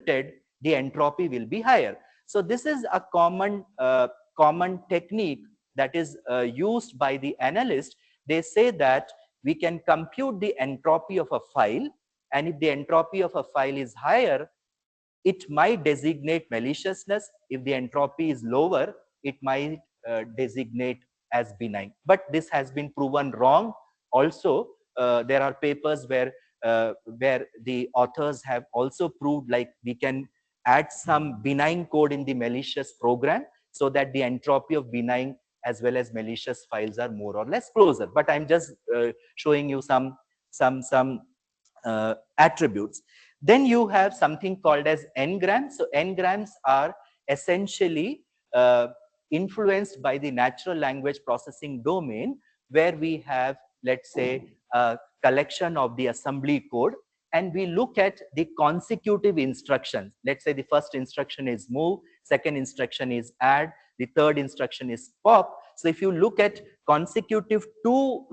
encrypted, the entropy will be higher. So this is a common technique that is used by the analyst. They say that we can compute the entropy of a file, and if the entropy of a file is higher, it might designate maliciousness. If the entropy is lower, it might designate as benign. But this has been proven wrong. Also, there are papers where the authors have also proved, like, we can add some benign code in the malicious program so that the entropy of benign as well as malicious files are more or less closer. But I'm just showing you some attributes. Then you have something called as engrams. So engrams are essentially influenced by the natural language processing domain, where we have, let's say, a collection of the assembly code, and we look at the consecutive instructions. Let's say the first instruction is move, second instruction is add, the third instruction is pop. So if you look at consecutive two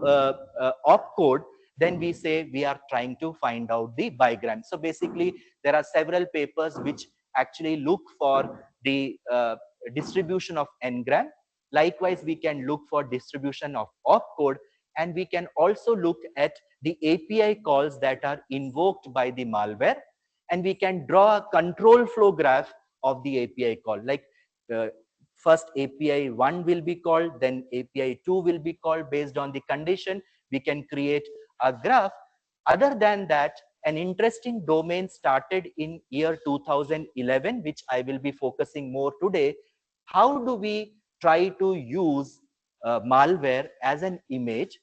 opcode, then we say we are trying to find out the bigram. So basically, there are several papers which actually look for the distribution of engram. Likewise, we can look for distribution of opcode, and we can also look at the API calls that are invoked by the malware, and we can draw a control flow graph of the API call. Like first API 1 will be called, then API 2 will be called. Based on the condition, we can create a graph. Other than that, an interesting domain started in year 2011, which I will be focusing more today. How do we try to use malware as an image,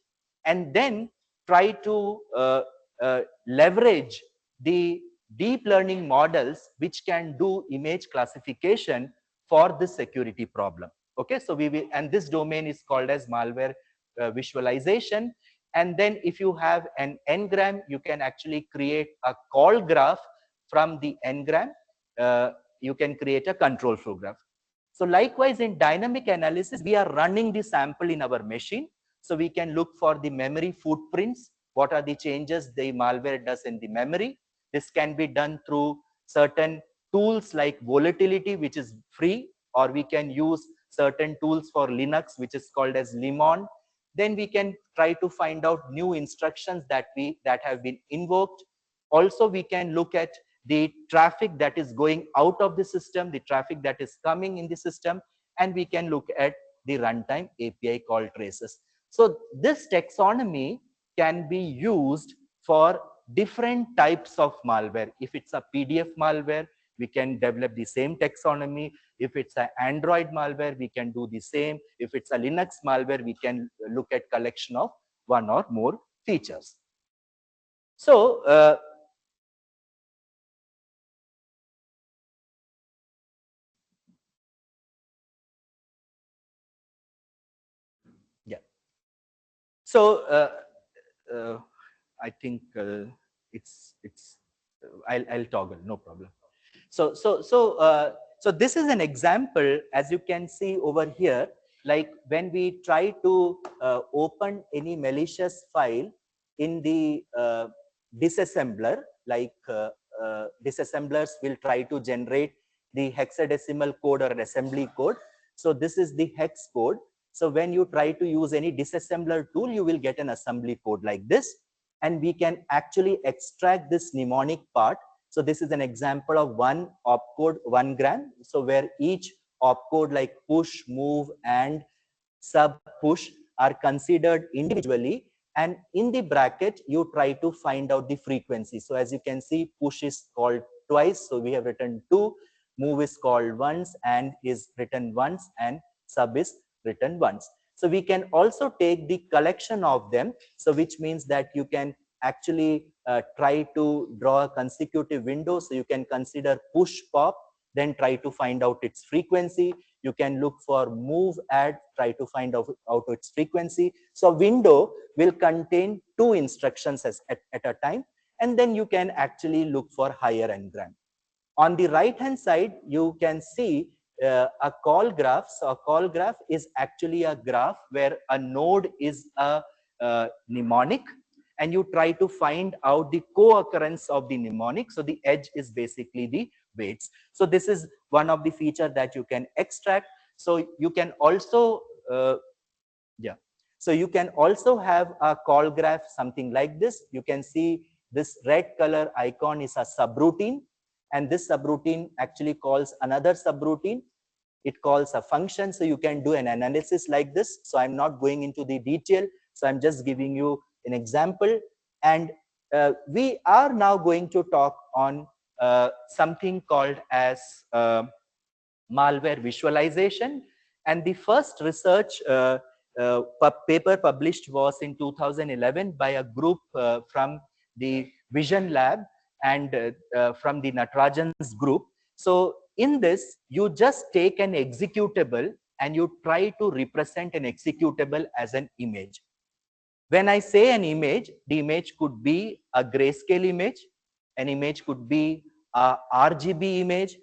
and then try to leverage the deep learning models which can do image classification for this security problem? Okay, so we will, and this domain is called as malware visualization. And then if you have an engram, you can actually create a call graph. From the engram, you can create a control flow graph. So likewise, in dynamic analysis, we are running the sample in our machine. So we can look for the memory footprints. What are the changes the malware does in the memory? This can be done through certain tools like volatility, which is free, or we can use certain tools for Linux, which is called as Limon. Then we can try to find out new instructions that have been invoked. Also, we can look at the traffic that is going out of the system, the traffic that is coming in the system, and we can look at the runtime API call traces. So this taxonomy can be used for different types of malware. If it's a PDF malware, we can develop the same taxonomy. If it's an Android malware, we can do the same. If it's a Linux malware, we can look at collection of one or more features. So yeah. So I think it's I'll toggle, no problem. So this is an example, as you can see over here. Like when we try to open any malicious file in the disassembler, like disassemblers will try to generate the hexadecimal code or assembly code. So this is the hex code. So when you try to use any disassembler tool, you will get an assembly code like this, and we can actually extract this mnemonic part. So this is an example of one opcode, 1 gram. So where each opcode like push, move, and sub push are considered individually, and in the bracket you try to find out the frequency. So as you can see, push is called twice, so we have written 2, move is called once and is written once, and sub is written once. So we can also take the collection of them, so which means that you can actually try to draw a consecutive window. So you can consider push pop, then try to find out its frequency. You can look for move add, try to find out its frequency. So a window will contain 2 instructions at a time, and then you can actually look for higher engram. On the right hand side, you can see a call graph. So a call graph is actually a graph where a node is a mnemonic, and you try to find out the co-occurrence of the mnemonic. So the edge is basically the weights. So this is one of the feature that you can extract. So you can also yeah. So you can also have a call graph, something like this. You can see this red color icon is a subroutine, and this subroutine actually calls another subroutine. It calls a function. So you can do an analysis like this. So I'm not going into the detail. So I'm just giving you an example. And we are now going to talk on something called as malware visualization. And the first research paper published was in 2011 by a group from the Vision Lab and from the Natarajan's group. So in this, you just take an executable and you try to represent an executable as an image. When I say an image, the image could be a grayscale image, an image could be a RGB image,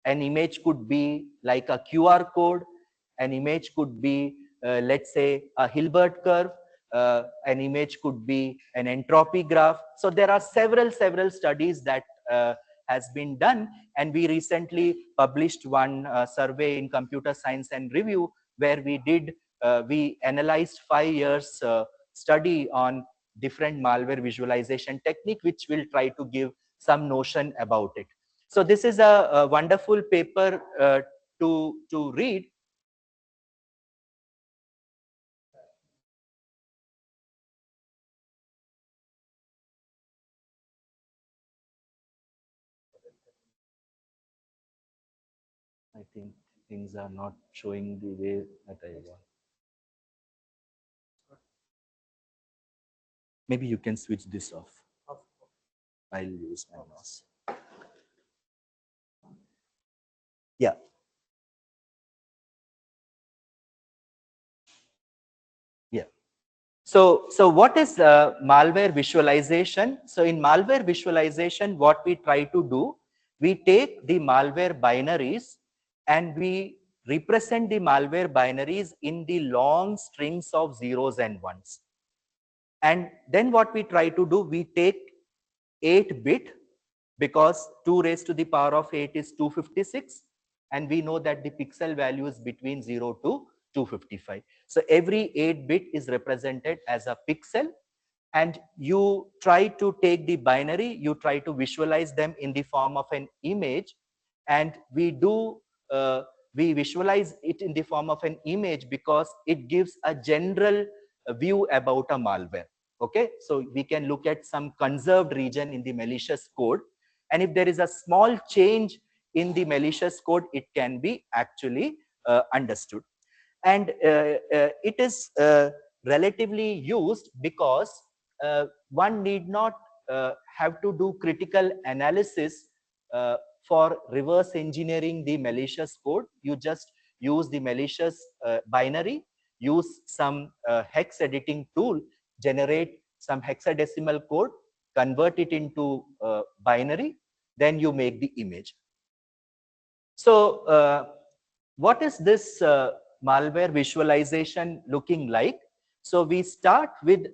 an image could be like a QR code, an image could be, let's say, a Hilbert curve, an image could be an entropy graph. So there are several studies that has been done, and we recently published one survey in Computer Science and Review where we analyzed 5 years study on different malware visualization technique, which will try to give some notion about it. So this is a wonderful paper to read. I think things are not showing the way that I want. Maybe you can switch this off. I'll use my mouse. Yeah. Yeah. So what is malware visualization? So in malware visualization, what we try to do, we take the malware binaries and we represent the malware binaries in the long strings of zeros and ones. And then what we try to do, we take 8-bit, because 2 raised to the power of 8 is 256, and we know that the pixel value is between 0 to 255. So every 8-bit is represented as a pixel, and you try to take the binary, you try to visualize them in the form of an image, and uh, we visualize it in the form of an image because it gives a general view about a malware. Okay, so we can look at some conserved region in the malicious code, and if there is a small change in the malicious code, it can be actually understood. And it is relatively used because one need not have to do critical analysis for reverse engineering the malicious code. You just use the malicious binary, use some hex editing tool, generate some hexadecimal code, convert it into binary, then you make the image. So what is this malware visualization looking like? So we start with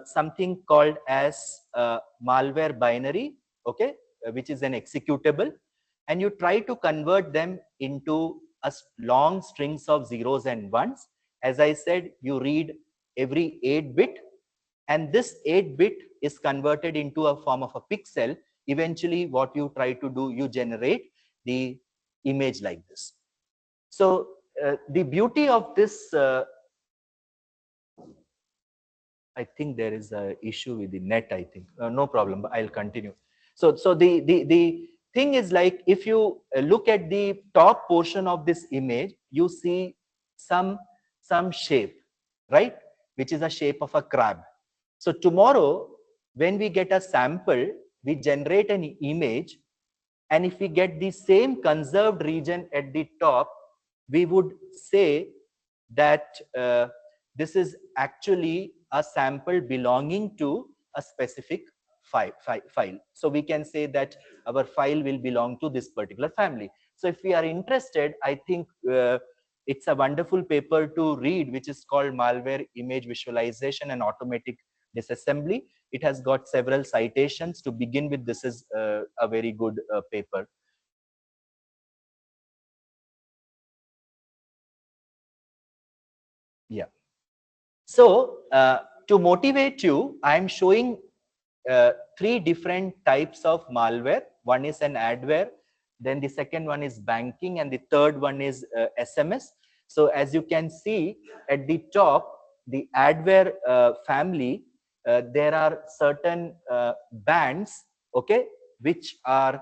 something called as malware binary, okay, which is an executable, and you try to convert them into a long strings of zeros and ones. As I said, you read every 8-bit, and this 8-bit is converted into a form of a pixel. Eventually, what you try to do, you generate the image like this. So the beauty of this, I think there is an issue with the net, I think. No problem, I'll continue. So the thing is, like, if you look at the top portion of this image, you see some shape, right? Which is a shape of a crab. So tomorrow, when we get a sample, we generate an image, and if we get the same conserved region at the top, we would say that this is actually a sample belonging to a specific file. So we can say that our file will belong to this particular family. So if we are interested, I think it's a wonderful paper to read, which is called Malware Image Visualization and Automatic Disassembly. It has got several citations. To begin with, this is a very good paper. So to motivate you, I am showing three different types of malware. One is an adware, then the second one is banking, and the third one is SMS. So as you can see at the top, the adware family, there are certain bands, okay, which are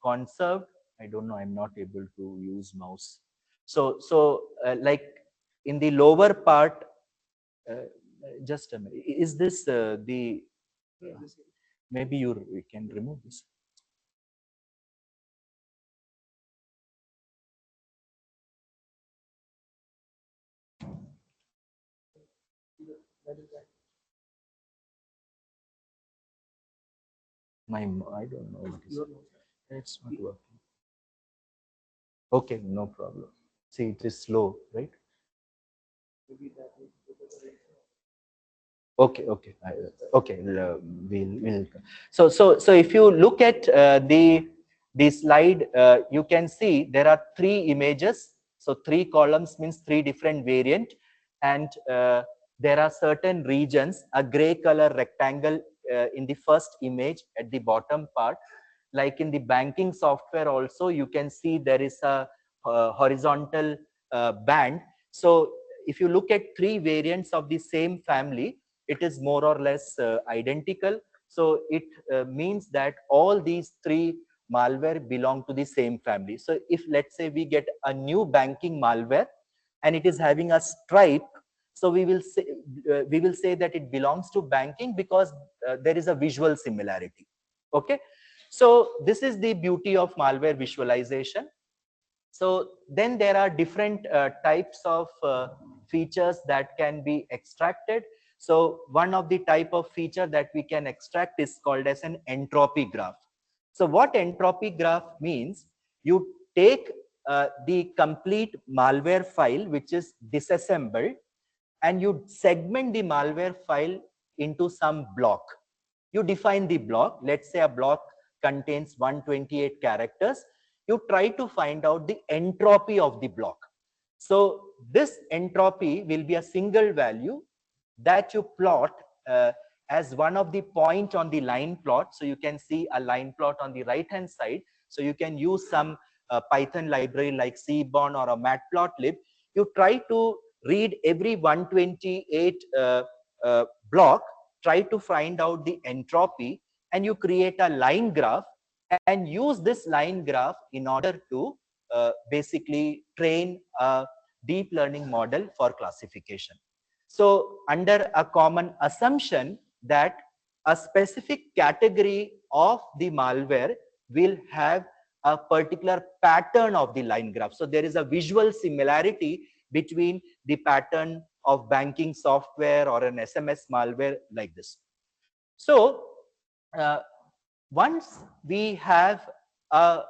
conserved. I don't know, I'm not able to use mouse. So like in the lower part, just a minute. Is this the? Maybe you can remove this. My I don't know what is. It's not working. Okay, no problem. See, it is slow, right? Okay, okay, okay. We'll. So if you look at the slide, you can see there are three images. So three columns means three different variant, and there are certain regions. A gray color rectangle in the first image at the bottom part. Like in the banking software, also you can see there is a horizontal band. So if you look at three variants of the same family, it is more or less identical. So it means that all these three malware belong to the same family. So if let's say we get a new banking malware and it is having a stripe, so we will say that it belongs to banking because there is a visual similarity. Okay, so this is the beauty of malware visualization. So then there are different types of features that can be extracted. So one of the type of feature that we can extract is called as an entropy graph. So what entropy graph means, you take the complete malware file which is disassembled, and you segment the malware file into some block. You define the block. Let's say a block contains 128 characters. You try to find out the entropy of the block. So this entropy will be a single value that you plot as one of the point on the line plot. So you can see a line plot on the right hand side. So you can use some Python library like Cborn or a matplotlib. You try to read every 128 block, try to find out the entropy, and you create a line graph and use this line graph in order to basically train a deep learning model for classification. So under a common assumption that a specific category of the malware will have a particular pattern of the line graph. So there is a visual similarity between the pattern of banking software or an SMS malware like this. So uh, once we have a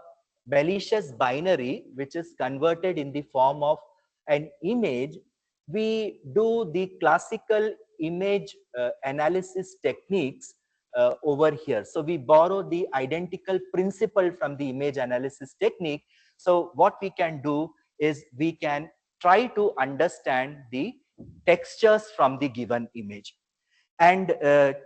malicious binary which is converted in the form of an image, we do the classical image analysis techniques over here. So we borrow the identical principle from the image analysis technique. So what we can do is we can try to understand the textures from the given image. And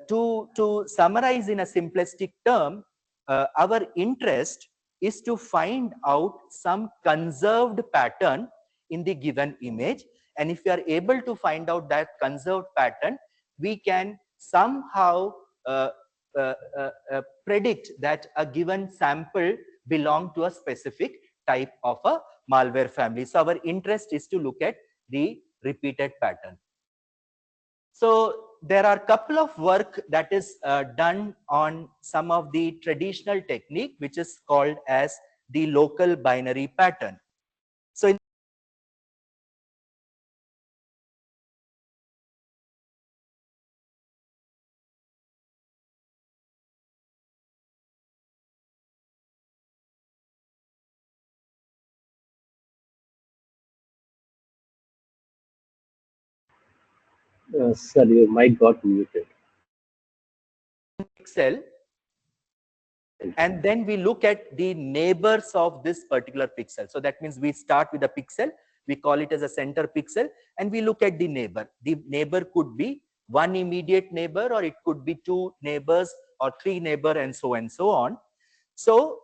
to summarize in a simplistic term, our interest is to find out some conserved pattern in the given image. And if we are able to find out that conserved pattern, we can somehow predict that a given sample belong to a specific type of a malware family. So our interest is to look at the repeated pattern. So there are a couple of work that is done on some of the traditional technique, which is called as the local binary pattern. So in Sir, your mic got muted. pixel, and then we look at the neighbors of this particular pixel. So that means we start with a pixel, we call it as a center pixel, and we look at the neighbor. The neighbor could be one immediate neighbor, or it could be two neighbors or three neighbor, and so on. So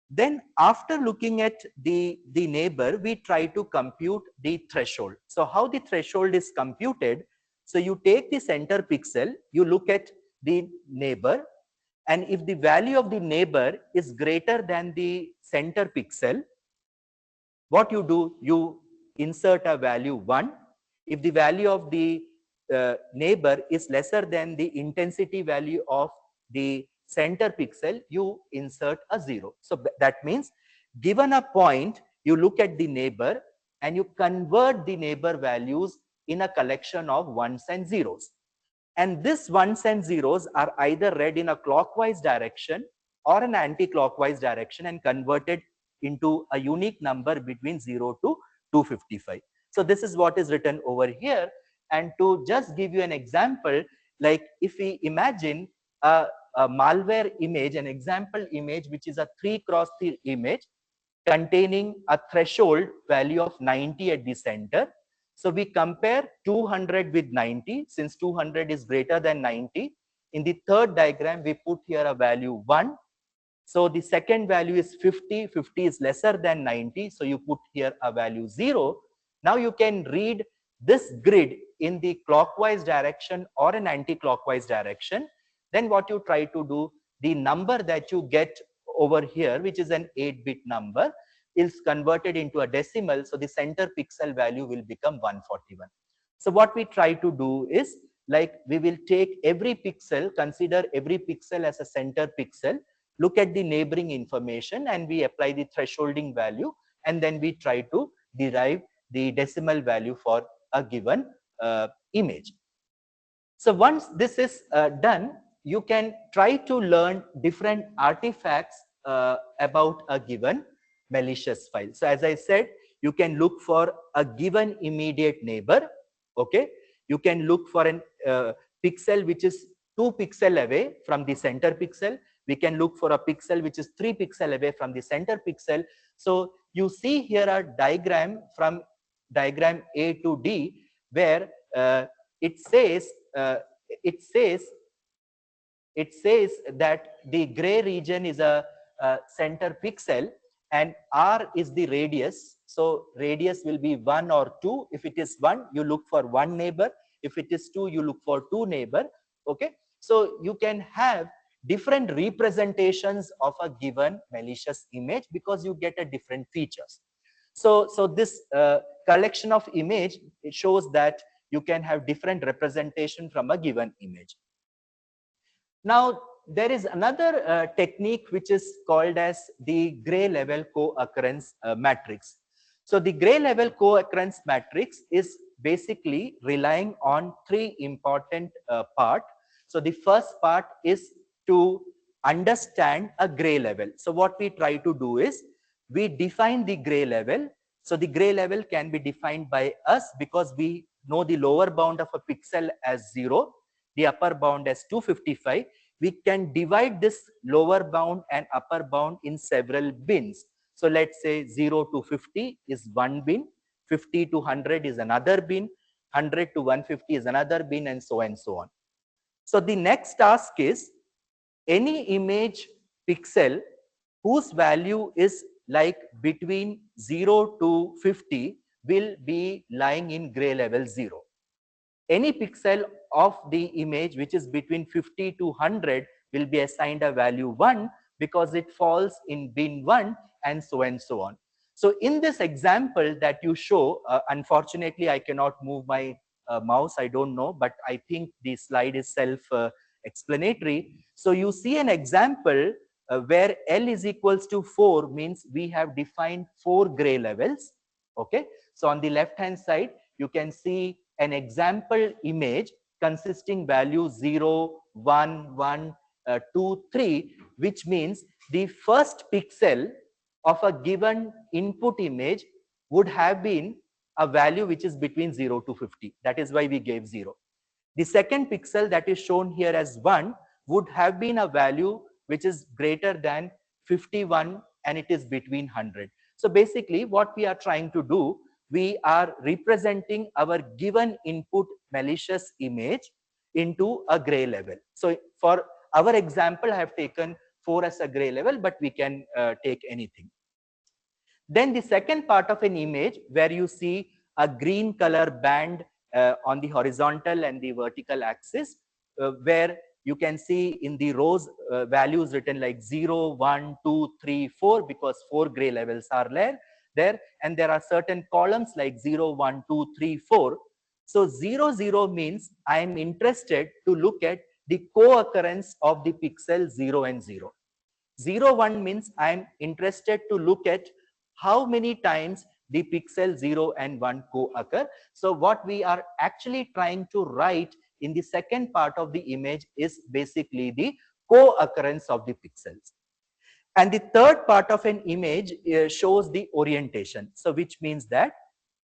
then after looking at the neighbor, we try to compute the threshold. So how the threshold is computed? So you take the center pixel, you look at the neighbor, and if the value of the neighbor is greater than the center pixel, what you do, you insert a value 1. If the value of the neighbor is lesser than the intensity value of the center pixel, you insert a 0. So that means given a point, you look at the neighbor and you convert the neighbor values in a collection of ones and zeros. And these ones and zeros are either read in a clockwise direction or an anti-clockwise direction and converted into a unique number between 0 to 255. So this is what is written over here. And to just give you an example, like if we imagine a malware image, an example image, which is a 3x3 image containing a threshold value of 90 at the center. So we compare 200 with 90, since 200 is greater than 90. In the third diagram, we put here a value 1. So the second value is 50. 50 is lesser than 90. So you put here a value 0. Now you can read this grid in the clockwise direction or an anti-clockwise direction. Then what you try to do, the number that you get over here, which is an 8-bit number, is converted into a decimal. So the center pixel value will become 141. So what we try to do is, like, we will take every pixel, consider every pixel as a center pixel, look at the neighboring information, and we apply the thresholding value, and then we try to derive the decimal value for a given image. So once this is done, you can try to learn different artifacts about a given malicious file. So as I said, you can look for a given immediate neighbor. Okay, you can look for an pixel which is 2 pixels away from the center pixel. We can look for a pixel which is 3 pixels away from the center pixel. So you see here a diagram from diagram A to D, where it says that the gray region is a center pixel and R is the radius. So radius will be 1 or 2. If it is 1, you look for one neighbor. If it is 2, you look for two neighbor. Okay, so you can have different representations of a given malicious image because you get a different features. So this collection of image, it shows that you can have different representation from a given image. Now, there is another technique which is called as the gray level co-occurrence matrix. So the gray level co-occurrence matrix is basically relying on three important parts. So the first part is to understand a gray level. So what we try to do is we define the gray level. So the gray level can be defined by us because we know the lower bound of a pixel as 0, the upper bound as 255. We can divide this lower bound and upper bound in several bins. So let's say 0 to 50 is one bin, 50 to 100 is another bin, 100 to 150 is another bin, and so on. So the next task is any image pixel whose value is like between 0 to 50 will be lying in gray level 0. Any pixel of the image which is between 50 to 100 will be assigned a value 1 because it falls in bin 1, and so on. So in this example that you show, unfortunately I cannot move my mouse, I don't know, but I think the slide is self-explanatory. So you see an example where L is equals to 4 means we have defined 4 gray levels. Okay, so on the left hand side you can see an example image consisting value 0, 1, 1, 2, 3, which means the first pixel of a given input image would have been a value which is between 0 to 50. That is why we gave 0. The second pixel that is shown here as 1 would have been a value which is greater than 51 and it is between 100. So basically what we are trying to do, we are representing our given input malicious image into a gray level. So for our example, I have taken 4 as a gray level, but we can take anything. Then the second part of an image where you see a green color band on the horizontal and the vertical axis, where you can see in the rows values written like 0, 1, 2, 3, 4, because 4 gray levels are there, and there are certain columns like 0, 1, 2, 3, 4. So 0, 0 means I am interested to look at the co-occurrence of the pixel 0 and 0. 0, 1 means I am interested to look at how many times the pixel 0 and 1 co-occur. So what we are actually trying to write in the second part of the image is basically the co-occurrence of the pixels. And the third part of an image shows the orientation. So which means that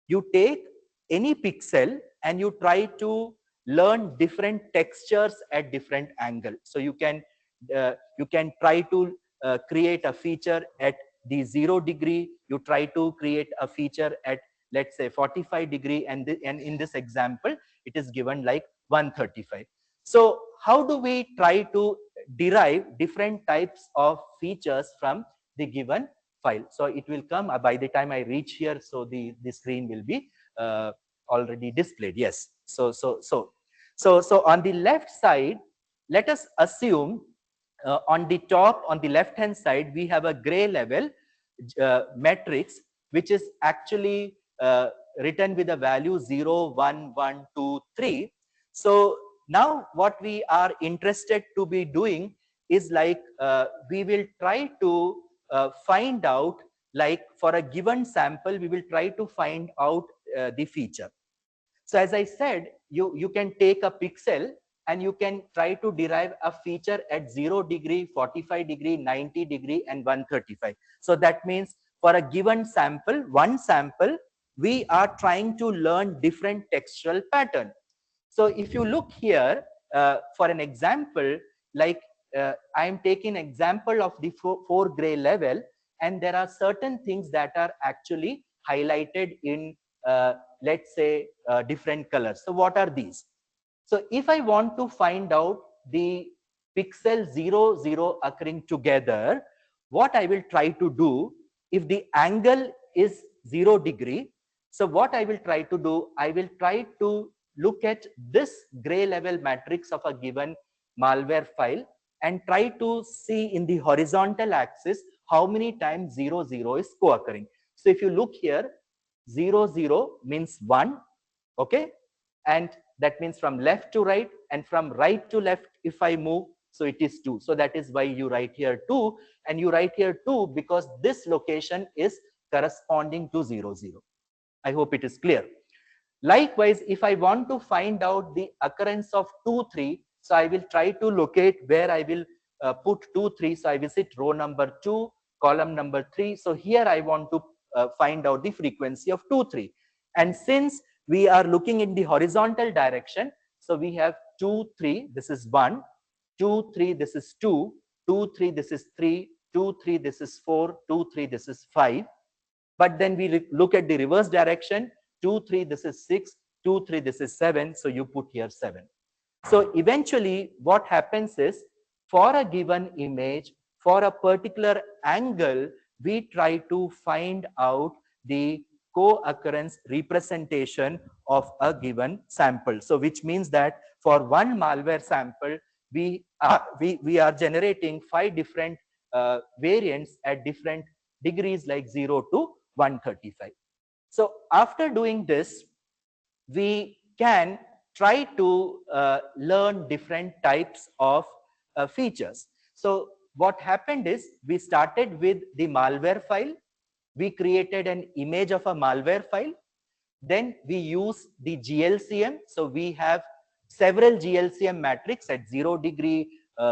you take any pixel and you try to learn different textures at different angle. So you can try to create a feature at the 0 degree. You try to create a feature at, let's say, 45 degree, and in this example it is given like 135. So how do we try to derive different types of features from the given file? So it will come by the time I reach here, so the screen will be already displayed. Yes. So on the left side, let us assume on the top, on the left hand side, we have a gray level matrix which is actually written with a value 0, 1, 1, 2, 3. So now what we are interested to be doing is like we will try to find out, like for a given sample, we will try to find out the feature. So as I said, you can take a pixel and you can try to derive a feature at 0 degree, 45 degree, 90 degree, and 135. So that means for a given sample, one sample, we are trying to learn different textural pattern. So if you look here, for an example, like I am taking example of the four gray level, and there are certain things that are actually highlighted in, let's say, different colors. So what are these? So if I want to find out the pixel 0, 0 occurring together, what I will try to do, if the angle is 0 degree, so what I will try to do, I will try to look at this gray level matrix of a given malware file and try to see in the horizontal axis how many times 0, 0 is co-occurring. So if you look here, 0, 0 means 1, okay? And that means from left to right, and from right to left, if I move, so it is 2. So that is why you write here 2, and you write here 2 because this location is corresponding to 0, 0. I hope it is clear. Likewise, if I want to find out the occurrence of 2, 3, so I will try to locate where I will put 2, 3. So I visit row number 2, column number 3. So here I want to find out the frequency of 2, 3. And since we are looking in the horizontal direction, so we have 2, 3, this is 1, 2, 3, this is 2, 2, 3, this is 3, 2, 3, this is 4, 2, 3, this is 5. But then we look at the reverse direction, 2, 3, this is 6, 2, 3, this is 7. So you put here 7. So eventually what happens is, for a given image, for a particular angle, we try to find out the co-occurrence representation of a given sample. So which means that for one malware sample, we are generating 5 different variants at different degrees, like 0 to 135. So after doing this, we can try to learn different types of features. So what happened is, we started with the malware file. We created an image of a malware file. Then we use the GLCM. So we have several GLCM matrix at 0 degree,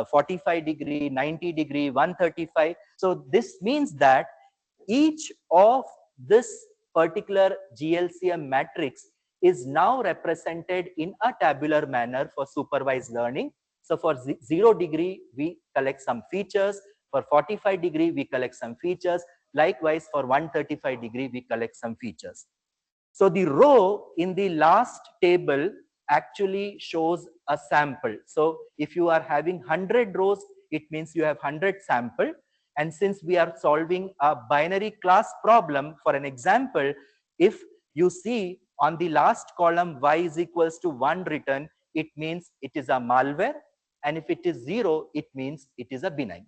45 degree, 90 degree, 135. So this means that each of this particular GLCM matrix is now represented in a tabular manner for supervised learning. So for 0 degree, we collect some features. For 45 degree, we collect some features. Likewise, for 135 degree, we collect some features. So the row in the last table actually shows a sample. So if you are having 100 rows, it means you have 100 sample. And since we are solving a binary class problem, for an example, if you see on the last column y is equals to 1 written, it means it is a malware. And if it is 0, it means it is a benign.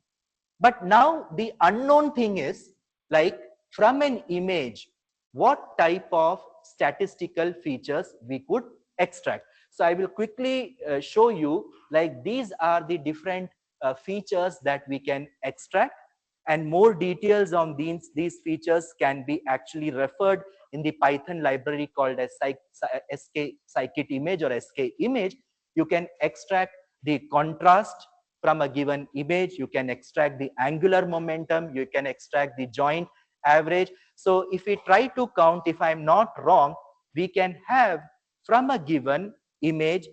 But now the unknown thing is, like, from an image, what type of statistical features we could extract. So I will quickly show you, like, these are the different features that we can extract, and more details on these features can be actually referred in the Python library called as scikit image or sk image. You can extract the contrast from a given image, you can extract the angular momentum, you can extract the joint average. So if we try to count, if I'm not wrong, we can have from a given image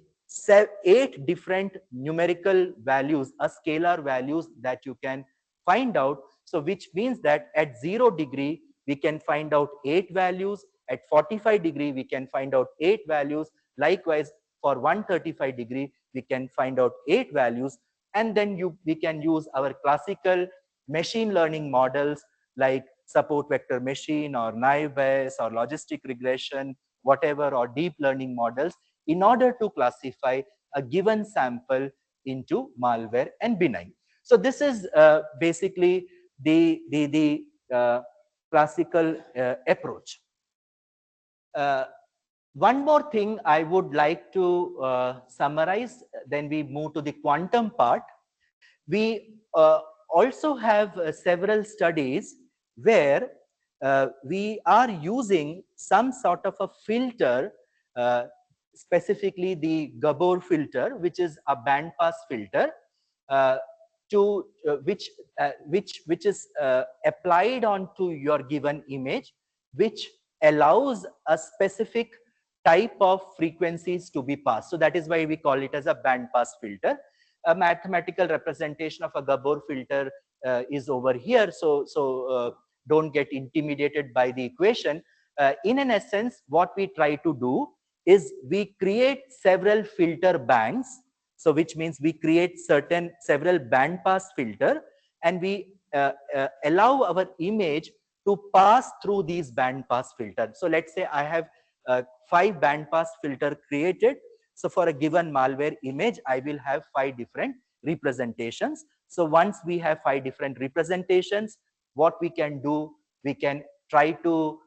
8 different numerical values, a scalar values that you can find out. So which means that at 0 degree, we can find out 8 values. At 45 degree, we can find out 8 values. Likewise, for 135 degree, we can find out 8 values. And then we can use our classical machine learning models like support vector machine or naive Bayes or logistic regression, whatever, or deep learning models in order to classify a given sample into malware and benign. So this is basically the classical approach. One more thing I would like to summarize, then we move to the quantum part. We also have several studies where we are using some sort of a filter, uh, specifically the Gabor filter, which is a bandpass filter, uh, to which is applied onto your given image, which allows a specific type of frequencies to be passed. So that is why we call it as a bandpass filter. A mathematical representation of a Gabor filter is over here. So don't get intimidated by the equation. In an essence, what we try to do is we create several filter banks. So which means we create several bandpass filter, and we allow our image to pass through these bandpass filter. So let's say I have 5 bandpass filter created. So for a given malware image, I will have 5 different representations. So once we have 5 different representations, what we can do, we can try to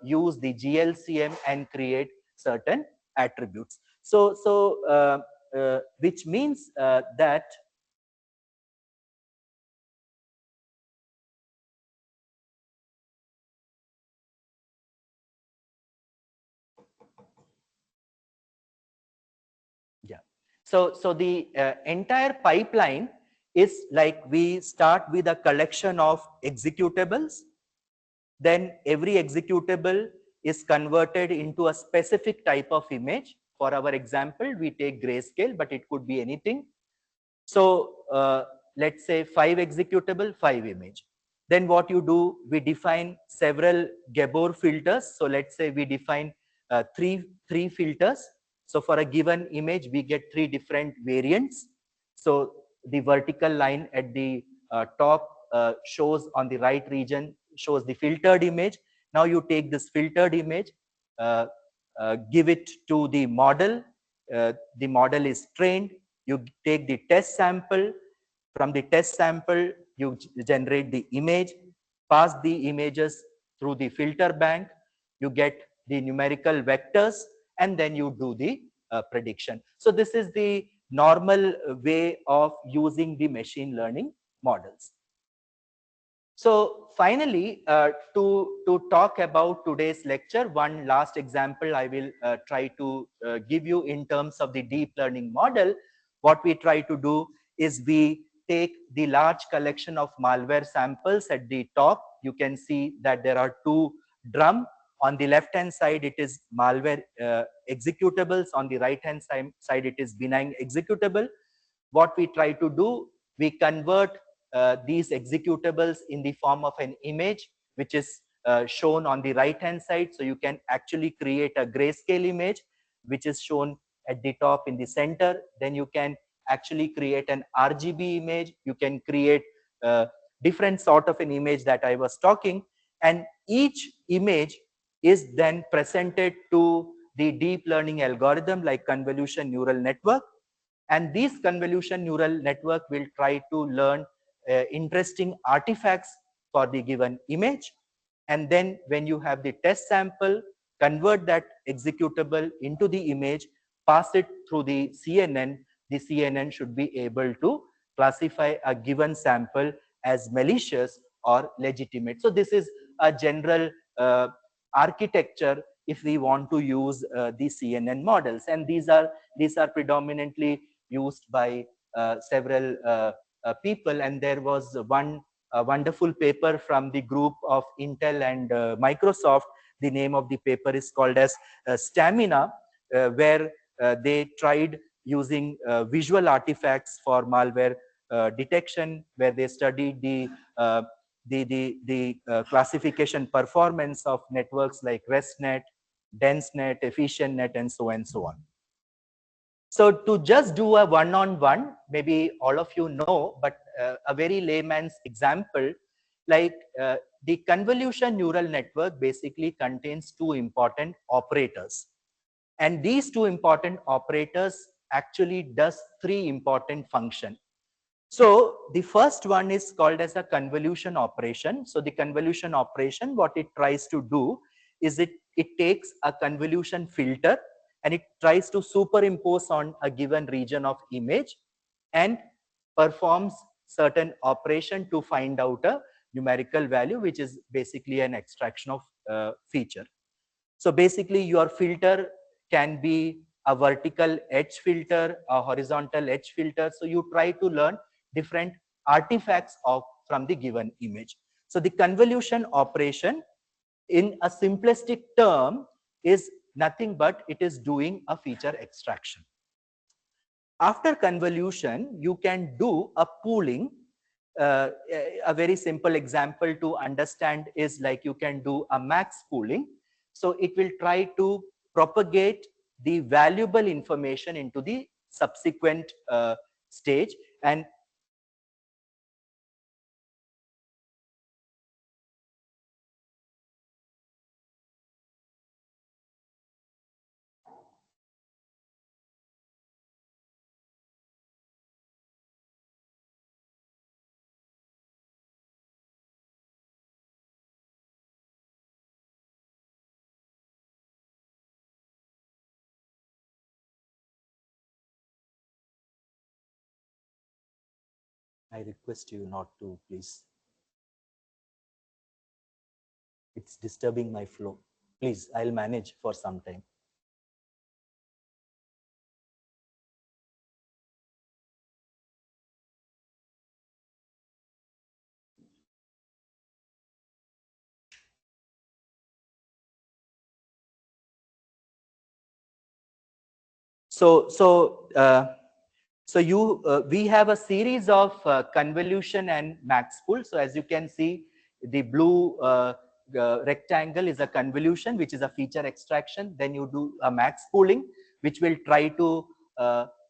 use the GLCM and create certain attributes. So which means that yeah. So the entire pipeline is like, we start with a collection of executables. Then every executable is converted into a specific type of image. For our example, we take grayscale, but it could be anything. So let's say 5 executable, 5 image. Then what you do, we define several Gabor filters. So let's say we define three filters. So for a given image, we get 3 different variants. So the vertical line at the top shows on the right region, shows the filtered image. Now you take this filtered image, uh, give it to the model. The model is trained. You take the test sample. From the test sample, you generate the image, pass the images through the filter bank. You get the numerical vectors, and then you do the prediction. So this is the normal way of using the machine learning models. So finally, to talk about today's lecture, one last example I will try to give you in terms of the deep learning model. What we try to do is we take the large collection of malware samples at the top. You can see that there are 2 drum. On the left hand side, it is malware executables. On the right hand side, it is benign executable. What we try to do, we convert these executables in the form of an image, which is shown on the right hand side. So you can actually create a grayscale image, which is shown at the top in the center. Then you can actually create an RGB image. You can create different sort of an image that I was talking, and each image is then presented to the deep learning algorithm like convolution neural network, and these convolution neural network will try to learn interesting artifacts for the given image. And then when you have the test sample, convert that executable into the image, pass it through the CNN. The CNN should be able to classify a given sample as malicious or legitimate. So this is a general architecture if we want to use the CNN models, and these are predominantly used by several people. And there was one wonderful paper from the group of Intel and Microsoft. The name of the paper is called as Stamina, where they tried using visual artifacts for malware detection, where they studied the classification performance of networks like RESTnet, DenseNet, EfficientNet, and so on. So to just do a one-on-one, maybe all of you know, but a very layman's example, like the convolution neural network basically contains two important operators. And these two important operators actually does three important functions. So the first one is called as a convolution operation. So the convolution operation, what it tries to do is it takes a convolution filter and it tries to superimpose on a given region of image and performs certain operation to find out a numerical value, which is basically an extraction of feature. So basically your filter can be a vertical edge filter, a horizontal edge filter. So you try to learn different artifacts from the given image. So the convolution operation in a simplistic term is nothing but it is doing a feature extraction. After convolution, you can do a pooling. A very simple example to understand is like you can do a max pooling. So it will try to propagate the valuable information into the subsequent stage. And I request you not to, please. It's disturbing my flow. Please, I'll manage for some time. We have a series of convolution and max pool. So as you can see, the blue rectangle is a convolution, which is a feature extraction. Then you do a max pooling, which will try to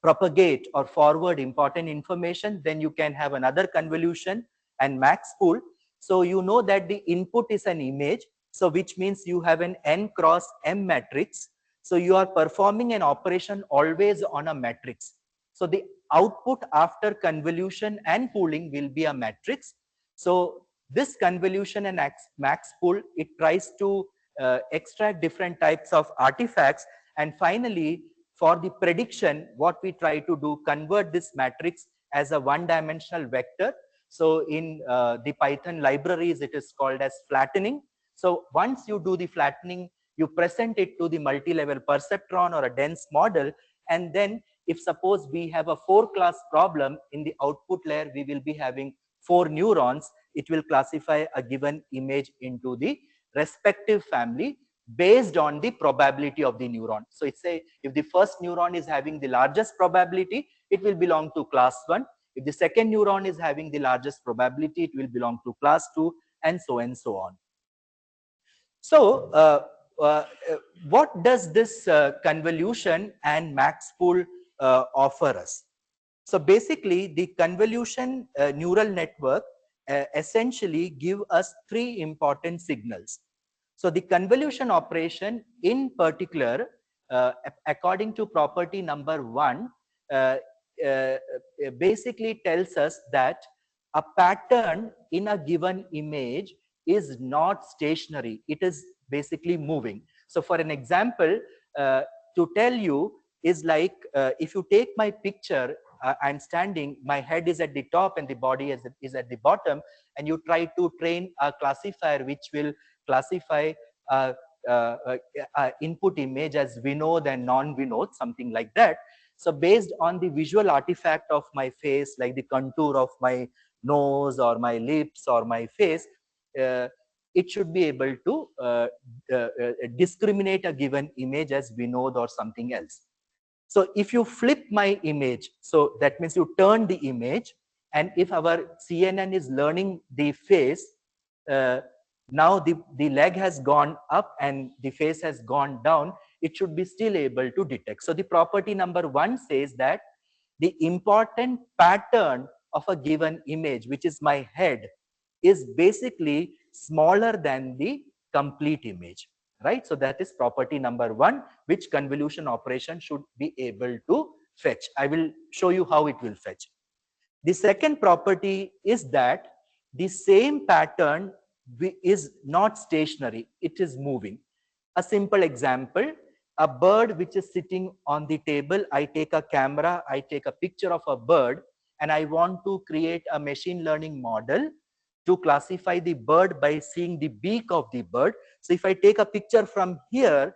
propagate or forward important information. Then you can have another convolution and max pool. So you know that the input is an image. So which means you have an n cross m matrix. So you are performing an operation always on a matrix. So the output after convolution and pooling will be a matrix. So this convolution and max pool, it tries to extract different types of artifacts. And finally, for the prediction, what we try to do, convert this matrix as a one-dimensional vector. So in the Python libraries, it is called as flattening. So once you do the flattening, you present it to the multi-level perceptron or a dense model. And then if suppose we have a 4-class problem in the output layer, we will be having 4 neurons. It will classify a given image into the respective family based on the probability of the neuron. So it's a, if the first neuron is having the largest probability, it will belong to class 1. If the second neuron is having the largest probability, it will belong to class 2, and so on. So uh, what does this convolution and max pool offer us? So basically, the convolution neural network essentially give us three important signals. So the convolution operation in particular, according to property number 1, uh, uh, basically tells us that a pattern in a given image is not stationary. It is basically moving. So for an example, uh, to tell you is like if you take my picture, I'm standing, my head is at the top and the body is at the bottom, and you try to train a classifier which will classify uh, uh, input image as Vinod and non-Vinod, something like that. So based on the visual artifact of my face, like the contour of my nose or my lips or my face, uh, it should be able to discriminate a given image as Vinod or something else. So if you flip my image, so that means you turn the image, and if our CNN is learning the face, uh, now the leg has gone up and the face has gone down, it should be still able to detect. So the property number 1 says that the important pattern of a given image, which is my head, is basically smaller than the complete image, right? So that is property number 1, which convolution operation should be able to fetch. I will show you how it will fetch. The second property is that the same pattern is not stationary, it is moving. A simple example, a bird which is sitting on the table, I take a camera, I take a picture of a bird, and I want to create a machine learning model to classify the bird by seeing the beak of the bird. So if I take a picture from here,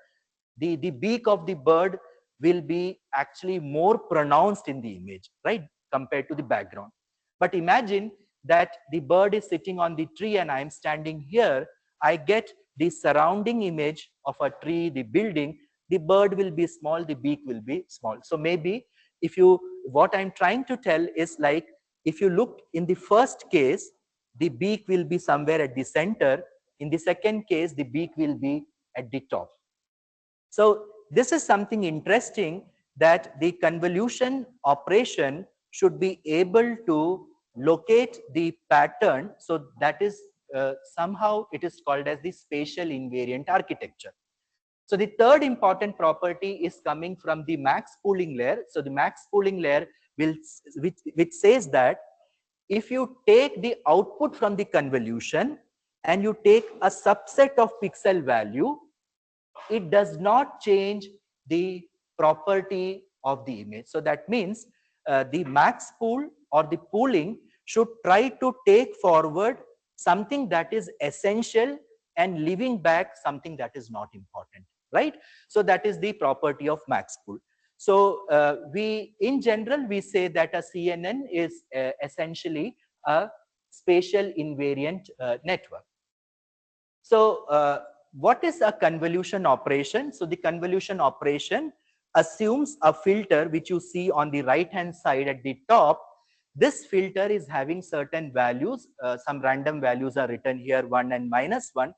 the beak of the bird will be actually more pronounced in the image, right, compared to the background. But imagine that the bird is sitting on the tree and I am standing here. I get the surrounding image of a tree, the building. The bird will be small, the beak will be small. So maybe if you, what I'm trying to tell is like, if you look in the first case, the beak will be somewhere at the center. In the second case, the beak will be at the top. So this is something interesting, that the convolution operation should be able to locate the pattern. So that is somehow it is called as the spatial invariant architecture. So the third important property is coming from the max pooling layer. So the max pooling layer will, which says that if you take the output from the convolution and you take a subset of pixel value, it does not change the property of the image. So that means the max pool or the pooling should try to take forward something that is essential and leaving back something that is not important, right? So that is the property of max pool. So we, in general, we say that a CNN is essentially a spatial invariant network. So what is a convolution operation? So the convolution operation assumes a filter which you see on the right hand side at the top. This filter is having certain values. Some random values are written here, 1 and -1.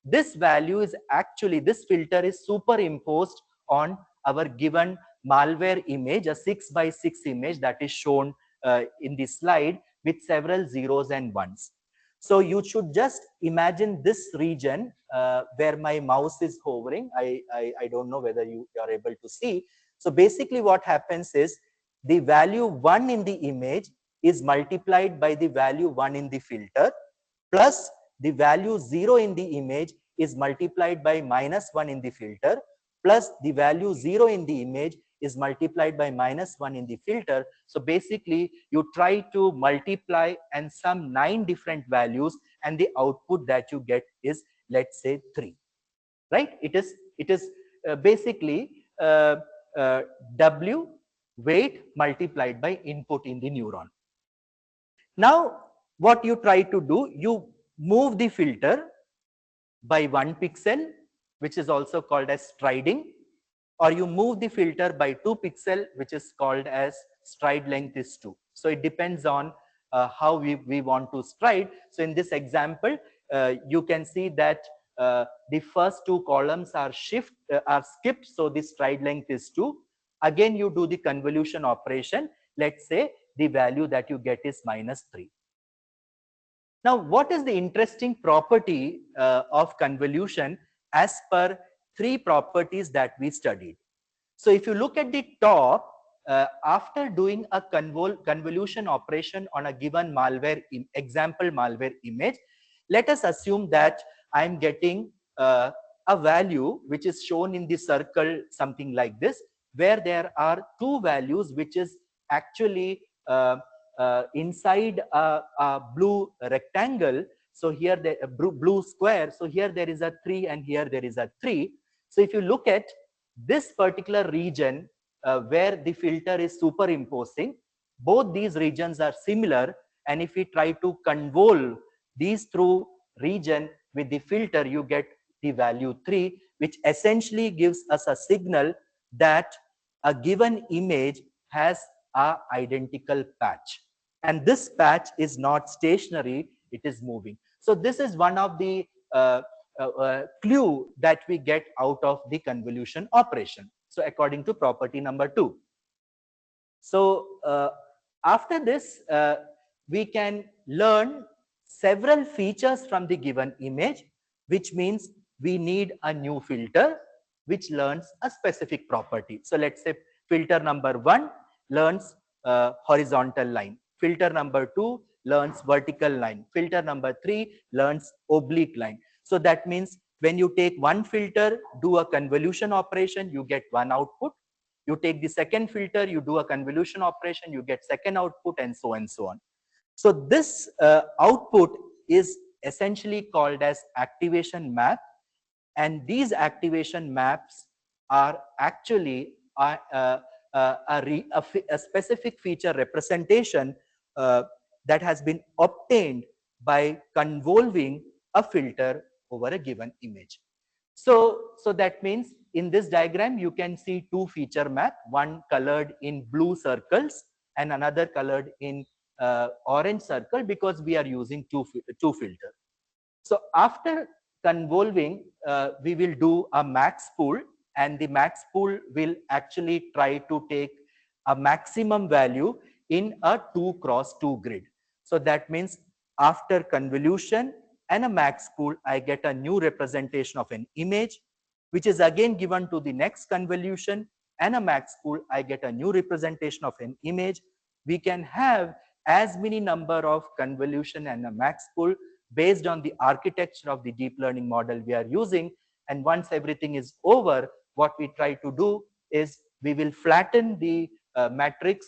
This value is actually, this filter is superimposed on our given malware image, a 6 by 6 image that is shown in the slide with several zeros and ones. So you should just imagine this region where my mouse is hovering. I don't know whether you are able to see. So basically what happens is the value 1 in the image is multiplied by the value 1 in the filter, plus the value 0 in the image is multiplied by -1 in the filter, plus the value 0 in the image is multiplied by -1 in the filter. So basically you try to multiply and sum 9 different values, and the output that you get is, let's say, 3, right? It is basically uh, W weight multiplied by input in the neuron. Now what you try to do, you move the filter by 1 pixel, which is also called as striding, or you move the filter by 2 pixel, which is called as stride length is 2. So it depends on how we want to stride. So in this example, you can see that the first two columns are skipped, so the stride length is 2. Again, you do the convolution operation. Let's say the value that you get is -3. Now, what is the interesting property of convolution as per three properties that we studied? So if you look at the top, after doing a convolution operation on a given example malware image, let us assume that I'm getting a value which is shown in the circle, something like this, where there are two values which is actually inside a blue rectangle. So here the blue square. So here there is a 3 and here there is a 3. So if you look at this particular region where the filter is superimposing, both these regions are similar. And if we try to convolve these through region with the filter, you get the value 3, which essentially gives us a signal that a given image has a identical patch. And this patch is not stationary, it is moving. So this is one of the clue that we get out of the convolution operation. So according to property number 2. So after this, we can learn several features from the given image, which means we need a new filter which learns a specific property. So let's say filter number 1 learns horizontal line. Filter number 2 learns vertical line. Filter number 3 learns oblique line. So that means when you take one filter, do a convolution operation, you get one output. You take the second filter, you do a convolution operation, you get second output, and so on and so on. So this output is essentially called as activation map, and these activation maps are actually a specific feature representation that has been obtained by convolving a filter over a given image. So that means in this diagram, you can see two feature map, one colored in blue circles and another colored in orange circle, because we are using two filter. So after convolving, we will do a max pool, and the max pool will actually try to take a maximum value in a 2x2 grid. So that means after convolution and a max pool, I get a new representation of an image, which is again given to the next convolution and a max pool, I get a new representation of an image. We can have as many number of convolution and a max pool based on the architecture of the deep learning model we are using. And once everything is over, what we try to do is we will flatten the matrix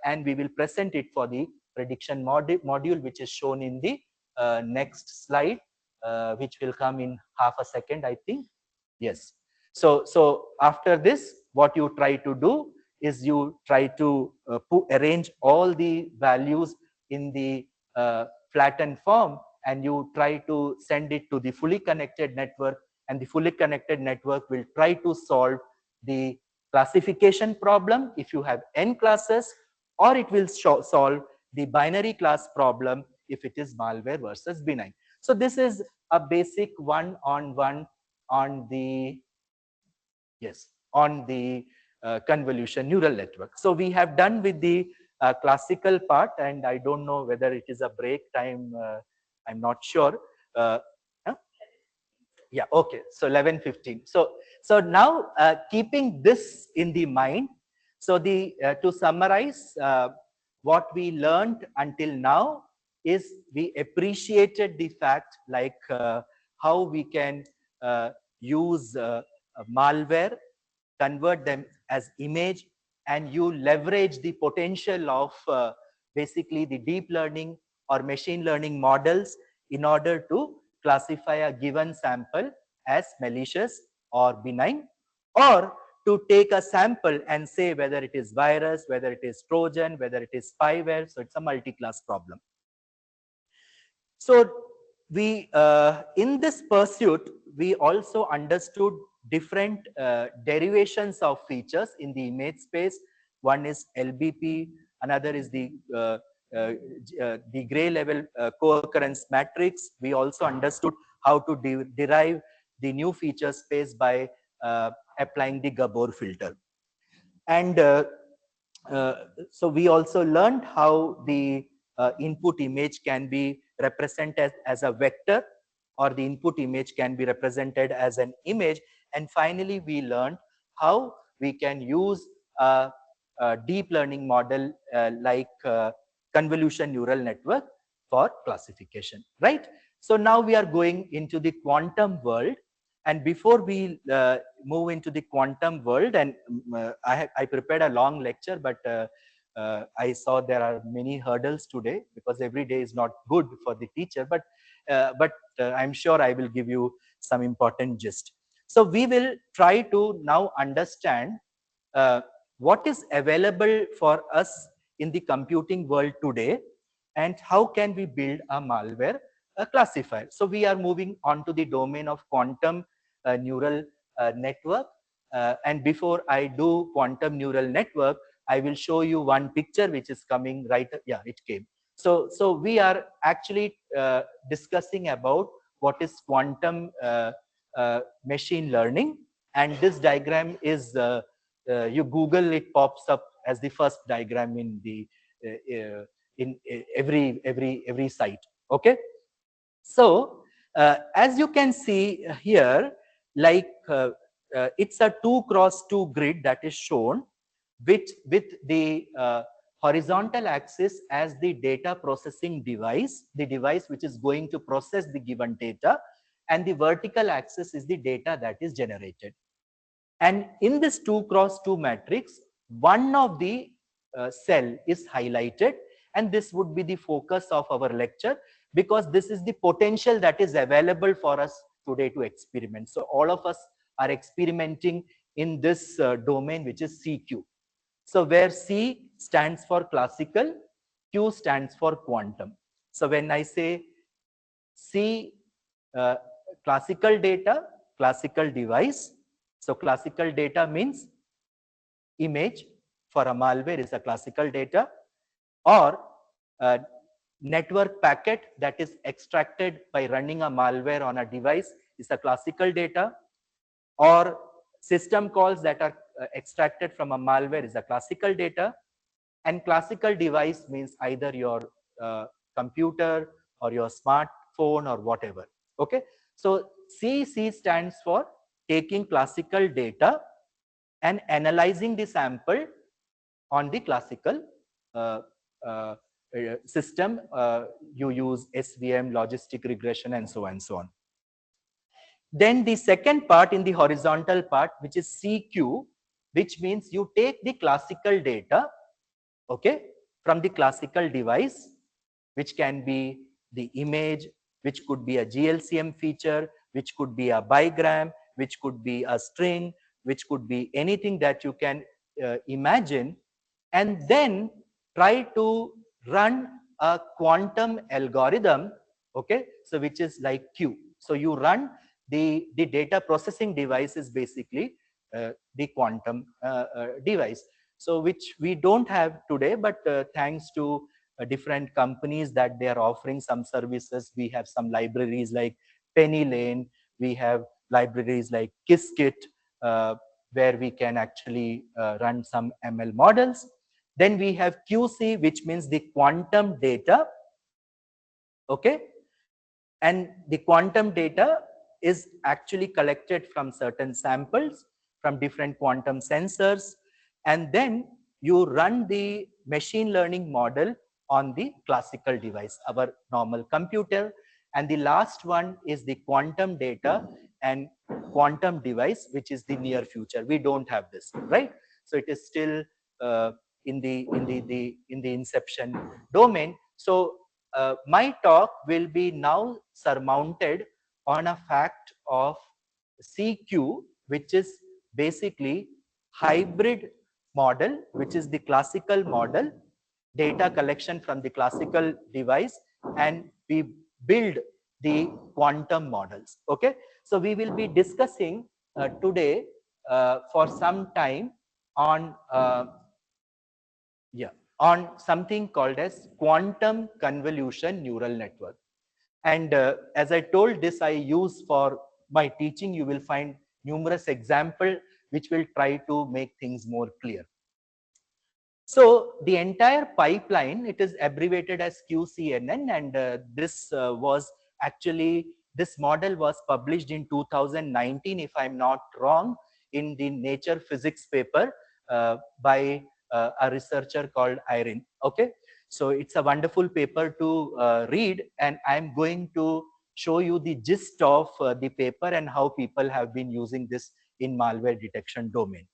and we will present it for the prediction module, which is shown in the next slide, which will come in half a second, I think. Yes. So after this, what you try to do is you try to arrange all the values in the flattened form, and you try to send it to the fully connected network, and the fully connected network will try to solve the classification problem if you have n classes, or it will solve the binary class problem if it is malware versus benign. So this is a basic one-on-one on the convolution neural network. So we have done with the classical part, and I don't know whether it is a break time. I'm not sure. Huh? Yeah, okay. So 11:15. So now keeping this in the mind, so to summarize, what we learned until now is we appreciated the fact like how we can use malware, convert them as image, and you leverage the potential of basically the deep learning or machine learning models in order to classify a given sample as malicious or benign, or to take a sample and say whether it is virus, whether it is Trojan, whether it is spyware. So it's a multi-class problem. So we, in this pursuit, we also understood different derivations of features in the image space. One is LBP, another is the gray level co-occurrence matrix. We also understood how to derive the new feature space by applying the Gabor filter. And uh, so we also learned how the input image can be represented as a vector, or the input image can be represented as an image. And finally, we learned how we can use a deep learning model like convolution neural network for classification, right? So now we are going into the quantum world. And before we move into the quantum world, and I prepared a long lecture, but I saw there are many hurdles today because every day is not good for the teacher. But I'm sure I will give you some important gist. So we will try to now understand uh, what is available for us in the computing world today, and how can we build a malware classifier. So we are moving on to the domain of quantum neural network. And before I do quantum neural network, I will show you one picture which is coming right. Yeah, it came. So we are actually discussing about what is quantum machine learning. And this diagram is you Google, it pops up as the first diagram in the in every site. Okay. So as you can see here, like it's a 2x2 grid that is shown with the horizontal axis as the data processing device, the device which is going to process the given data, and the vertical axis is the data that is generated. And in this 2x2 matrix, one of the cell is highlighted, and this would be the focus of our lecture, because this is the potential that is available for us today to experiment. So all of us are experimenting in this domain, which is CQ. So where C stands for classical, Q stands for quantum. So when I say C, uh, classical data, classical device. So classical data means image for a malware is a classical data, or a network packet that is extracted by running a malware on a device is a classical data, or system calls that are extracted from a malware is a classical data. And classical device means either your computer or your smartphone or whatever. Okay. So CC stands for taking classical data and analyzing the sample on the classical uh, uh, system. You use SVM, logistic regression, and so on and so on. Then the second part in the horizontal part, which is CQ, which means you take the classical data, okay, from the classical device, which can be the image, which could be a GLCM feature, which could be a bigram, which could be a string, which could be anything that you can imagine, and then try to run a quantum algorithm, okay, so which is like Q. So you run the data processing device is basically the quantum device. So which we don't have today, but thanks to different companies that they are offering some services, we have some libraries like Penny Lane, we have libraries like Qiskit, uh, where we can actually run some ML models. Then we have QC, which means the quantum data, okay, and the quantum data is actually collected from certain samples from different quantum sensors, and then you run the machine learning model on the classical device, our normal computer. And the last one is the quantum data and quantum device, which is the near future. We don't have this, right? So it is still in the inception domain. So my talk will be now surmounted on a fact of CQ, which is basically hybrid model, which is the classical model, data collection from the classical device, and we build the quantum models. Okay, so we will be discussing today for some time on yeah, on something called as quantum convolution neural network. And as I told, this I use for my teaching. You will find numerous examples which will try to make things more clear. So the entire pipeline, it is abbreviated as QCNN, and this model was published in 2019, if I'm not wrong, in the Nature Physics paper by a researcher called Irene. Okay, so it's a wonderful paper to read, and I'm going to show you the gist of the paper and how people have been using this in malware detection domain.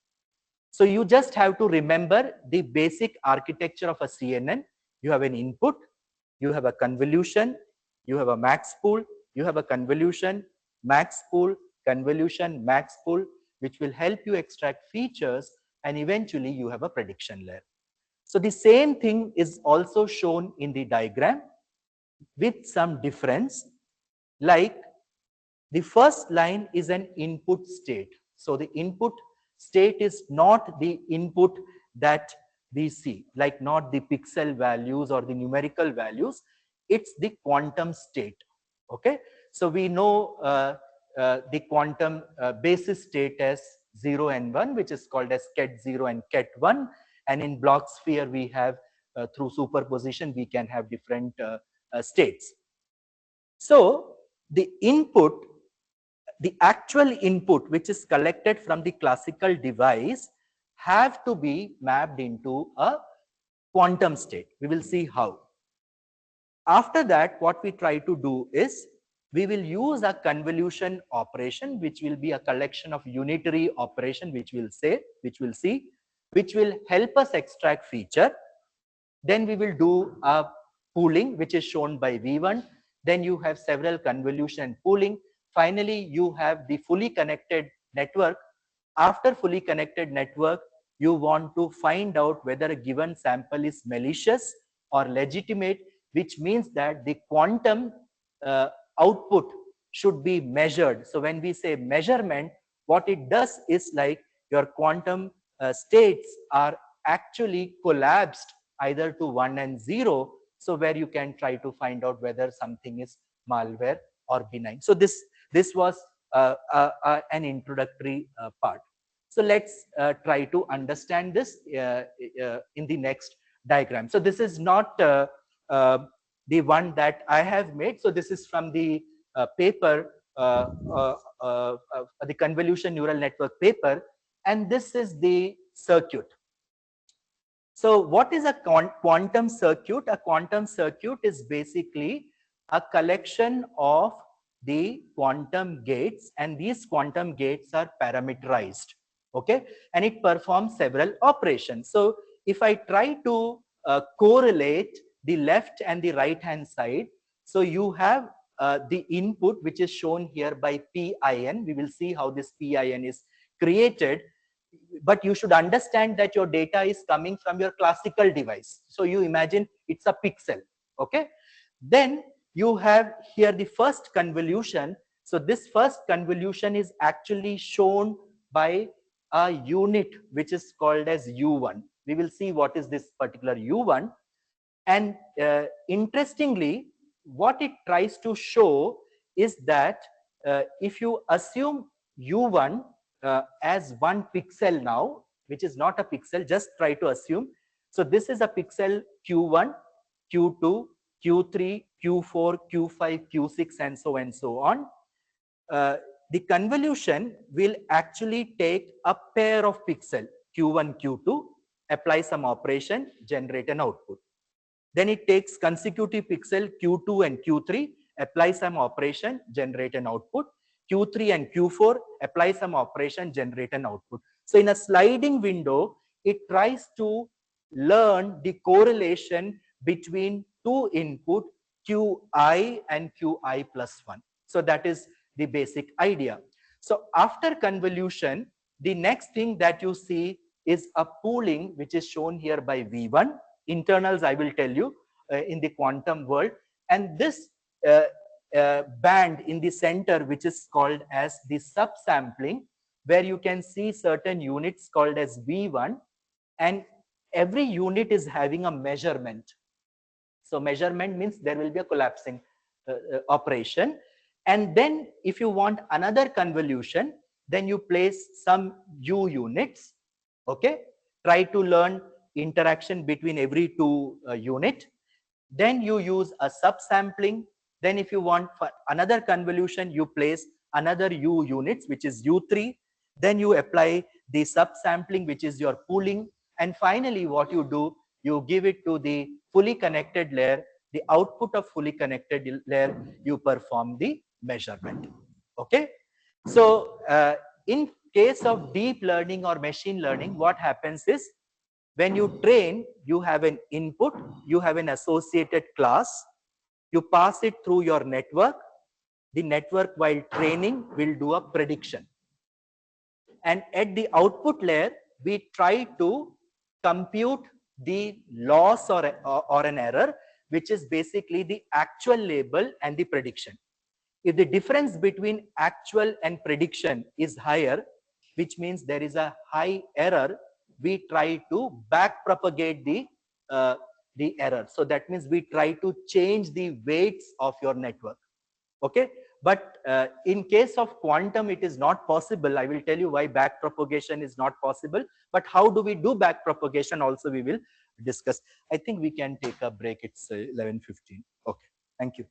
So you just have to remember the basic architecture of a CNN. You have an input, you have a convolution, you have a max pool, you have a convolution, max pool, convolution, max pool, which will help you extract features, and eventually you have a prediction layer. So the same thing is also shown in the diagram with some difference, like the first line is an input state. So the input state is not the input that we see, like not the pixel values or the numerical values. It's the quantum state. Okay. So we know the quantum basis state as 0 and 1, which is called as ket0 and ket1. And in block sphere, we have through superposition, we can have different states. So the input, the actual input which is collected from the classical device have to be mapped into a quantum state. We will see how. After that, what we try to do is we will use a convolution operation, which will be a collection of unitary operation, which will see, which will help us extract feature. Then we will do a pooling, which is shown by V1. Then you have several convolution pooling. Finally, you have the fully connected network. After fully connected network, you want to find out whether a given sample is malicious or legitimate, which means that the quantum uh, output should be measured. So when we say measurement, what it does is like your quantum states are actually collapsed either to 1 and 0, so where you can try to find out whether something is malware or benign. So this was an introductory part. So let's try to understand this in the next diagram. So this is not uh, the one that I have made. So this is from the paper, the convolution neural network paper, and this is the circuit. So what is a quantum circuit? A quantum circuit is basically a collection of the quantum gates, and these quantum gates are parameterized. Okay, and it performs several operations. So if I try to correlate the left and the right hand side, so you have the input, which is shown here by PIN. We will see how this PIN is created, but you should understand that your data is coming from your classical device. So you imagine it's a pixel. Okay, then you have here the first convolution. So this first convolution is actually shown by a unit which is called as U1. We will see what is this particular U1. And interestingly, what it tries to show is that if you assume U1 as 1 pixel now, which is not a pixel, just try to assume. So this is a pixel Q1, Q2, Q3, Q4, Q5, Q6, and so on. The convolution will actually take a pair of pixel Q1, Q2, apply some operation, generate an output. Then it takes consecutive pixel Q2 and Q3, apply some operation, generate an output. Q3 and Q4, apply some operation, generate an output. So in a sliding window, it tries to learn the correlation between two input, Qi and Qi plus 1. So that is the basic idea. So after convolution, the next thing that you see is a pooling, which is shown here by V1. Internals, I will tell you, in the quantum world. And this band in the center, which is called as the subsampling, where you can see certain units called as V1, and every unit is having a measurement. So measurement means there will be a collapsing operation. And then if you want another convolution, then you place some u units. Okay, try to learn interaction between every two unit. Then you use a subsampling. Then if you want for another convolution, you place another u units, which is u3. Then you apply the subsampling, which is your pooling. And finally, what you do, you give it to the fully connected layer. The output of fully connected layer, you perform the measurement. Okay. So in case of deep learning or machine learning, what happens is, when you train, you have an input, you have an associated class, you pass it through your network. The network, while training, will do a prediction. And at the output layer, we try to compute the loss or an error, which is basically the actual label and the prediction. If the difference between actual and prediction is higher, which means there is a high error, we try to back propagate the error. So that means we try to change the weights of your network. Okay, but in case of quantum, it is not possible. I will tell you why back propagation is not possible. But how do we do back propagation also, we will discuss. I think we can take a break. It's 11:15. Okay, thank you.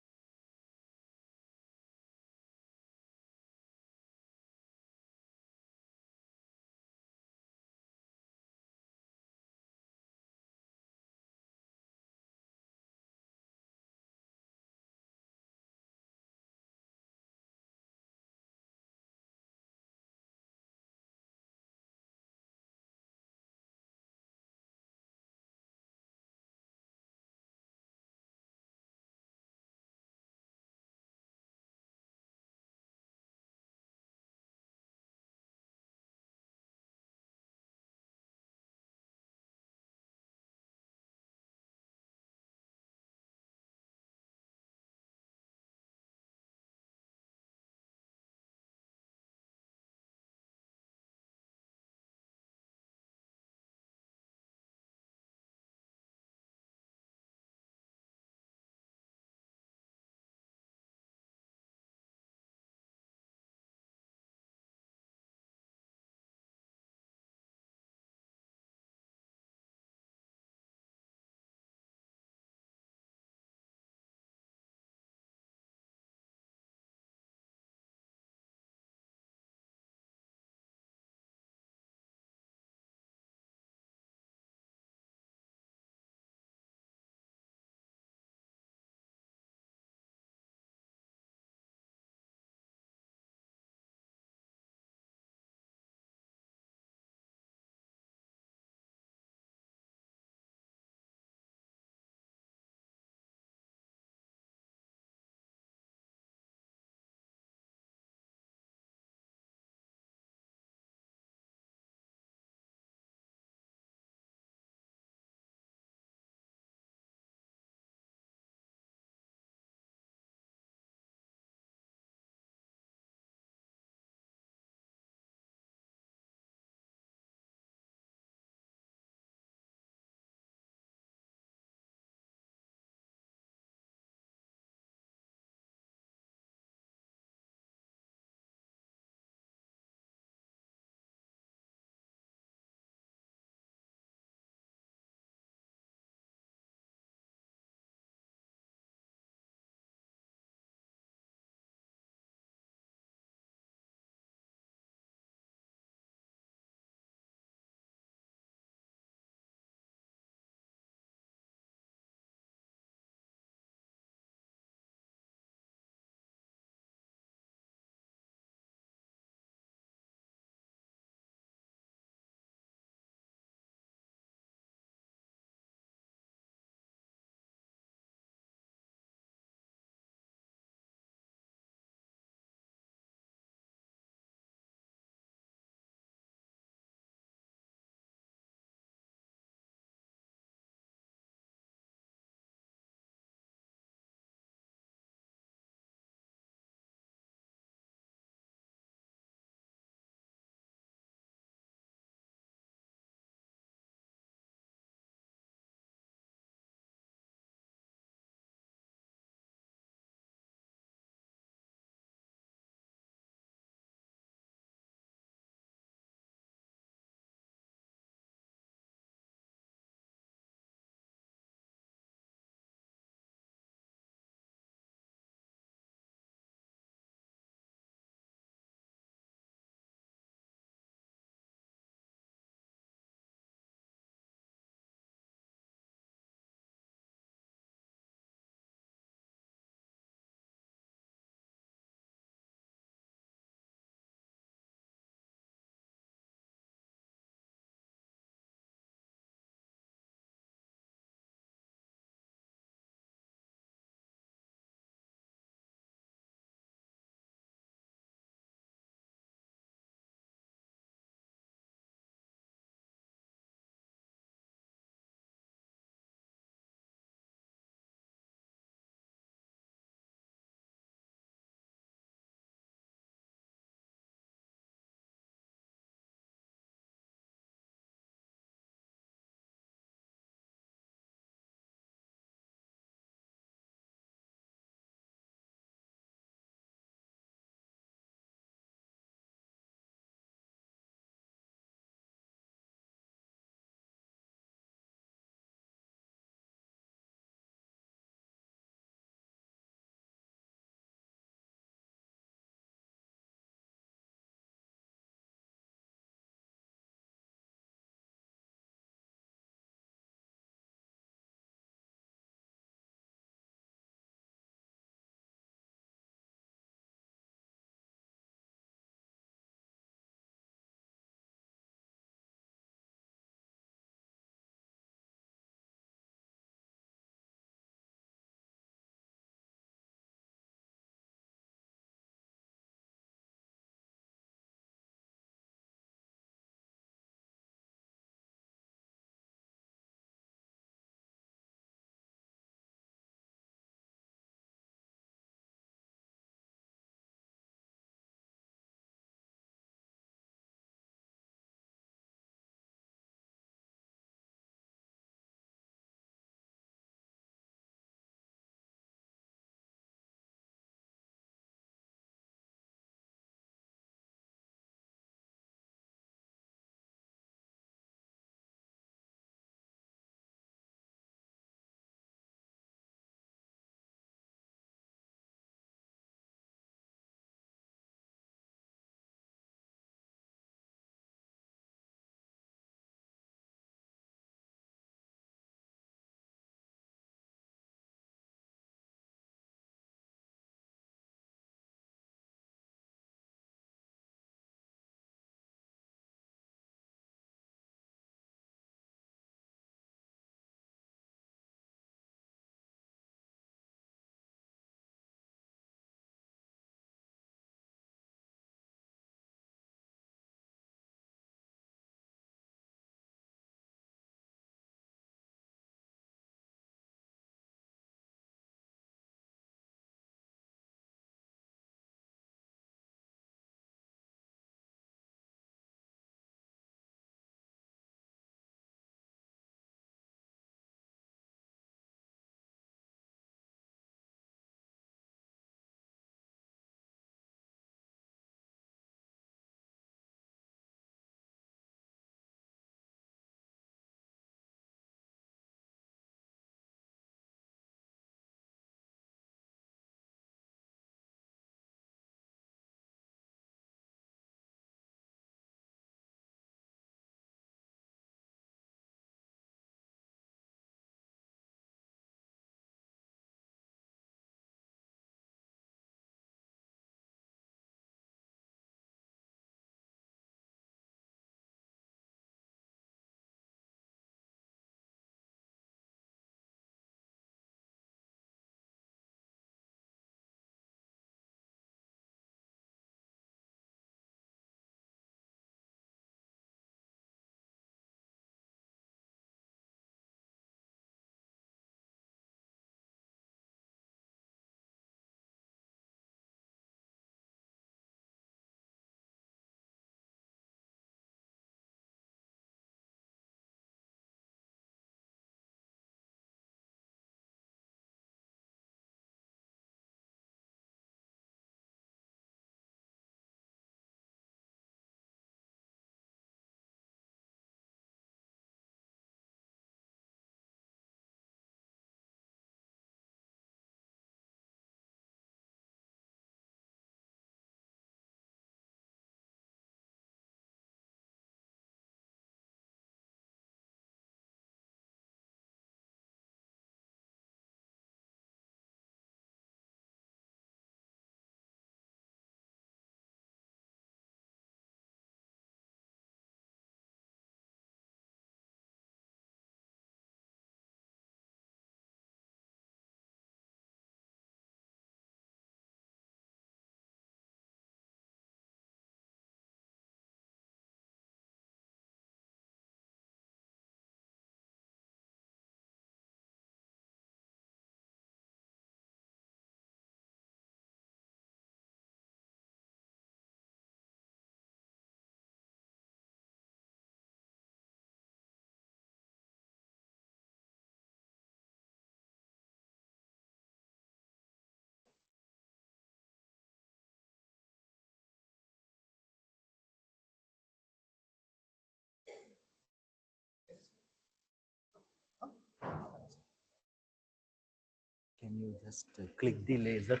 you just click the laser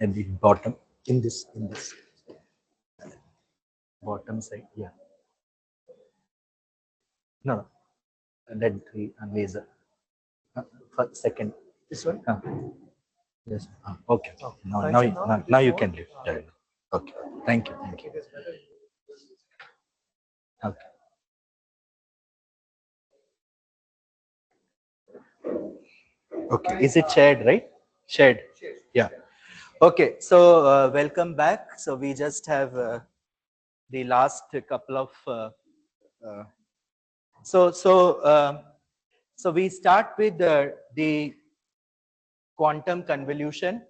at the bottom in this bottom side? Yeah. No, let the laser. For second. This one? Yes. Okay. Now you can leave. Yeah. Okay. Thank you. Thank you. Okay. Okay. Is it shared, right? Shared. Yeah. Okay. So welcome back. So we just have the last couple of uh, so we start with the quantum convolution.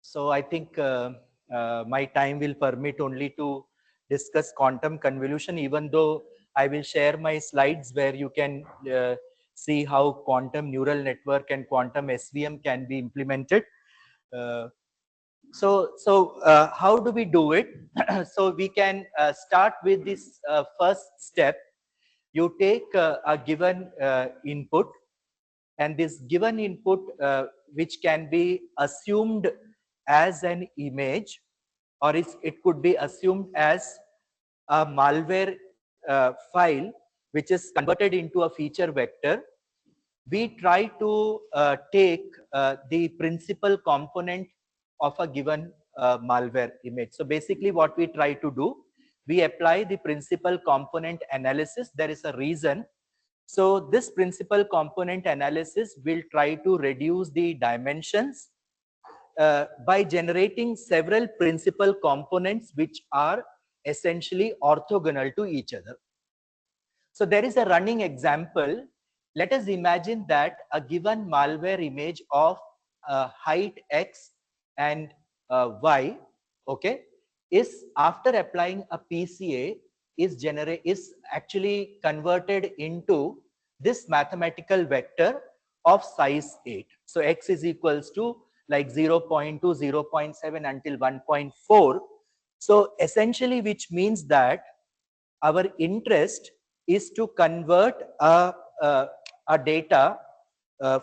So I think my time will permit only to discuss quantum convolution, even though I will share my slides where you can see how quantum neural network and quantum SVM can be implemented. So how do we do it? So we can start with this first step. You take a given input, and this given input which can be assumed as an image, or it could be assumed as a malware file which is converted into a feature vector. We try to take the principal component of a given malware image. So basically what we try to do, we apply the principal component analysis. There is a reason. So this principal component analysis will try to reduce the dimensions by generating several principal components which are essentially orthogonal to each other. So there is a running example. Let us imagine that a given malware image of height X and Y, okay, is after applying a PCA is actually converted into this mathematical vector of size 8. So X is equals to like 0.2, 0.7 until 1.4. So essentially, which means that our interest is to convert a data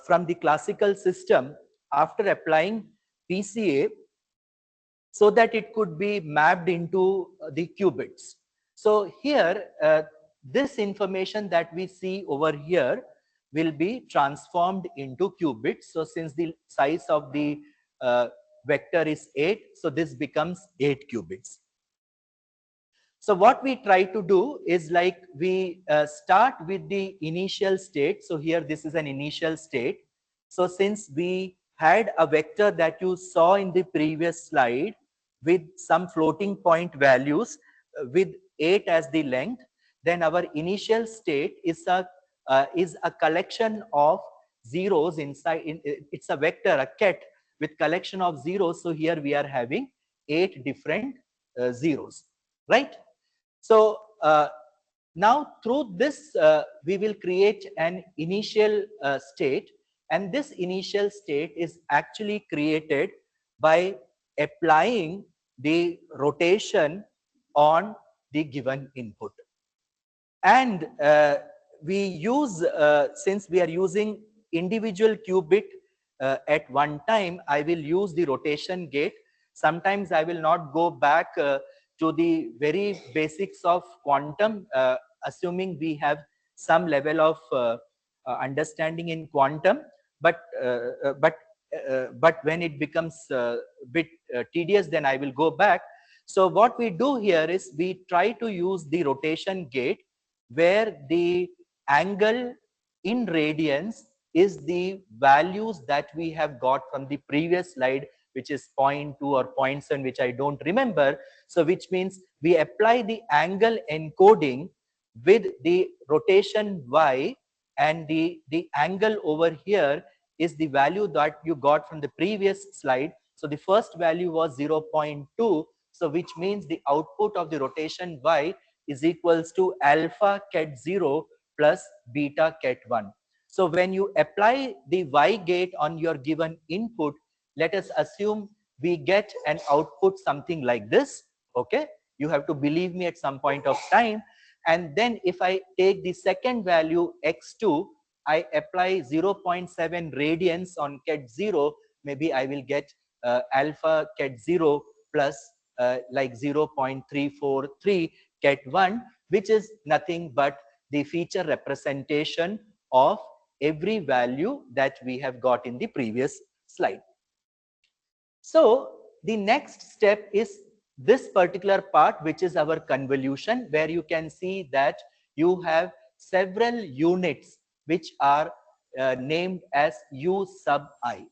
from the classical system after applying PCA so that it could be mapped into the qubits. So here, this information that we see over here will be transformed into qubits. So since the size of the vector is 8, so this becomes 8 qubits. So what we try to do is like we start with the initial state. So here this is an initial state. So since we had a vector that you saw in the previous slide with some floating point values with 8 as the length, then our initial state is a collection of zeros inside. It's a vector, a ket with collection of zeros. So here we are having 8 different zeros, right? So now through this, we will create an initial state, and this initial state is actually created by applying the rotation on the given input. And we use, since we are using individual qubit at one time, I will use the rotation gate. Sometimes I will not go back to the very basics of quantum, assuming we have some level of understanding in quantum, but when it becomes a bit tedious, then I will go back. So what we do here is we try to use the rotation gate where the angle in radians is the values that we have got from the previous slide, which is 0.2 or 0.7, which I don't remember. So which means we apply the angle encoding with the rotation y, and the angle over here is the value that you got from the previous slide. So the first value was 0.2. So which means the output of the rotation y is equals to alpha ket 0 plus beta ket 1. So when you apply the y gate on your given input, let us assume we get an output something like this. Okay, you have to believe me at some point of time. And then if I take the second value x2, I apply 0.7 radians on ket 0, maybe I will get alpha ket 0 plus like 0.343 ket 1, which is nothing but the feature representation of every value that we have got in the previous slide. So the next step is this particular part, which is our convolution, where you can see that you have several units which are named as U sub I.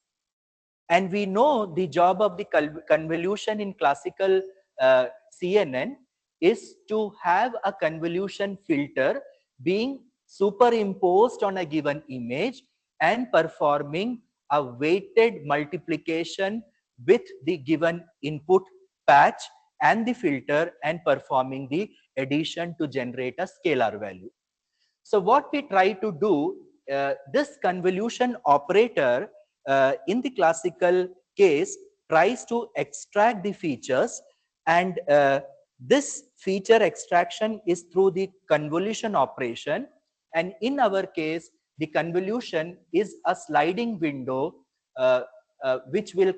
And we know the job of the convolution in classical CNN is to have a convolution filter being superimposed on a given image and performing a weighted multiplication with the given input patch and the filter and performing the addition to generate a scalar value. So what we try to do, this convolution operator in the classical case tries to extract the features, and this feature extraction is through the convolution operation. And in our case, the convolution is a sliding window which will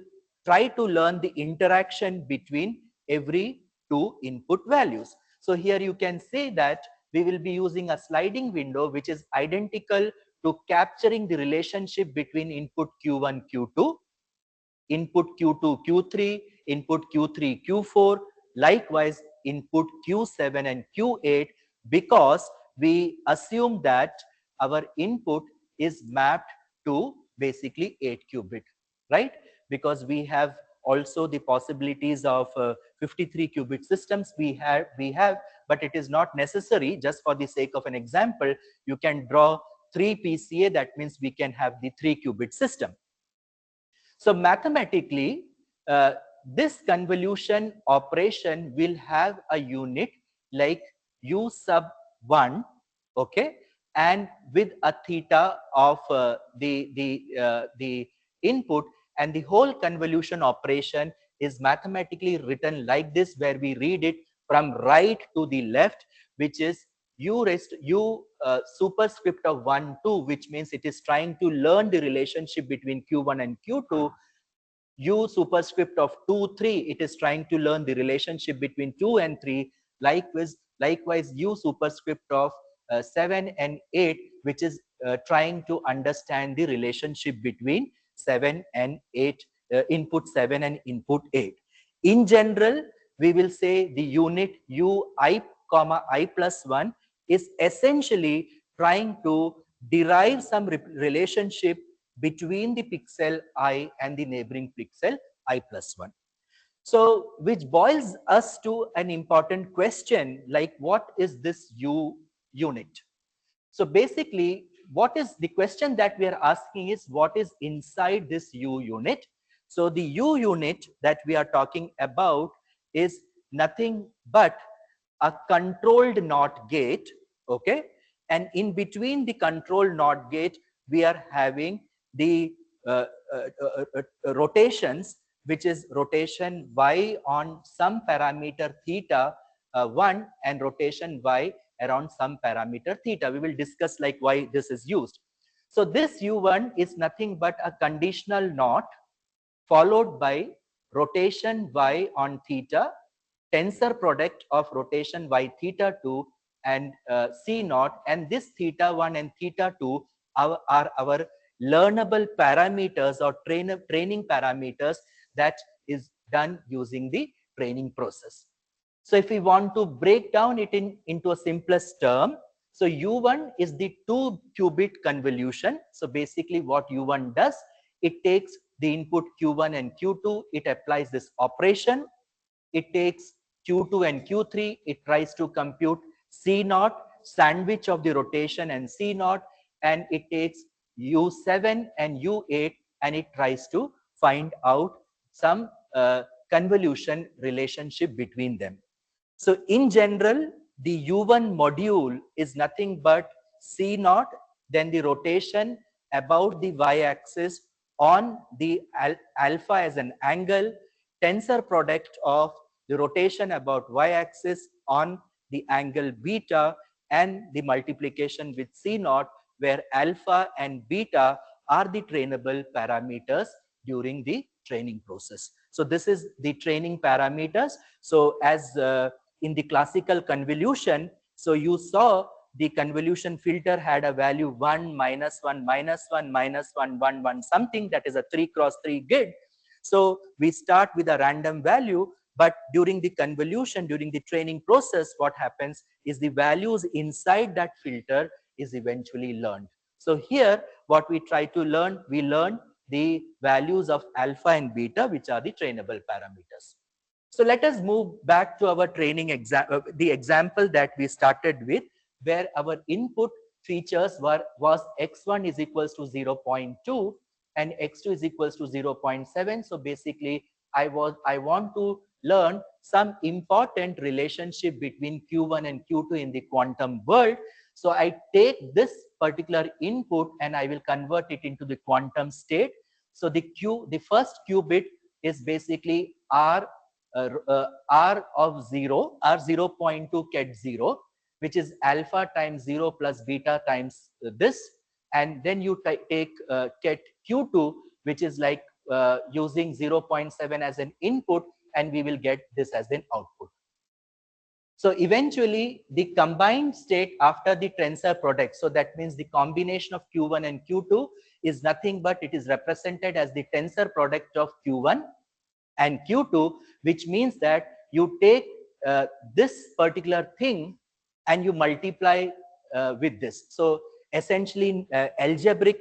try to learn the interaction between every two input values. So here you can say that we will be using a sliding window which is identical to capturing the relationship between input Q1, Q2, input Q2, Q3, input Q3, Q4, likewise input Q7 and Q8, because we assume that our input is mapped to basically 8 qubit, right? Because we have also the possibilities of 53 qubit systems we have, but it is not necessary. Just for the sake of an example, you can draw 3 PCA, that means we can have the 3 qubit system. So mathematically, this convolution operation will have a unit like U sub 1, okay, and with a theta of the input, and the whole convolution operation is mathematically written like this, where we read it from right to the left, which is u raised to u superscript of 1 2, which means it is trying to learn the relationship between q1 and q2. U superscript of 2 3, it is trying to learn the relationship between 2 and 3. Likewise U superscript of 7 and 8, which is trying to understand the relationship between 7 and 8, input 7 and input 8. In general, we will say the unit ui comma I plus 1 is essentially trying to derive some relationship between the pixel I and the neighboring pixel I plus 1. So which boils us to an important question, like what is this U unit? So basically, what is the question that we are asking is what is inside this U unit? So the U unit that we are talking about is nothing but a controlled NOT gate, okay? And in between the controlled NOT gate, we are having the rotations, which is rotation y on some parameter theta 1 and rotation y around some parameter theta. We will discuss like why this is used. So this U1 is nothing but a conditional NOT followed by rotation y on theta, tensor product of rotation y theta 2 and C naught, and this theta 1 and theta 2 are our learnable parameters or training parameters that is done using the training process. So if we want to break down it into a simplest term, so U1 is the 2 qubit convolution. So basically what U1 does, it takes the input Q1 and Q2, it applies this operation, it takes Q2 and Q3, it tries to compute C naught, sandwich of the rotation and C naught, and it takes U7 and U8 and it tries to find out some convolution relationship between them. So in general, the U1 module is nothing but C naught, then the rotation about the y-axis on the alpha as an angle, tensor product of the rotation about y-axis on the angle beta, and the multiplication with C naught where alpha and beta are the trainable parameters during the training process. So this is the training parameters. So as in the classical convolution, so you saw the convolution filter had a value 1, -1, -1, -1, 1, 1, something, that is a 3 cross 3 grid. So we start with a random value, but during the convolution, during the training process, what happens is the values inside that filter is eventually learned. So here, what we try to learn, we learn the values of alpha and beta, which are the trainable parameters. So let us move back to our training the example that we started with, where our input features was x1 is equals to 0.2 and x2 is equals to 0.7. So basically, I want to learn some important relationship between Q1 and Q2 in the quantum world. So I take this particular input and I will convert it into the quantum state. So the first qubit is basically R of 0, R 0.2 ket 0, which is alpha times 0 plus beta times this. And then you take ket Q2, which is like using 0.7 as an input, and we will get this as an output. So eventually, the combined state after the tensor product, so that means the combination of Q1 and Q2 is nothing but it is represented as the tensor product of Q1 and Q2, which means that you take this particular thing and you multiply with this. So essentially, in algebraic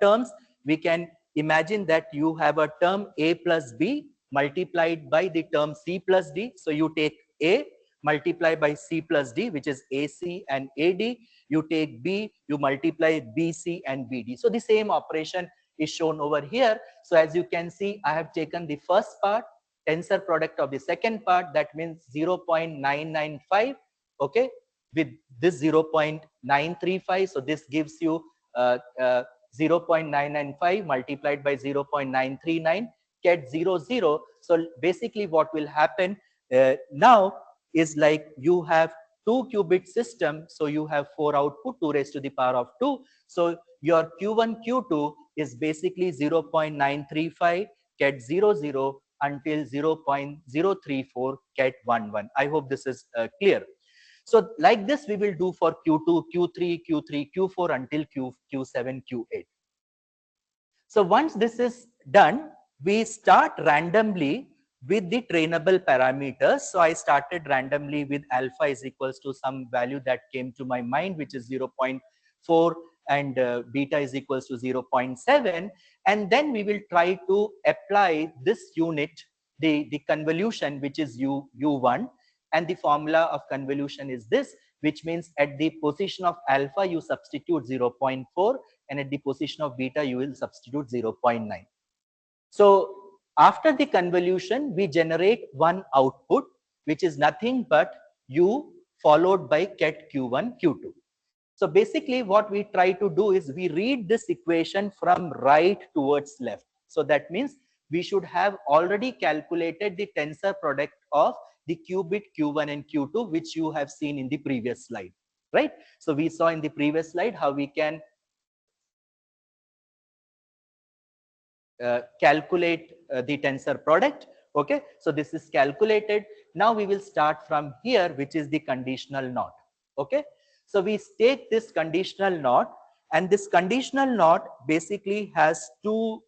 terms, we can imagine that you have a term A plus B multiplied by the term C plus D. So you take A, multiply by C plus D, which is AC and AD. You take B, you multiply BC and BD. So the same operation is shown over here. So as you can see, I have taken the first part, tensor product of the second part, that means 0.995, okay, with this 0.935. So this gives you 0.995 multiplied by 0.939, get 00. So basically what will happen now is like you have 2 qubit system. So you have 4 output, 2 raised to the power of 2. So your Q1, Q2 is basically 0.935 ket 00 until 0.034 ket 11. I hope this is clear. So like this we will do for Q2, Q3, Q3, Q4 until Q7, Q8. So once this is done, we start randomly with the trainable parameters. So I started randomly with alpha is equals to some value that came to my mind, which is 0.4, and beta is equals to 0.7. And then we will try to apply this unit, the convolution, which is U1. And the formula of convolution is this, which means at the position of alpha, you substitute 0.4, and at the position of beta, you will substitute 0.9. So after the convolution, we generate one output, which is nothing but U followed by ket Q1, Q2. So basically what we try to do is we read this equation from right towards left. So that means we should have already calculated the tensor product of the qubit Q1 and Q2, which you have seen in the previous slide, right? So we saw in the previous slide how we can calculate the tensor product. Okay, so this is calculated. Now we will start from here, which is the conditional NOT. Okay, so we take this conditional NOT, and this conditional NOT basically has two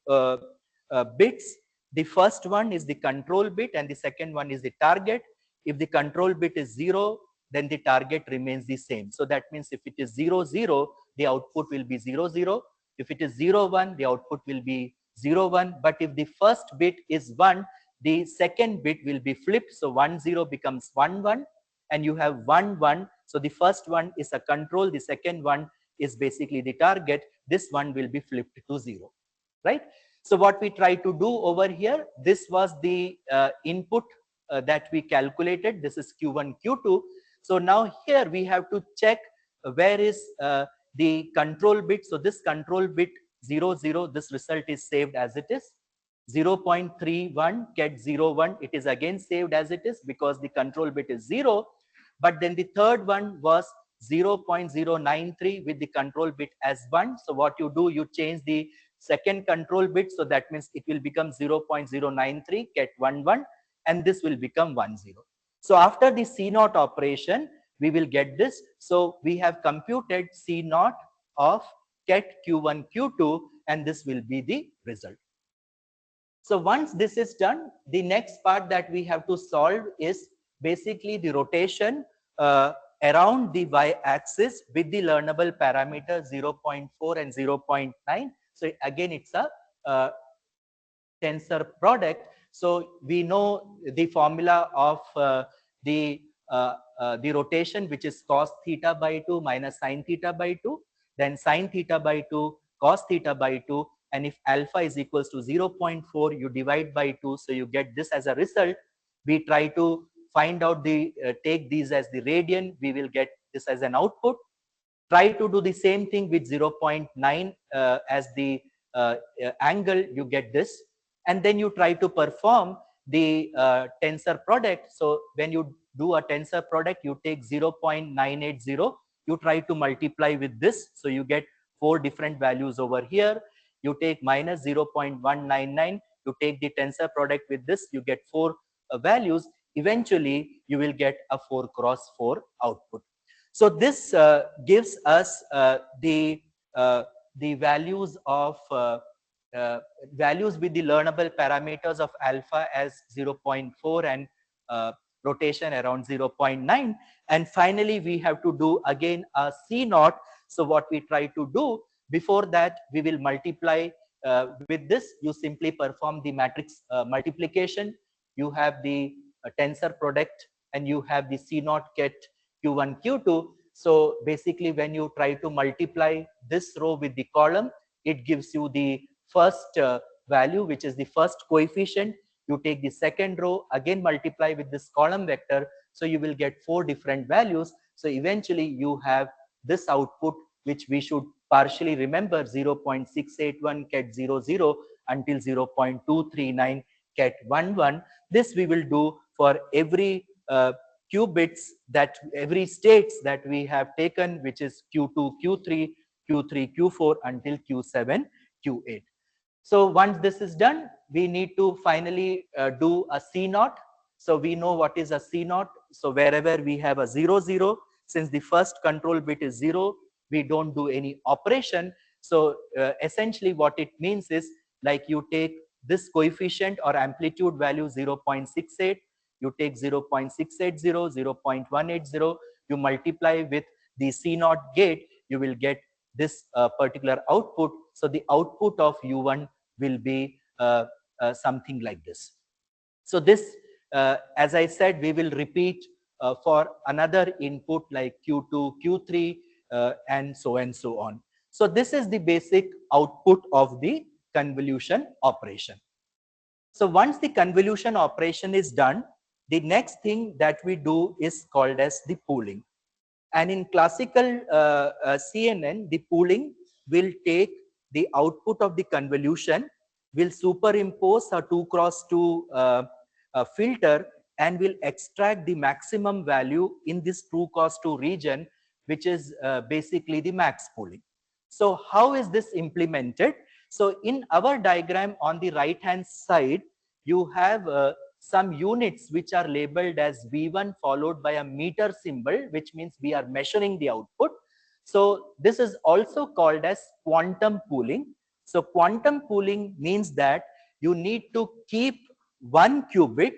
bits. The first one is the control bit and the second one is the target. If the control bit is 0, then the target remains the same. So that means if it is 0, 0, the output will be 0, 0. If it is 0, 1, the output will be 0, 1. But if the first bit is 1, the second bit will be flipped. So 1, 0 becomes 1, 1. And you have 1, 1. So the first one is a control. The second one is basically the target. This one will be flipped to 0, right? So what we try to do over here, this was the input that we calculated. This is Q1, Q2. So now here we have to check where is the control bit. So this control bit 0, 0, this result is saved as it is. 0.31 ket 01, it is again saved as it is because the control bit is 0. But then the third one was 0.093 with the control bit as 1. So what you do, you change the second control bit. So that means it will become 0.093, get 1, 1, and this will become 1, 0. So after the C naught operation, we will get this. So we have computed C naught of ket Q1, Q2, and this will be the result. So once this is done, the next part that we have to solve is basically the rotation around the y-axis with the learnable parameter 0.4 and 0.9. So again, it's a tensor product. So we know the formula of the rotation, which is cos theta by 2 minus sin theta by 2, then sin theta by 2, cos theta by 2, and if alpha is equals to 0.4, you divide by 2, so you get this as a result. We try to find out the take these as the radian, we will get this as an output. Try to do the same thing with 0.9 as the angle, you get this. And then you try to perform the tensor product. So when you do a tensor product, you take 0.980, you try to multiply with this. So you get 4 different values over here. You take minus 0.199, you take the tensor product with this, you get 4 values. Eventually, you will get a 4 cross 4 output. So this gives us the values of values with the learnable parameters of alpha as 0.4 and rotation around 0.9. And finally, we have to do again a C naught. So what we try to do before that, we will multiply with this. You simply perform the matrix multiplication. You have the tensor product and you have the C naught ket Q1, Q2. So basically, when you try to multiply this row with the column, it gives you the first value, which is the first coefficient. You take the second row, again multiply with this column vector. So you will get 4 different values. So eventually you have this output, which we should partially remember 0.681 ket 00 until 0.239 ket 11. This we will do for every qubits that every states that we have taken, which is Q2, Q3, Q3, Q4 until Q7, Q8. So once this is done, we need to finally do a C naught. So we know what is a C naught. So wherever we have a 0, 0, since the first control bit is 0, we don't do any operation. So essentially what it means is, like, you take this coefficient or amplitude value 0.68, you take 0.680, 0.180, you multiply with the C naught gate, you will get this particular output. So the output of U1 will be something like this. So this, as I said, we will repeat for another input like Q2, Q3, and so on. So this is the basic output of the convolution operation. So once the convolution operation is done, the next thing that we do is called as the pooling. And in classical CNN, the pooling will take the output of the convolution, will superimpose a 2 cross 2 filter, and will extract the maximum value in this 2 cross 2 region, which is basically the max pooling. So how is this implemented? So in our diagram on the right hand side, you have some units which are labeled as V1 followed by a meter symbol, which means we are measuring the output. So this is also called as quantum pooling. So quantum pooling means that you need to keep one qubit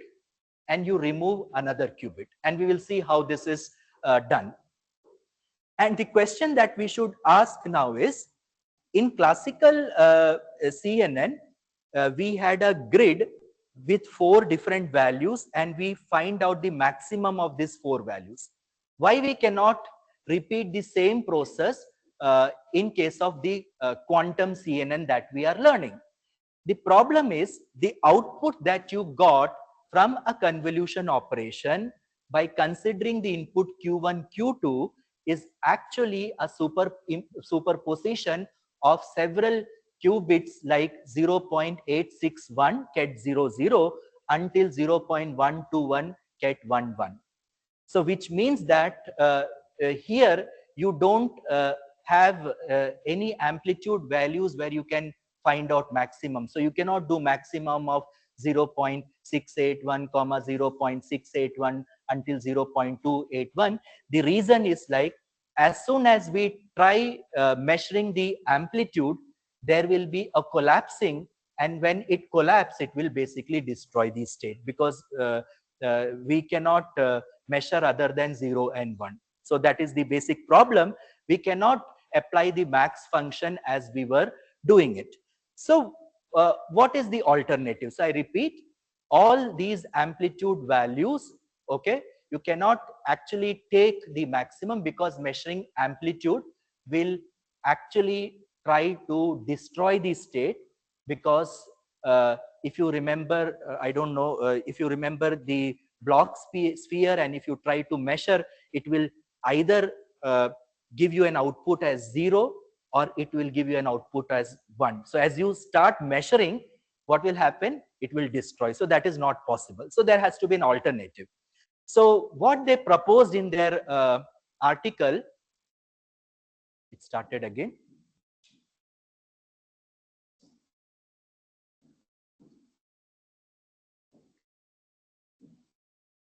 and you remove another qubit. And we will see how this is done. And the question that we should ask now is, in classical CNN, we had a grid with 4 different values and we find out the maximum of these 4 values. Why we cannot repeat the same process in case of the quantum CNN that we are learning? The problem is the output that you got from a convolution operation by considering the input Q1, Q2 is actually a superposition of several qubits like 0.861 ket 00 until 0.121 ket 11. So which means that here you don't have any amplitude values where you can find out maximum. So you cannot do maximum of 0.681 comma 0.681 until 0.281. The reason is like, as soon as we try measuring the amplitude, there will be a collapsing, and when it collapses, it will basically destroy the state, because we cannot measure other than 0 and 1. So that is the basic problem. We cannot apply the max function as we were doing it. So what is the alternative? So I repeat, all these amplitude values, okay, you cannot actually take the maximum, because measuring amplitude will actually try to destroy the state. Because if you remember, I don't know if you remember the block sphere, and if you try to measure, it will either give you an output as 0, or it will give you an output as 1. So as you start measuring, what will happen? It will destroy. So that is not possible. So there has to be an alternative. So what they proposed in their article, it started again.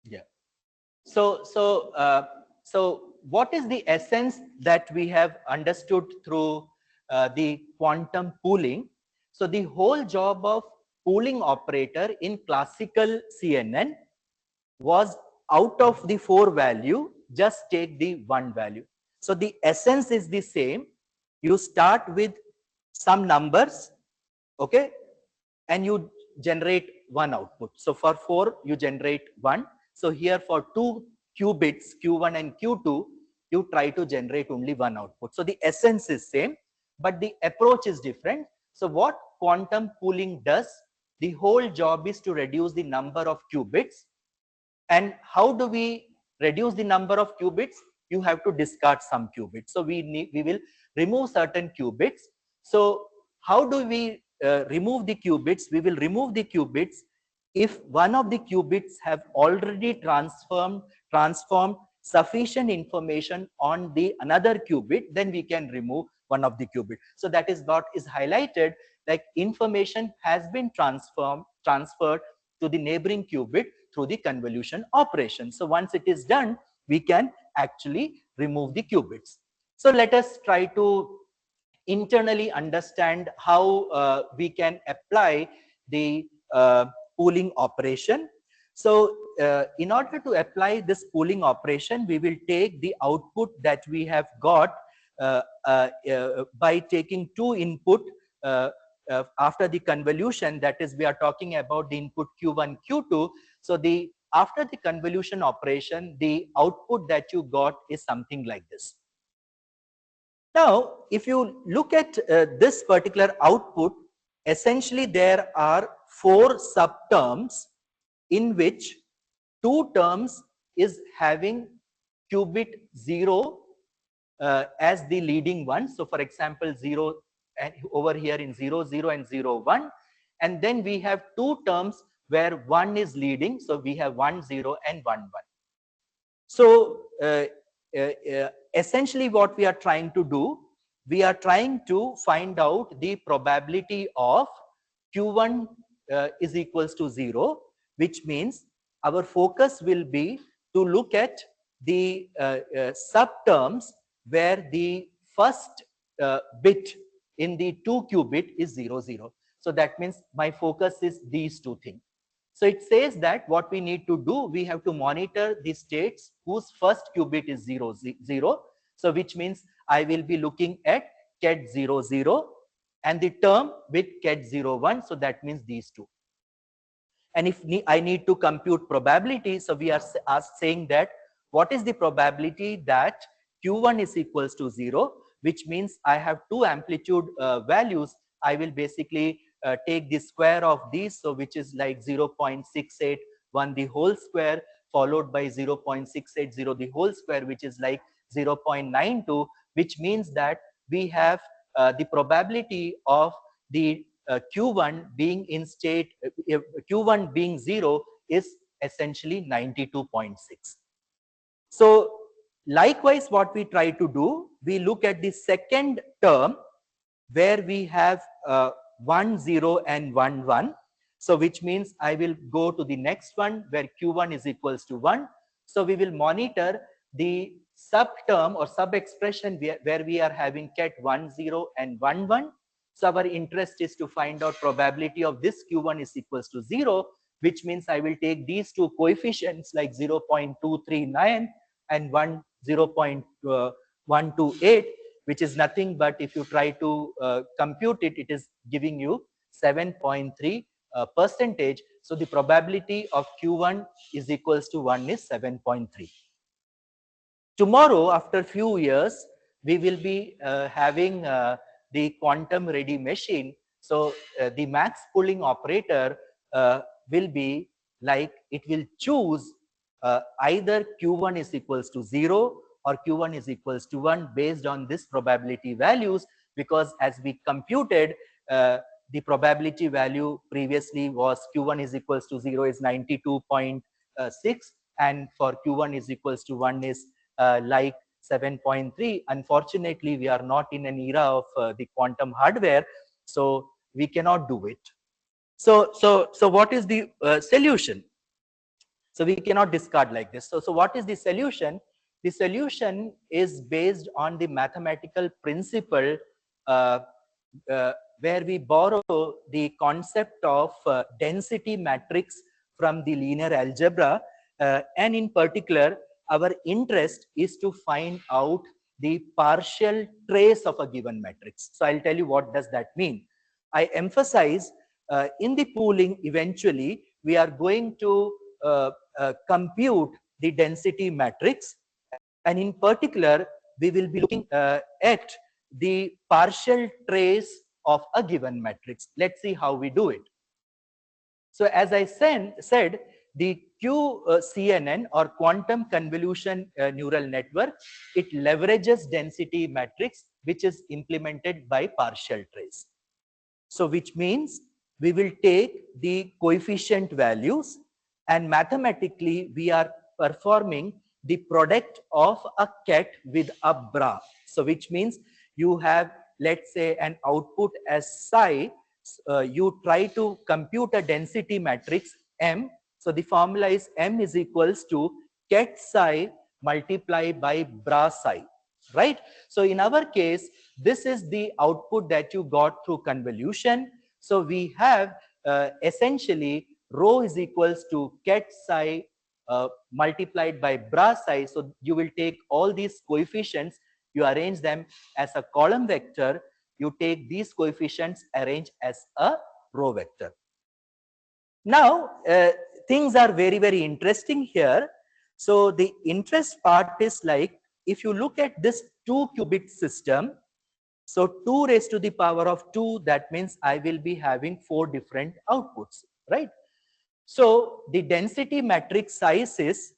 Yeah. So what is the essence that we have understood through the quantum pooling? So the whole job of pooling operator in classical CNN was, out of the 4 value, just take the 1 value. So the essence is the same. You start with some numbers, okay, and you generate 1 output. So for 4, you generate 1. So here for 2 qubits, Q1 and Q2, you try to generate only 1 output. So the essence is same, but the approach is different. So what quantum pooling does, the whole job is to reduce the number of qubits. And how do we reduce the number of qubits? You have to discard some qubits. So we will remove certain qubits. So how do we remove the qubits? We will remove the qubits if one of the qubits have already transformed sufficient information on the another qubit, then we can remove one of the qubit. So that is what is highlighted, like information has been transferred to the neighboring qubit through the convolution operation. So once it is done, we can actually remove the qubits. So let us try to internally understand how we can apply the pooling operation. So in order to apply this pooling operation, we will take the output that we have got by taking 2 input after the convolution. That is, we are talking about the input Q1, Q2. So the after the convolution operation, the output that you got is something like this. Now, if you look at this particular output, essentially there are 4 subterms in which 2 terms is having qubit 0 as the leading one. So for example, 0 and over here in 0, 0 and 0, 1. And then we have 2 terms where 1 is leading. So we have 1, 0 and 1, 1. So essentially what we are trying to do, we are trying to find out the probability of Q1 is equals to 0, which means our focus will be to look at the subterms where the first bit in the 2 qubit is 0, 0. So that means my focus is these 2 things. So it says that what we need to do, we have to monitor the states whose first qubit is 0, 0. So which means I will be looking at ket 0, 0 and the term with ket 0, 1. So that means these 2. And if I need to compute probability, so we are saying that what is the probability that Q1 is equals to 0, which means I have 2 amplitude values. I will basically take the square of these, so which is like 0.681 the whole square, followed by 0.680 the whole square, which is like 0.92, which means that we have the probability of the Q1 being in state, Q1 being 0 is essentially 92.6. So Likewise, what we try to do, we look at the second term where we have 1, 0 and 1, 1. So which means I will go to the next one where Q1 is equals to 1. So we will monitor the sub term or sub expression where we are having ket 1, 0 and 1, 1. So our interest is to find out probability of this Q1 is equals to 0, which means I will take these two coefficients like 0.239 and 0.128, which is nothing but if you try to compute it, it is giving you 7.3 percentage. So the probability of Q1 is equals to 1 is 7.3. Tomorrow, after few years, we will be having the quantum ready machine. So the max pooling operator will be like, it will choose either Q1 is equals to 0 or Q1 is equals to 1 based on this probability values, because as we computed, the probability value previously was Q1 is equals to 0 is 92.6 and for Q1 is equals to 1 is like 7.3. Unfortunately, we are not in an era of the quantum hardware, so we cannot do it. So what is the solution? So we cannot discard like this. So what is the solution? The solution is based on the mathematical principle where we borrow the concept of density matrix from the linear algebra, and in particular, our interest is to find out the partial trace of a given matrix. So I'll tell you what does that mean. I emphasize in the pooling, eventually, we are going to compute the density matrix, and in particular, we will be looking at the partial trace of a given matrix. Let's see how we do it. So as I said, the QCNN or quantum convolution neural network, it leverages density matrix, which is implemented by partial trace. So which means we will take the coefficient values and mathematically we are performing the product of a ket with a bra. So which means you have, let's say, an output as psi. You try to compute a density matrix M. So the formula is M is equals to ket psi multiplied by bra psi, right? So in our case, this is the output that you got through convolution. So we have essentially rho is equals to ket psi multiplied by bra psi. So you will take all these coefficients, you arrange them as a column vector, you take these coefficients, arrange as a row vector. Now, things are very, very interesting here. So the interest part is like, if you look at this 2-qubit system, so 2 raised to the power of 2, that means I will be having 4 different outputs, right? So the density matrix size is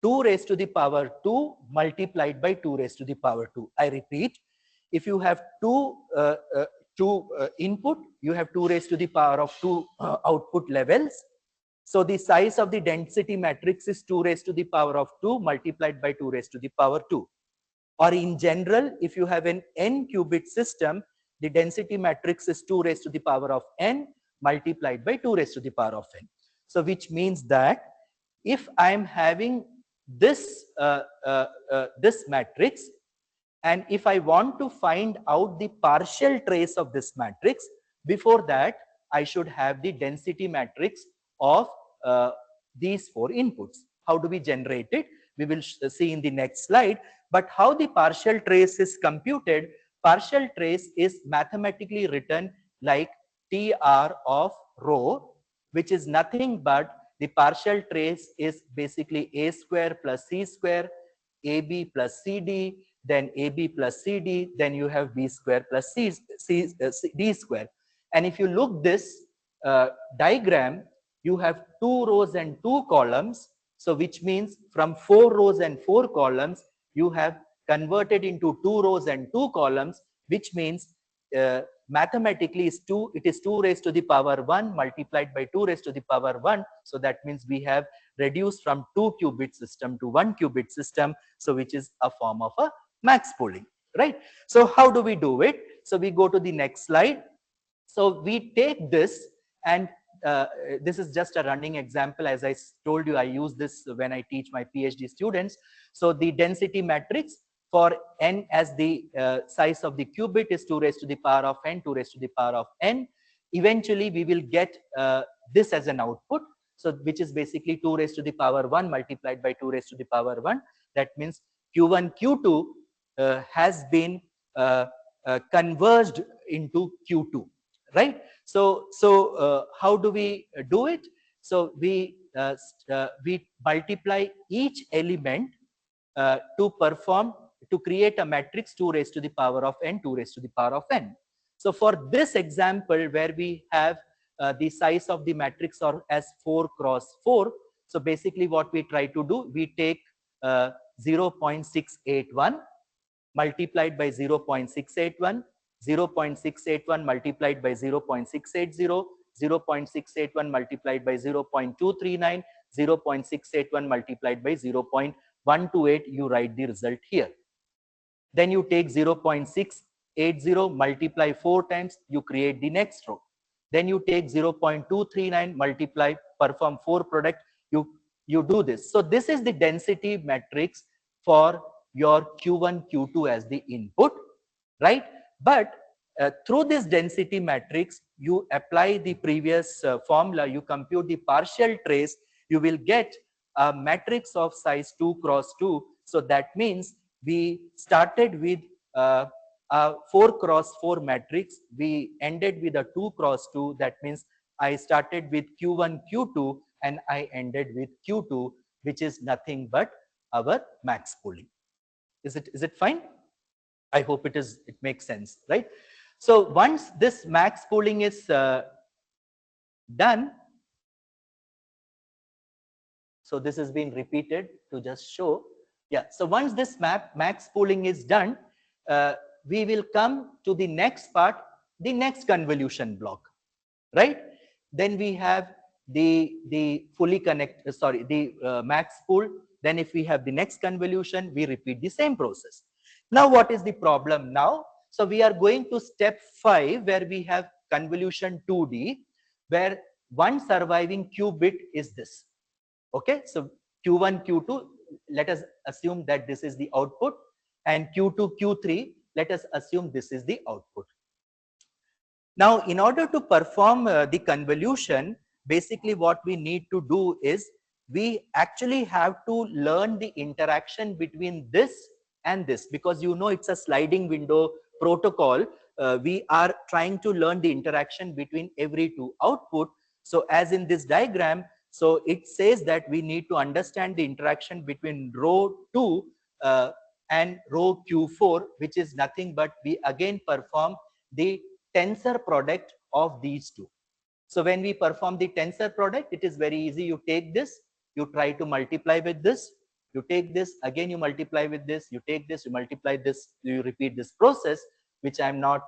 2 raised to the power 2 multiplied by 2 raised to the power 2. I repeat, if you have two input, you have 2 raised to the power of 2 output levels. So the size of the density matrix is 2 raised to the power of 2 multiplied by 2 raised to the power 2. Or in general, if you have an n-qubit system, the density matrix is 2 raised to the power of n multiplied by 2 raised to the power of n. So which means that if I am having this this matrix, and if I want to find out the partial trace of this matrix, before that I should have the density matrix of these 4 inputs. How do we generate it? We will see in the next slide. But how the partial trace is computed? Partial trace is mathematically written like TR of rho, which is nothing but the partial trace is basically a square plus c square, ab plus cd, then ab plus cd, then you have b square plus d square. And if you look this diagram, you have 2 rows and 2 columns. So which means from 4 rows and 4 columns, you have converted into 2 rows and 2 columns, which means mathematically is it is 2 raised to the power 1 multiplied by 2 raised to the power 1. So that means we have reduced from 2-qubit system to 1-qubit system, so which is a form of a max pooling, right? So how do we do it? So we go to the next slide. So we take this, and this is just a running example. As I told you, I use this when I teach my PhD students. So the density matrix for n as the size of the qubit is 2 raised to the power of n, 2 raised to the power of n. Eventually, we will get this as an output. So which is basically 2 raised to the power 1 multiplied by 2 raised to the power 1. That means Q1, Q2 has been converged into Q2, right? So how do we do it? So we multiply each element to create a matrix 2 raised to the power of n, 2 raised to the power of n. So for this example, where we have the size of the matrix or as 4 cross 4, so basically what we try to do, we take 0.681 multiplied by 0.681, 0.681 multiplied by 0.680, 0.681 multiplied by 0.239, 0.681 multiplied by 0.128, you write the result here. Then you take 0.680, multiply 4 times, you create the next row. Then you take 0.239, multiply, perform 4 product, you do this. So this is the density matrix for your Q1, Q2 as the input, right? But through this density matrix, you apply the previous formula, you compute the partial trace, you will get a matrix of size 2 cross 2. So that means we started with a 4 cross 4 matrix, we ended with a 2 cross 2. That means I started with Q1, Q2, and I ended with Q2, which is nothing but our max pooling. Is it fine? I hope it makes sense, right? So once this max pooling is done, so this has been repeated to just show. Yeah, so once this max pooling is done, we will come to the next part, the next convolution block, right? Then we have the fully connect, the max pool. Then if we have the next convolution, we repeat the same process. Now, what is the problem now? So we are going to step 5, where we have convolution 2D, where one surviving qubit is this. Okay, so Q1, Q2, let us assume that this is the output, and Q2, Q3, let us assume this is the output. Now, in order to perform the convolution, basically what we need to do is we actually have to learn the interaction between this and this, because you know it's a sliding window protocol. We are trying to learn the interaction between every two output. So as in this diagram, so it says that we need to understand the interaction between row 2 and row Q4, which is nothing but we again perform the tensor product of these two. So when we perform the tensor product, it is very easy. You take this, you try to multiply with this, you take this, again you multiply with this, you take this, you multiply this, you repeat this process, which I'm not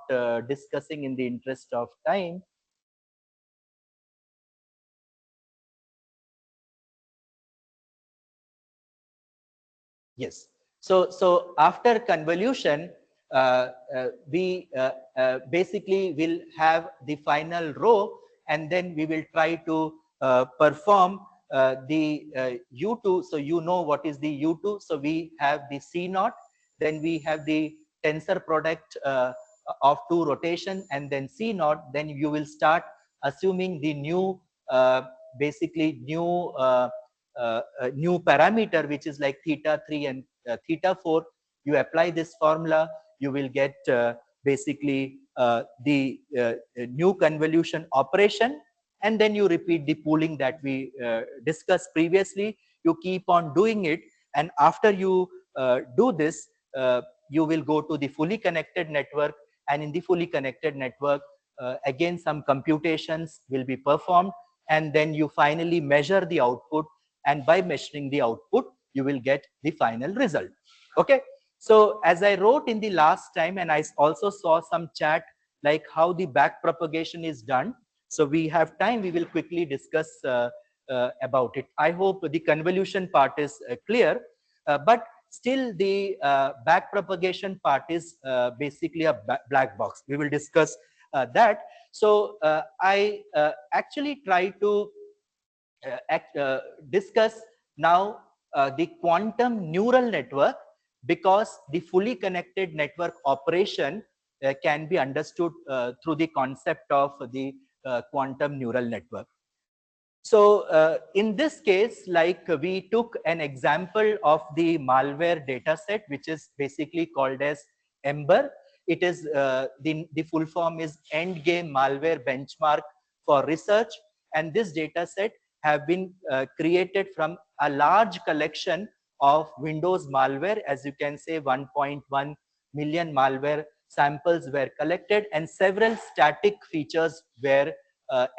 discussing in the interest of time. Yes. So after convolution, we basically will have the final row, and then we will try to perform the U2. So you know what is the U2. So we have the C0, then we have the tensor product of two rotation, and then C0. Then you will start assuming the new, basically new new parameter, which is like theta 3 and theta 4. You apply this formula, you will get basically the new convolution operation, and then you repeat the pooling that we discussed previously. You keep on doing it, and after you do this, you will go to the fully connected network, and in the fully connected network, again some computations will be performed, and then you finally measure the output, and by measuring the output, you will get the final result. Okay, so as I wrote in the last time, and I also saw some chat like how the back propagation is done. So we have time, we will quickly discuss about it. I hope the convolution part is clear, but still the backpropagation part is basically a black box. We will discuss that. So I actually try to discuss now the quantum neural network, because the fully connected network operation can be understood through the concept of the quantum neural network. So in this case, like we took an example of the malware data set, which is basically called as EMBER. It is the full form is Endgame Malware Benchmark for Research. And this data set have been created from a large collection of Windows malware. As you can say, 1.1 million malware samples were collected and several static features were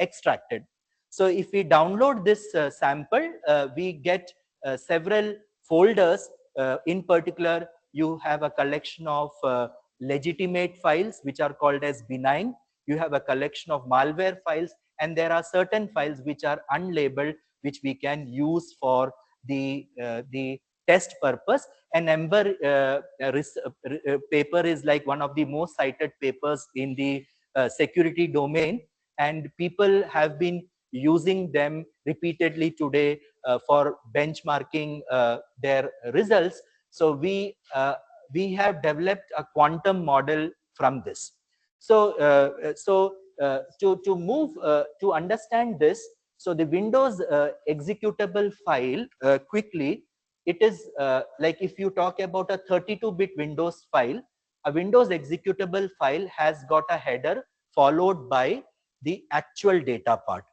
extracted. So if we download this sample, we get several folders. In particular, you have a collection of legitimate files, which are called as benign. You have a collection of malware files, and there are certain files which are unlabeled, which we can use for the test purpose. And EMBER paper is like one of the most cited papers in the security domain, and people have been using them repeatedly today for benchmarking their results. So we have developed a quantum model from this. So to move to understand this, so the Windows executable file quickly, it is like if you talk about a 32-bit Windows file, a Windows executable file has got a header followed by the actual data part.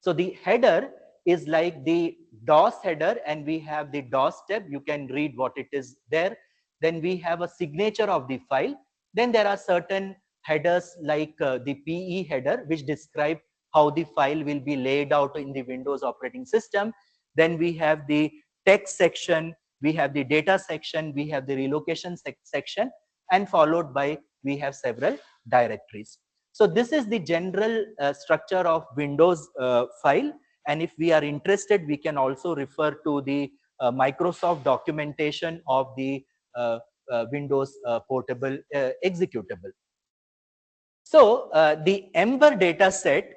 So the header is like the DOS header, and we have the DOS tab. You can read what it is there. Then we have a signature of the file. Then there are certain headers like the PE header, which describe how the file will be laid out in the Windows operating system. Then we have the text section, we have the data section, we have the relocation section, and followed by we have several directories. So this is the general structure of Windows file. And if we are interested, we can also refer to the Microsoft documentation of the Windows portable executable. So the EMBER data set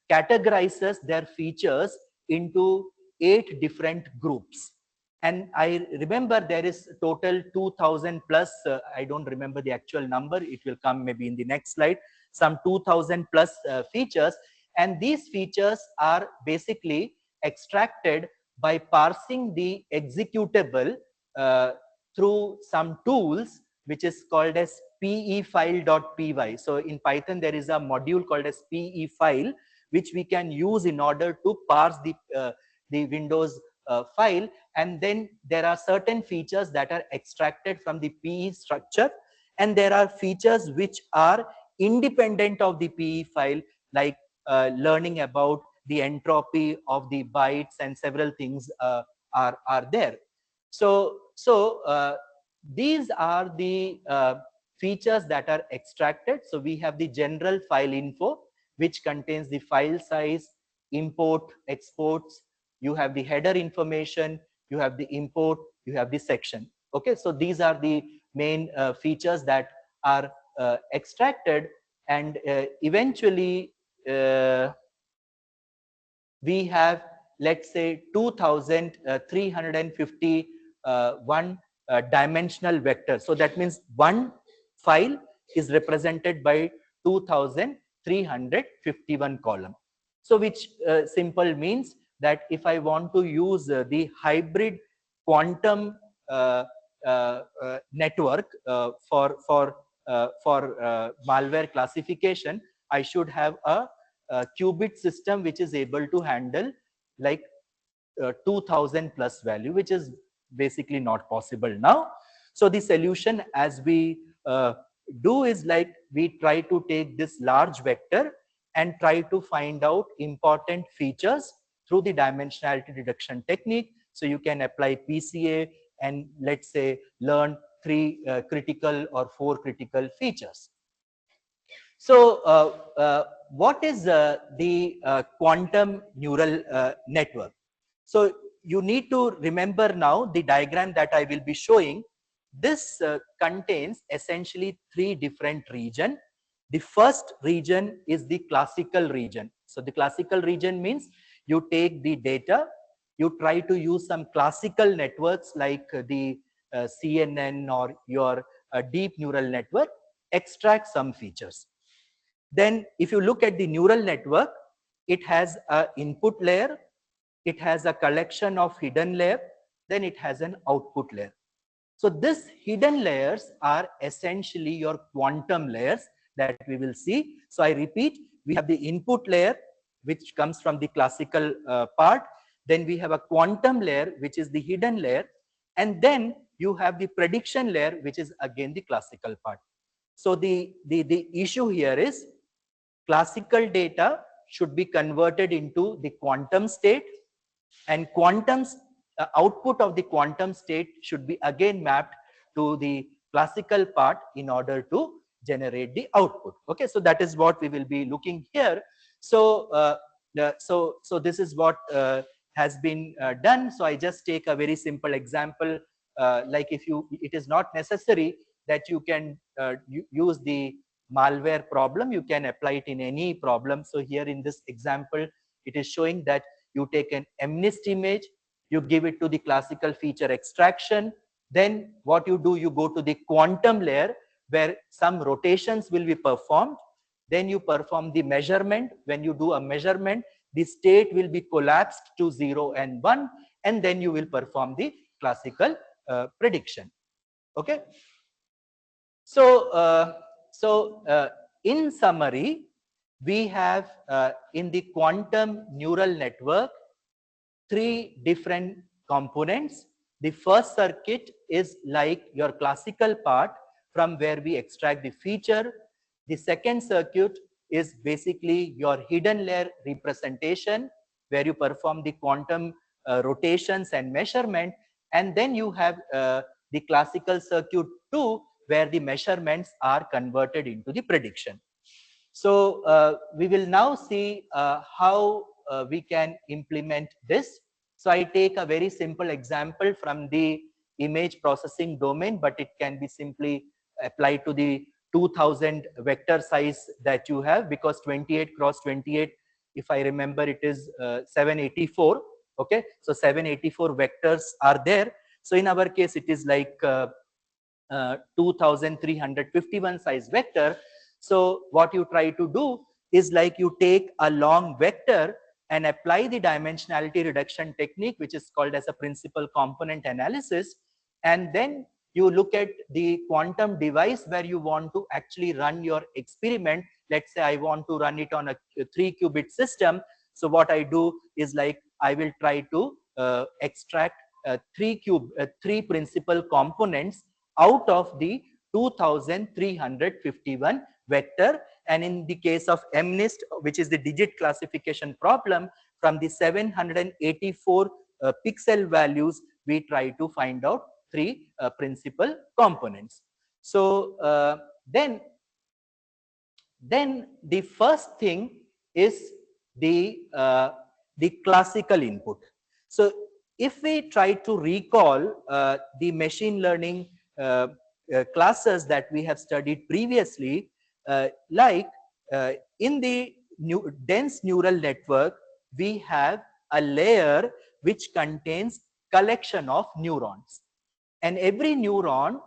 categorizes their features into 8 different groups. And I remember there is total 2000 plus, I don't remember the actual number, it will come maybe in the next slide, some 2000 plus features. And these features are basically extracted by parsing the executable through some tools, which is called as pefile.py. So in Python, there is a module called as pefile, which we can use in order to parse the Windows file. And then there are certain features that are extracted from the PE structure, and there are features which are independent of the PE file, like learning about the entropy of the bytes, and several things are there. So these are the features that are extracted. So we have the general file info, which contains the file size, import, exports. You have the header information, you have the import, you have the section. Okay, so these are the main features that are extracted, and eventually we have, let's say, 2351 dimensional vectors. So that means one file is represented by 2351 column. So which simple means that if I want to use the hybrid quantum network for malware classification, I should have a qubit system which is able to handle like 2000 plus value, which is basically not possible now. So the solution, as we do, is like we try to take this large vector and try to find out important features through the dimensionality reduction technique. So you can apply PCA and, let's say, learn 3 critical or 4 critical features. So what is the quantum neural network? So you need to remember now the diagram that I will be showing. This contains essentially three different regions. The first region is the classical region. So the classical region means you take the data, you try to use some classical networks like the CNN or your deep neural network, extract some features. Then if you look at the neural network, it has an input layer, it has a collection of hidden layer, then it has an output layer. So these hidden layers are essentially your quantum layers that we will see. So I repeat, we have the input layer, which comes from the classical part. Then we have a quantum layer, which is the hidden layer. And then you have the prediction layer, which is again the classical part. So the issue here is classical data should be converted into the quantum state, and quantum output of the quantum state should be again mapped to the classical part in order to generate the output. Okay, so that is what we will be looking here. So so this is what has been done. So I just take a very simple example, like if you, it is not necessary that you can use the malware problem, you can apply it in any problem. So here in this example, it is showing that you take an MNIST image, you give it to the classical feature extraction, then what you do, you go to the quantum layer where some rotations will be performed, then you perform the measurement. When you do a measurement, the state will be collapsed to 0 and 1, and then you will perform the classical prediction. Okay, so in summary, we have in the quantum neural network three different components. The first circuit is like your classical part from where we extract the feature. The second circuit is basically your hidden layer representation where you perform the quantum rotations and measurement. And then you have the classical circuit 2 where the measurements are converted into the prediction. So we will now see how we can implement this. So I take a very simple example from the image processing domain, but it can be simply applied to the 2000 vector size that you have, because 28 cross 28, if I remember, it is 784. Okay, so 784 vectors are there. So in our case, it is like 2351 size vector. So what you try to do is like you take a long vector and apply the dimensionality reduction technique, which is called as a principal component analysis. And then you look at the quantum device where you want to actually run your experiment. Let's say I want to run it on a 3-qubit system. So what I do is like I will try to extract three principal components out of the 2351 vector. And in the case of MNIST, which is the digit classification problem, from the 784 pixel values, we try to find out three principal components. So then the first thing is the classical input. So if we try to recall the machine learning classes that we have studied previously, like in the dense neural network, we have a layer which contains collection of neurons, and every neuron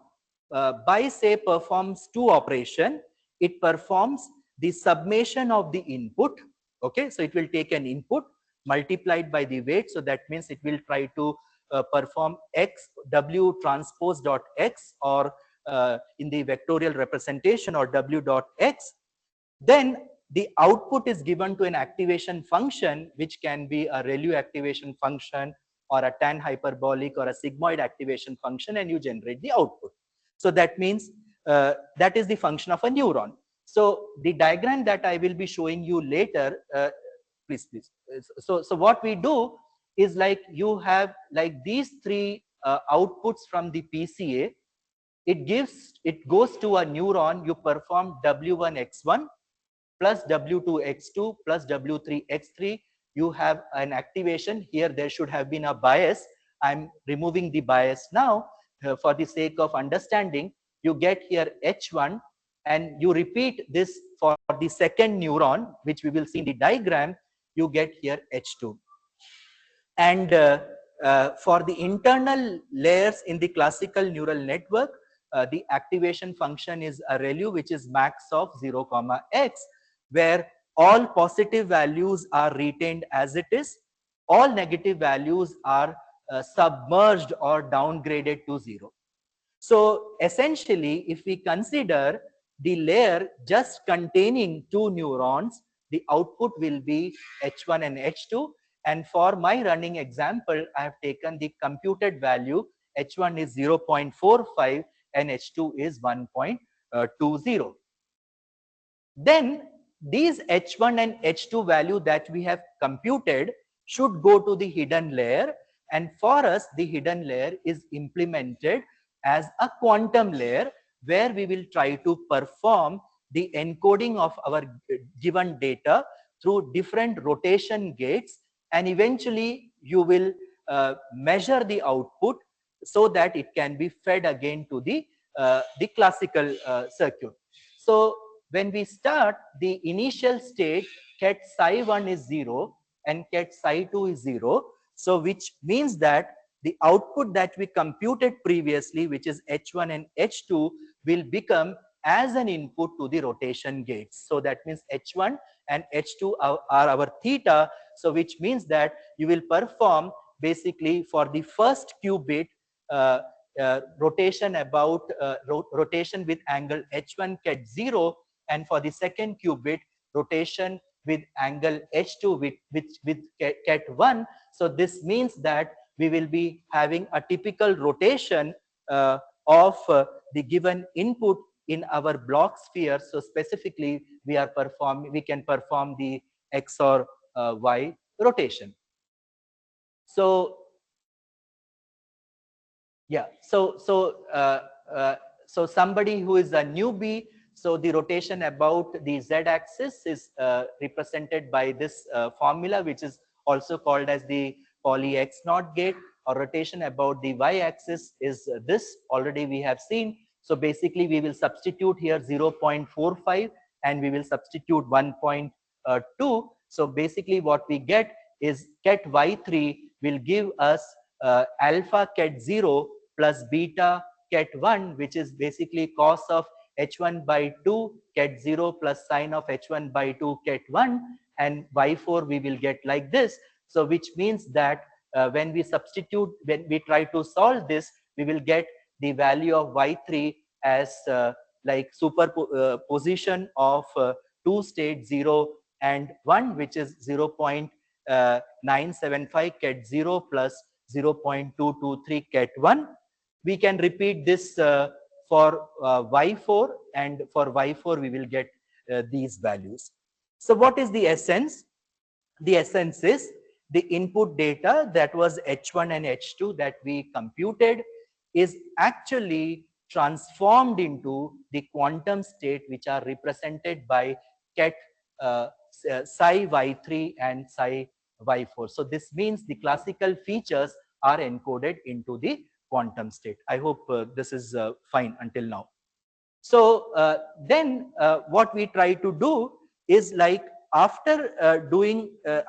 by say performs two operation. It performs the summation of the input. Okay, so it will take an input multiplied by the weight, so that means it will try to perform x w transpose dot x, or in the vectorial representation, or w dot x. Then the output is given to an activation function, which can be a ReLU activation function or a tan hyperbolic or a sigmoid activation function, and you generate the output. So that means that is the function of a neuron. So the diagram that I will be showing you later, please. So what we do is like you have like these three outputs from the PCA. It goes to a neuron, you perform W1 X1, plus W2X2 plus W3X3. You have an activation here. There should have been a bias. I'm removing the bias now for the sake of understanding. You get here H1, and you repeat this for the second neuron, which we will see in the diagram. You get here H2. And for the internal layers in the classical neural network, the activation function is a ReLU, which is max of 0, x, where all positive values are retained as it is. All negative values are submerged or downgraded to 0. So essentially, if we consider the layer just containing two neurons, the output will be H1 and H2. And for my running example, I have taken the computed value. H1 is 0.45 and H2 is 1.20. Then these H1 and H2 value that we have computed should go to the hidden layer. And for us, the hidden layer is implemented as a quantum layer, where we will try to perform the encoding of our given data through different rotation gates. And eventually you will measure the output so that it can be fed again to the classical circuit. So when we start, the initial state ket psi1 is 0 and ket psi2 is 0. So which means that the output that we computed previously, which is H1 and H2, will become as an input to the rotation gates. So that means H1 and H2 are our theta. So which means that you will perform basically for the first qubit rotation about rotation with angle H1 ket 0, and for the second qubit rotation with angle H2 with ket 1. So this means that we will be having a typical rotation of the given input in our block sphere. So specifically, we can perform the X or Y rotation. So yeah, so somebody who is a newbie, so the rotation about the z-axis is represented by this formula, which is also called as the Pauli X naught gate, or rotation about the y-axis is this. Already we have seen. So basically we will substitute here 0.45 and we will substitute 1.2. So basically what we get is ket y3 will give us alpha ket 0 plus beta ket 1, which is basically cos of h1 by 2 ket 0 plus sine of h1 by 2 ket 1, and y4 we will get like this. So which means that when we substitute, when we try to solve this, we will get the value of y3 as like superposition of two states 0 and 1, which is 0.975 ket 0 plus 0.223 ket 1. We can repeat this for y4, and for y4 we will get these values. So what is the essence? The essence is the input data that was H1 and H2 that we computed is actually transformed into the quantum state, which are represented by ket psi y3 and psi y4. So this means the classical features are encoded into the quantum state. I hope this is fine until now. So then what we try to do is, like, after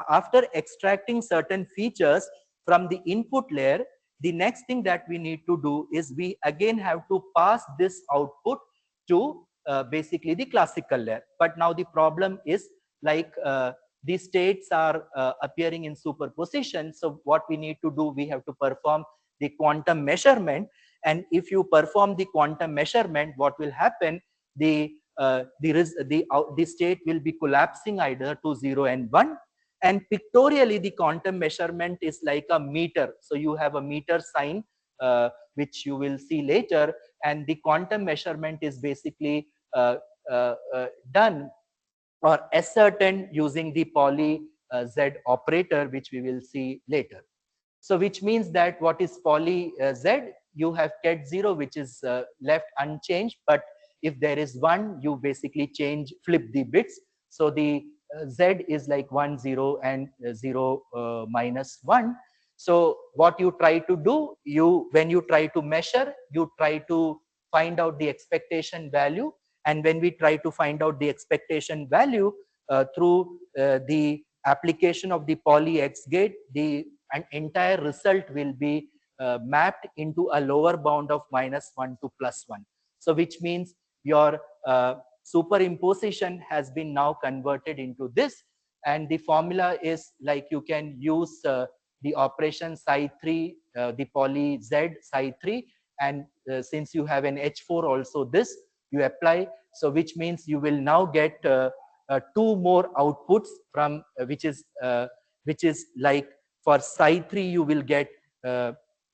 after extracting certain features from the input layer, the next thing that we need to do is we again have to pass this output to basically the classical layer. But now the problem is, like, these states are appearing in superposition. So what we need to do, we have to perform the quantum measurement. And if you perform the quantum measurement, what will happen? The state will be collapsing either to 0 and 1. And pictorially, the quantum measurement is like a meter. So you have a meter sign, which you will see later. And the quantum measurement is basically done or ascertained using the Pauli Z operator, which we will see later. So which means that what is Pauli Z? You have ket 0, which is left unchanged, but if there is 1, you basically flip the bits. So the Z is like 1, 0 and 0 minus 1. So what you try to do, when you try to measure, you try to find out the expectation value. And when we try to find out the expectation value through the application of the poly X gate, an entire result will be mapped into a lower bound of -1 to +1. So which means your superimposition has been now converted into this, and the formula is like you can use the operation psi3, the poly Z psi3, and since you have an H4 also, this you apply. So which means you will now get two more outputs from which is like for psi3 you will get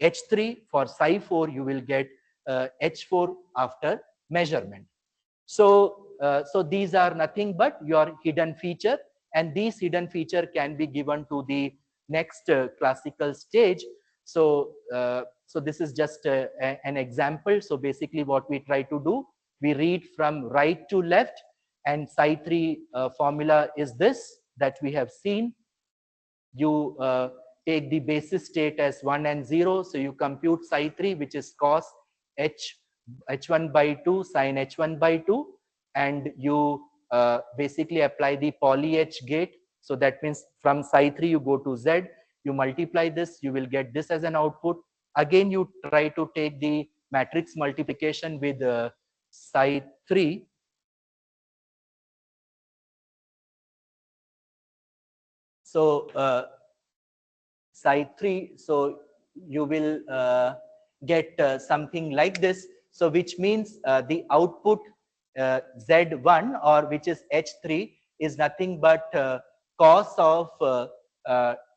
H3, for psi4 you will get H4 after measurement. So these are nothing but your hidden feature, and these hidden feature can be given to the next classical stage. So this is just an example. So basically what we try to do, we read from right to left, and psi3 formula is this that we have seen. You take the basis state as 1 and 0, so you compute psi3, which is cos h1 by 2 sin h1 by 2, and you basically apply the poly h gate. So that means from psi3 you go to Z, you multiply this, you will get this as an output. Again you try to take the matrix multiplication with psi3. So side 3, so you will get something like this. So which means the output Z1, or which is H3, is nothing but cos of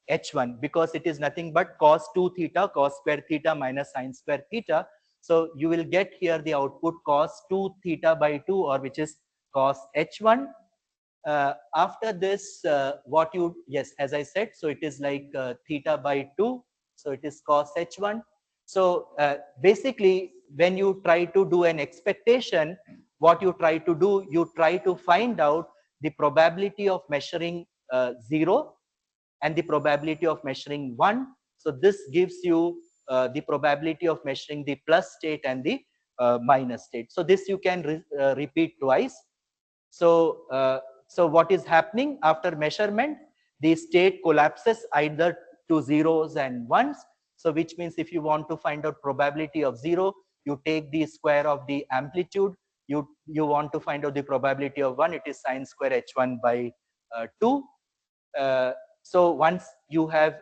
H1, because it is nothing but cos 2 theta, cos square theta minus sin square theta. So you will get here the output cos 2 theta by 2, or which is cos H1. After this, what you, yes, as I said, so it is like theta by 2, so it is cos h1. So basically when you try to do an expectation, what you try to do, you try to find out the probability of measuring 0 and the probability of measuring 1. So this gives you the probability of measuring the plus state and the minus state. So this you can repeat twice. So what is happening after measurement? The state collapses either to zeros and ones. So which means if you want to find out probability of 0, you take the square of the amplitude. You want to find out the probability of 1, it is sine square h1 by 2. So once you have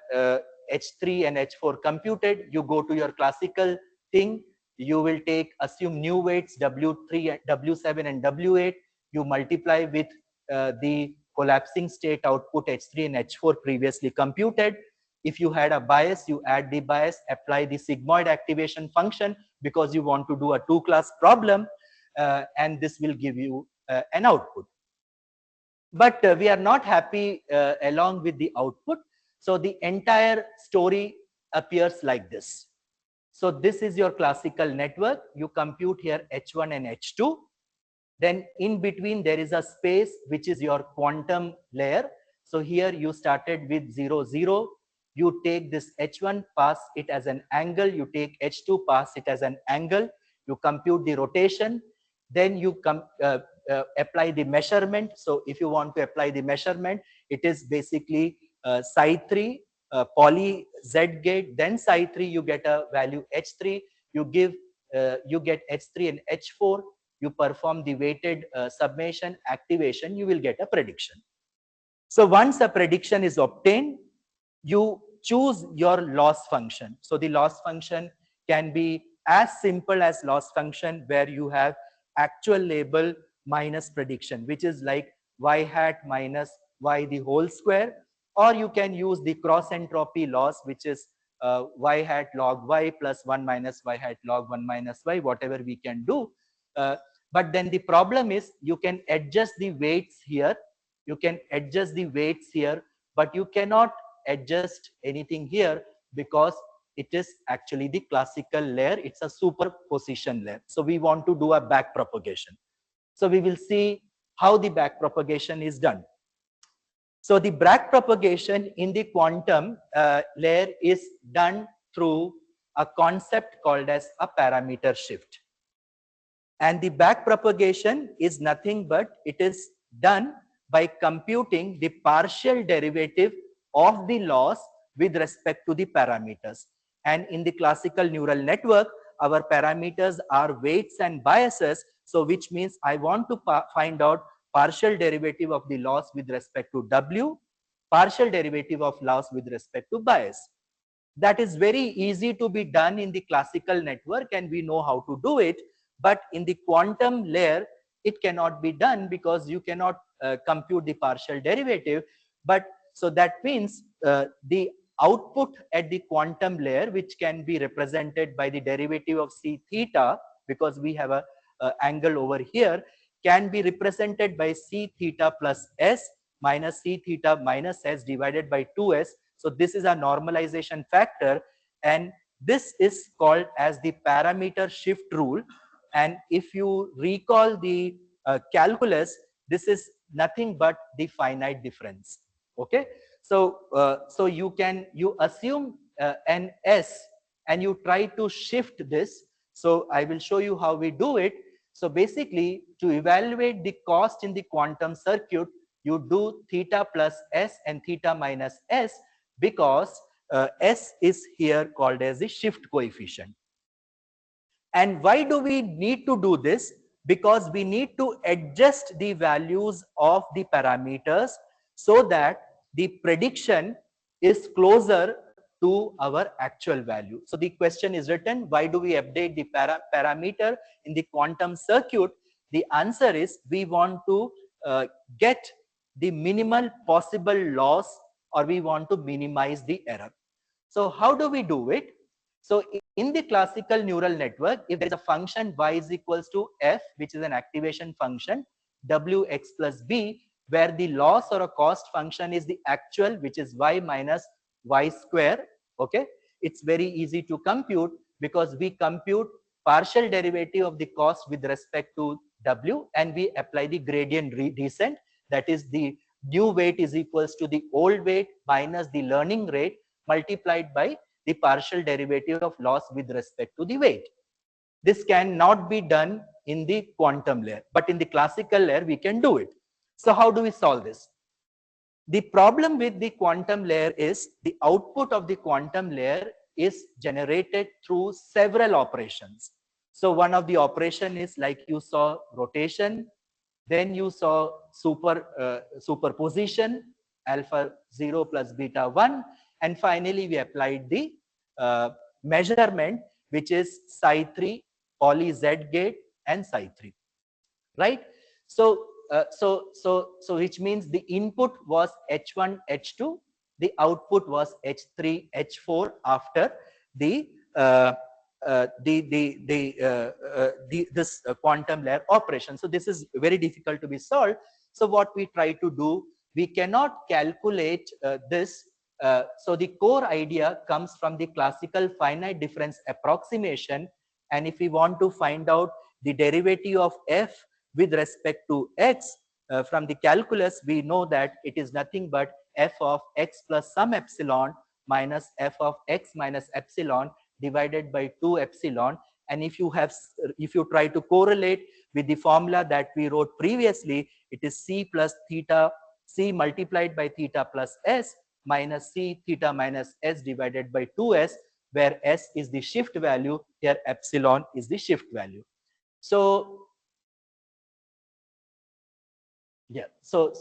H3 and H4 computed, you go to your classical thing. You will assume new weights W3, W7 and W8. You multiply with the collapsing state output H3 and H4 previously computed. If you had a bias, you add the bias, apply the sigmoid activation function because you want to do a two-class problem, and this will give you an output. But we are not happy along with the output. So the entire story appears like this. So this is your classical network. You compute here H1 and H2. Then in between there is a space which is your quantum layer. So here you started with 0, 0. You take this H1, pass it as an angle. You take H2, pass it as an angle. You compute the rotation. Then you apply the measurement. So if you want to apply the measurement, it is basically psi3 poly Z gate. Then psi3 you get a value H3. You get H3 and H4. You perform the weighted summation activation, you will get a prediction. So once a prediction is obtained, you choose your loss function. So the loss function can be as simple as loss function where you have actual label minus prediction, which is like y hat minus y the whole square, or you can use the cross entropy loss, which is y hat log y plus 1 minus y hat log 1 minus y, whatever we can do. But then the problem is you can adjust the weights here, you can adjust the weights here, but you cannot adjust anything here because it is actually the classical layer, it's a superposition layer. So we want to do a back propagation. So we will see how the backpropagation is done. So the backpropagation in the quantum layer is done through a concept called as a parameter shift. And the backpropagation is nothing but it is done by computing the partial derivative of the loss with respect to the parameters. And in the classical neural network, our parameters are weights and biases. So which means I want to find out partial derivative of the loss with respect to W, partial derivative of loss with respect to bias. That is very easy to be done in the classical network and we know how to do it. But in the quantum layer, it cannot be done because you cannot compute the partial derivative. But so that means the output at the quantum layer, which can be represented by the derivative of c theta, because we have a angle over here, can be represented by c theta plus s minus c theta minus s divided by 2s. So this is a normalization factor, and this is called as the parameter shift rule. And if you recall the calculus, this is nothing but the finite difference. Okay, so so you assume an s and you try to shift this. So I will show you how we do it. So basically, to evaluate the cost in the quantum circuit, you do theta plus s and theta minus s, because s is here called as the shift coefficient. And why do we need to do this? Because we need to adjust the values of the parameters so that the prediction is closer to our actual value. So the question is written, why do we update the parameter in the quantum circuit? The answer is we want to get the minimal possible loss, or we want to minimize the error. So how do we do it? So in the classical neural network, if there is a function y is equals to f, which is an activation function, wx plus b, where the loss or a cost function is the actual, which is y minus y square. Okay, it's very easy to compute because we compute partial derivative of the cost with respect to w, and we apply the gradient descent. That is, the new weight is equals to the old weight minus the learning rate multiplied by the partial derivative of loss with respect to the weight. This cannot be done in the quantum layer, but in the classical layer we can do it. So how do we solve this? The problem with the quantum layer is the output of the quantum layer is generated through several operations. So one of the operation is, like you saw, rotation, then you saw superposition, alpha 0 plus beta 1, and finally we applied the measurement, which is psi 3, poly z gate, and psi 3, right? So which means the input was h1 h2, the output was h3 h4 after the this quantum layer operation. So this is very difficult to be solved. So what we try to do, we cannot calculate this. So the core idea comes from the classical finite difference approximation, and if we want to find out the derivative of f with respect to x from the calculus, we know that it is nothing but f of x plus some epsilon minus f of x minus epsilon divided by 2 epsilon. And if you try to correlate with the formula that we wrote previously, it is c plus theta, c multiplied by theta plus s minus c theta minus s divided by 2s, where s is the shift value, here epsilon is the shift value. So yeah, so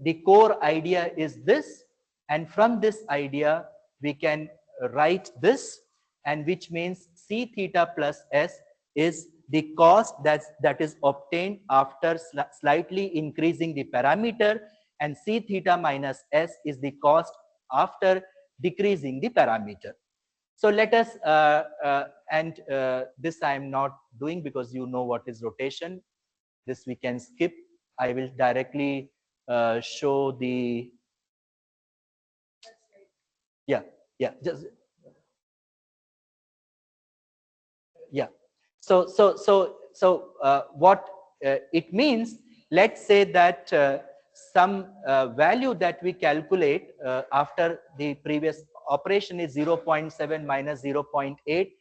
the core idea is this, and from this idea we can write this, and which means c theta plus s is the cost that is obtained after slightly increasing the parameter, and c theta minus s is the cost after decreasing the parameter. So let us this I am not doing because you know what is rotation. This we can skip. I will directly show the, yeah, just, yeah. So what it means, let's say that some value that we calculate after the previous operation is 0.7 minus 0.8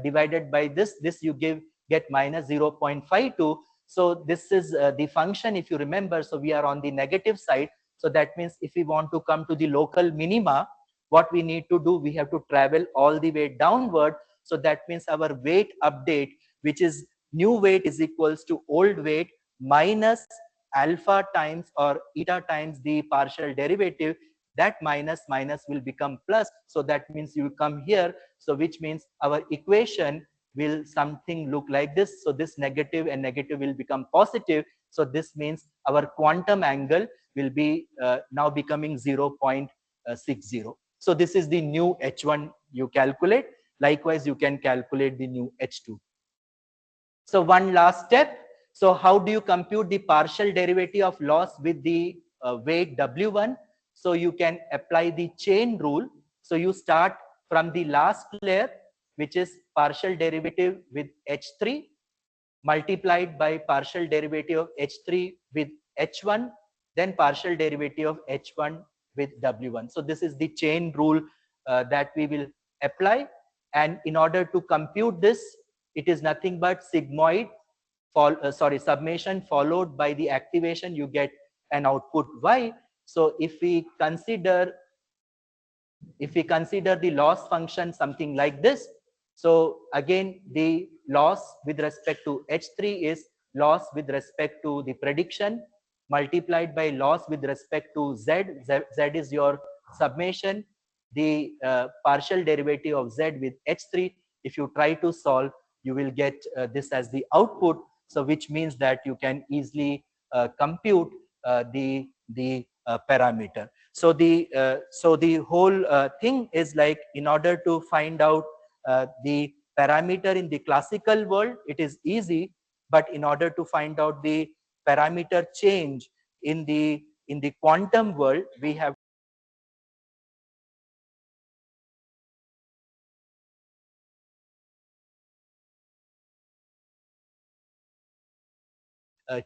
divided by this you get minus 0.52. So this is the function, if you remember. So we are on the negative side. So that means if we want to come to the local minima, what we need to do, we have to travel all the way downward. So that means our weight update, which is new weight is equals to old weight minus alpha times or eta times the partial derivative, that minus minus will become plus. So that means you come here. So which means our equation will something look like this. So this negative and negative will become positive. So this means our quantum angle will be now becoming 0.60. So this is the new H1 you calculate. Likewise, you can calculate the new H2. So one last step. So how do you compute the partial derivative of loss with the weight W1? So you can apply the chain rule. So you start from the last layer, which is partial derivative with H3 multiplied by partial derivative of H3 with H1, then partial derivative of H1 with W1. So this is the chain rule that we will apply. And in order to compute this, it is nothing but sigmoid, summation followed by the activation, you get an output Y. So if we consider the loss function something like this, so again the loss with respect to H3 is loss with respect to the prediction multiplied by loss with respect to Z. Z is your summation, the partial derivative of Z with H3. If you try to solve, you will get this as the output. So which means that you can easily compute the parameter. So the whole thing is like, in order to find out the parameter in the classical world, it is easy, but in order to find out the parameter change in the quantum world, we have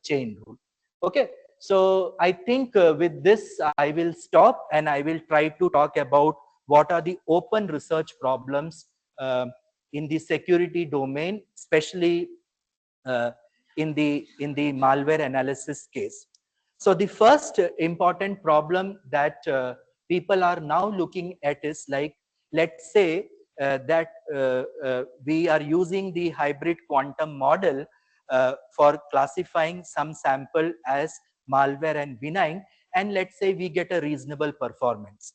chain rule. Okay, so I think with this I will stop, and I will try to talk about what are the open research problems in the security domain, especially uh, in the malware analysis case. So the first important problem that people are now looking at is like, let's say that we are using the hybrid quantum model for classifying some sample as malware and benign, and let's say we get a reasonable performance.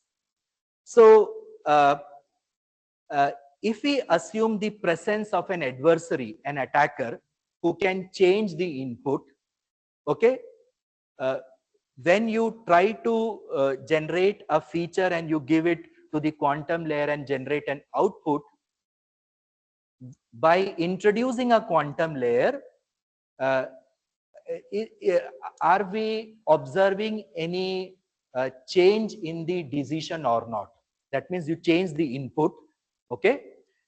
So uh, if we assume the presence of an adversary, an attacker, who can change the input, okay, uh, when you try to generate a feature and you give it to the quantum layer and generate an output, by introducing a quantum layer, uh, are we observing any change in the decision or not? That means you change the input, okay?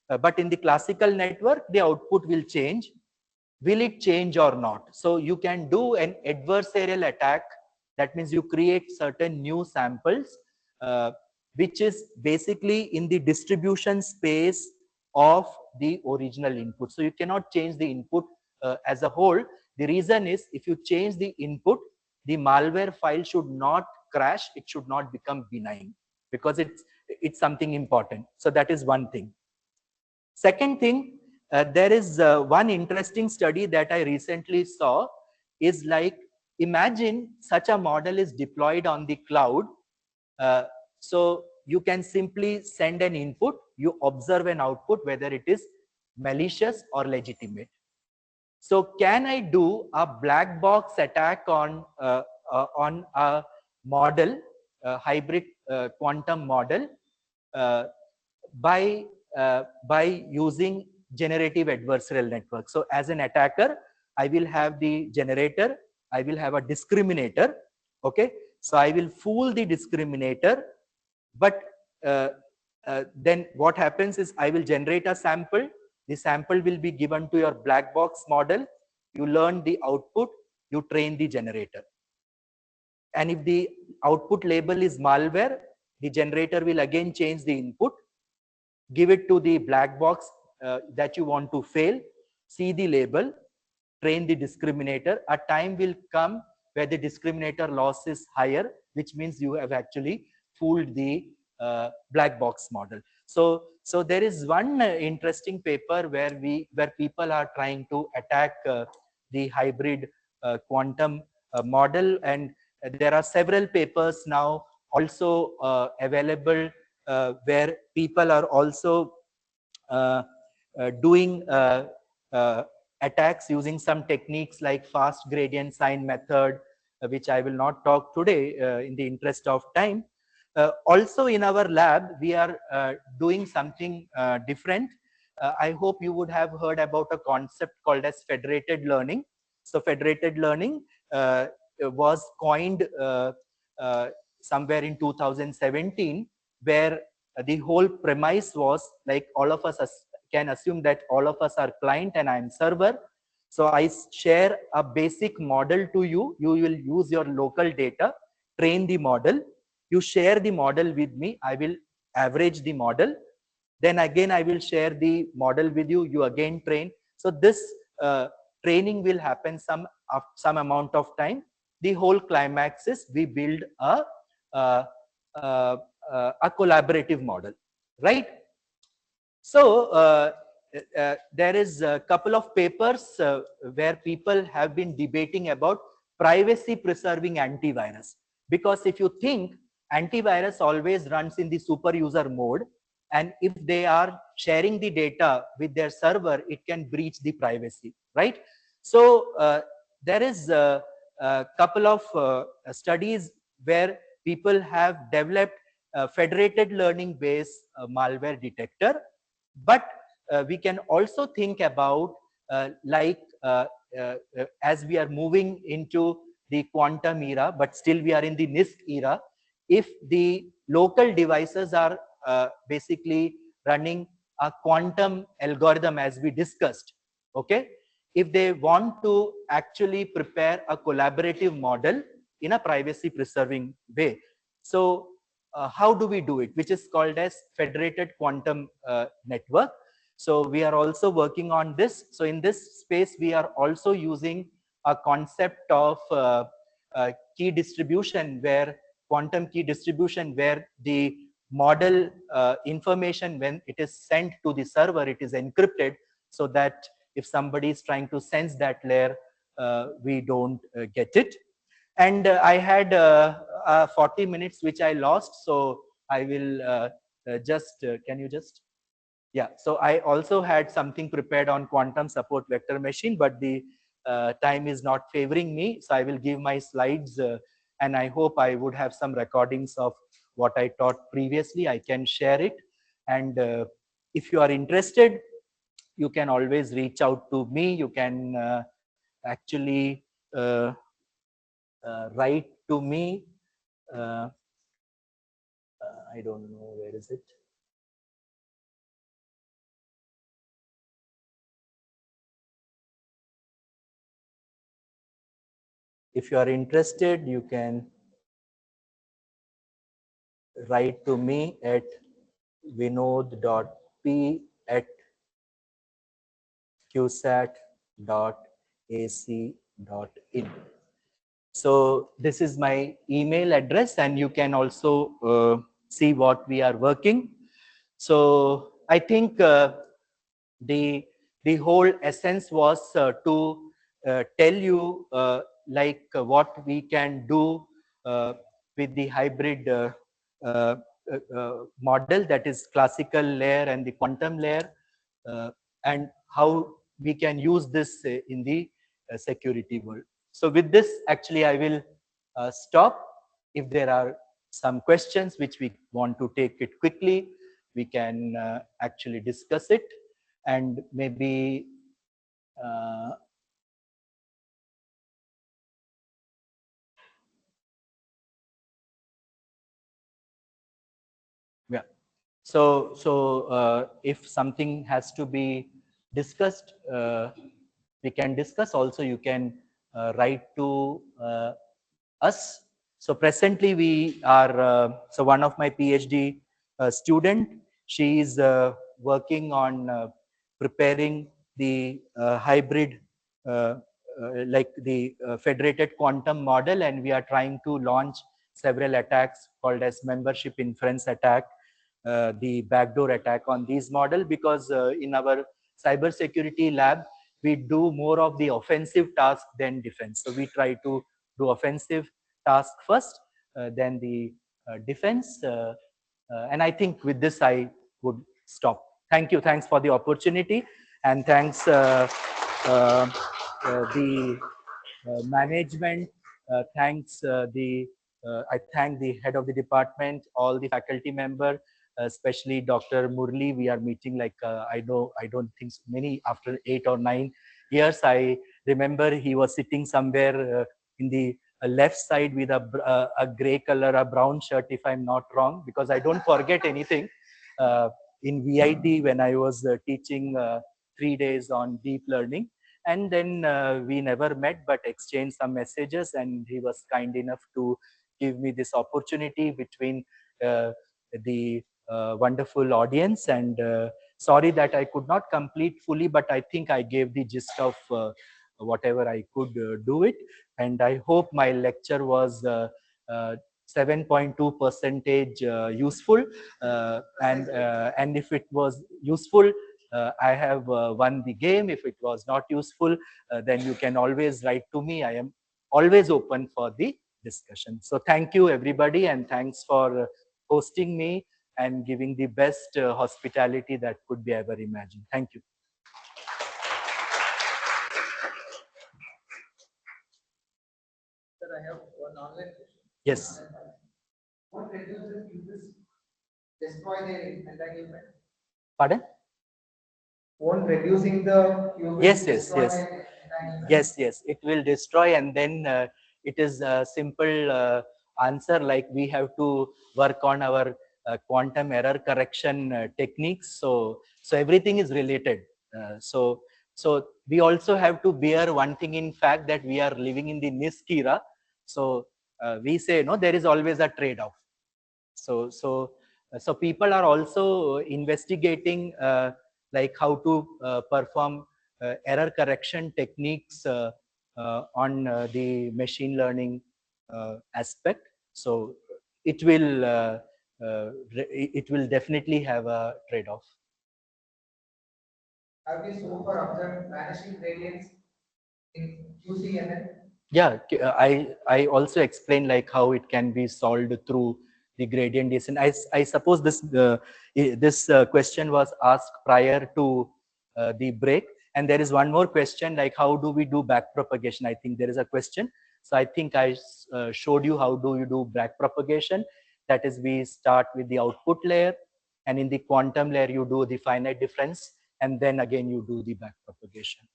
But in the classical network, the output will change. Will it change or not? So you can do an adversarial attack. That means you create certain new samples, which is basically in the distribution space of the original input. So you cannot change the input as a whole. The reason is, if you change the input, the malware file should not crash. It should not become benign, because it's something important. So that is one thing. Second thing, there is one interesting study that I recently saw, is like, imagine such a model is deployed on the cloud. So you can simply send an input, you observe an output, whether it is malicious or legitimate. So can I do a black box attack on a model, a hybrid quantum model, uh, by using generative adversarial network? So as an attacker, I will have the generator, I will have a discriminator. Okay, so I will fool the discriminator, but then what happens is, I will generate a sample. The sample will be given to your black box model. You learn the output. you train the generator. And if the output label is malware, the generator will again change the input, give it to the black box that you want to fail, see the label, train the discriminator. A time will come where the discriminator loss is higher, which means you have actually fooled the black box model. So there is one interesting paper where people are trying to attack the hybrid quantum model, and there are several papers now also available where people are also uh, doing attacks using some techniques like fast gradient sign method, which I will not talk today in the interest of time. Also in our lab, we are doing something different. I hope you would have heard about a concept called as federated learning. So federated learning was coined somewhere in 2017, where the whole premise was like all of us can assume that all of us are client and I'm server. So I share a basic model to you. You will use your local data, train the model. You share the model with me. I will average the model. Then again, I will share the model with you. You again train. So this training will happen some amount of time. The whole climax is we build uh, a collaborative model, right? So there is a couple of papers where people have been debating about privacy preserving antivirus. Because if you think, antivirus always runs in the super user mode, and if they are sharing the data with their server, it can breach the privacy, right? So there is a couple of studies where people have developed a federated learning based malware detector. But we can also think about as we are moving into the quantum era, but still we are in the NISQ era. If the local devices are basically running a quantum algorithm as we discussed, okay, if they want to actually prepare a collaborative model in a privacy preserving way, so how do we do it, which is called as federated quantum network. So we are also working on this. So in this space, we are also using a concept of key distribution, where quantum key distribution, where the model information, when it is sent to the server, it is encrypted, so that if somebody is trying to sense that layer, we don't get it. And I had 40 minutes which I lost, so I will can you just, yeah, so I also had something prepared on quantum support vector machine, but the time is not favoring me, so I will give my slides, and I hope I would have some recordings of what I taught previously. I can share it, and if you are interested, you can always reach out to me. You can actually write to me. Uh, I don't know, where is it? If you are interested, you can write to me at vinod.p@qsat.ac.in. So this is my email address, and you can also see what we are working. So I think the the whole essence was to tell you what we can do with the hybrid uh, model, that is classical layer and the quantum layer, uh, and how we can use this in the security world. So with this, actually, I will stop. If there are some questions which we want to take it quickly, we can actually discuss it, and maybe yeah. So if something has to be discussed, we can discuss. Also, you can write to us. So presently we are, so one of my PhD student, she is working on preparing the hybrid, like the federated quantum model, and we are trying to launch several attacks called as membership inference attack, the backdoor attack on these model, because in our cybersecurity lab, we do more of the offensive task than defense. So we try to do offensive task first, then the defense. And I think with this, I would stop. Thank you. Thanks for the opportunity. And thanks the management. Thanks I thank the head of the department, all the faculty member, especially Dr. Murli. We are meeting like I don't think so many after 8 or 9 years. I remember he was sitting somewhere in the left side with a gray color, a brown shirt, if I'm not wrong, because I don't forget anything. In VIT, when I was teaching 3 days on deep learning, and then we never met but exchanged some messages, and he was kind enough to give me this opportunity between the wonderful audience. And sorry that I could not complete fully, but I think I gave the gist of whatever I could do it. And I hope my lecture was 7.2 percentage useful, and if it was useful, I have won the game. If it was not useful, then you can always write to me. I am always open for the discussion. So thank you, everybody, and thanks for hosting me and giving the best hospitality that could be ever imagined. Thank you. Sir, I have one online question. Yes. What reduces users destroy their entanglement? Pardon? Won't reducing the qubits Yes, yes, destroy yes. their entanglement? Yes, yes, it will destroy, and then it is a simple answer, like we have to work on our quantum error correction techniques. So everything is related. So we also have to bear one thing, in fact, that we are living in the NIST era. So we say, no, there is always a trade-off. So people are also investigating like how to perform error correction techniques on the machine learning aspect. So it will definitely have a trade-off. Have you so far observed vanishing gradients in QCML? Yeah, I also explained like how it can be solved through the gradient descent. I suppose this question was asked prior to the break, and there is one more question, like how do we do back propagation? I think there is a question. So I think I showed you how do you do back propagation. That is, we start with the output layer, and in the quantum layer you do the finite difference, and then again you do the back propagation.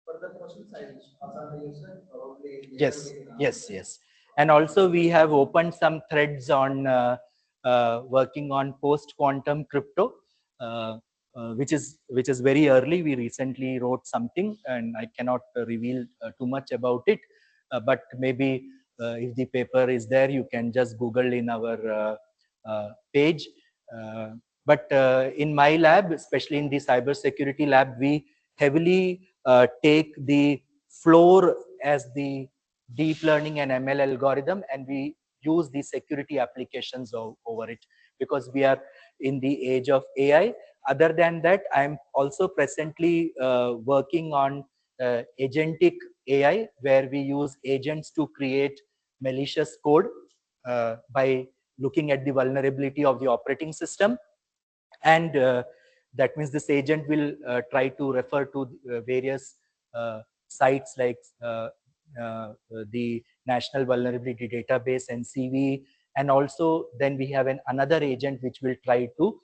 Further questions, I will ask the user. Probably Yes, yes, yes. And also we have opened some threads on working on post-quantum crypto, which is very early. We recently wrote something, and I cannot reveal too much about it. But maybe if the paper is there, you can just Google in our page. But in my lab, especially in the cybersecurity lab, we heavily take the floor as the deep learning and ML algorithm, and we use the security applications over it, because we are in the age of AI. Other than that, I'm also presently working on agentic AI, where we use agents to create malicious code by looking at the vulnerability of the operating system. And that means this agent will try to refer to various sites like the National Vulnerability Database, NCV, and also then we have another agent which will try to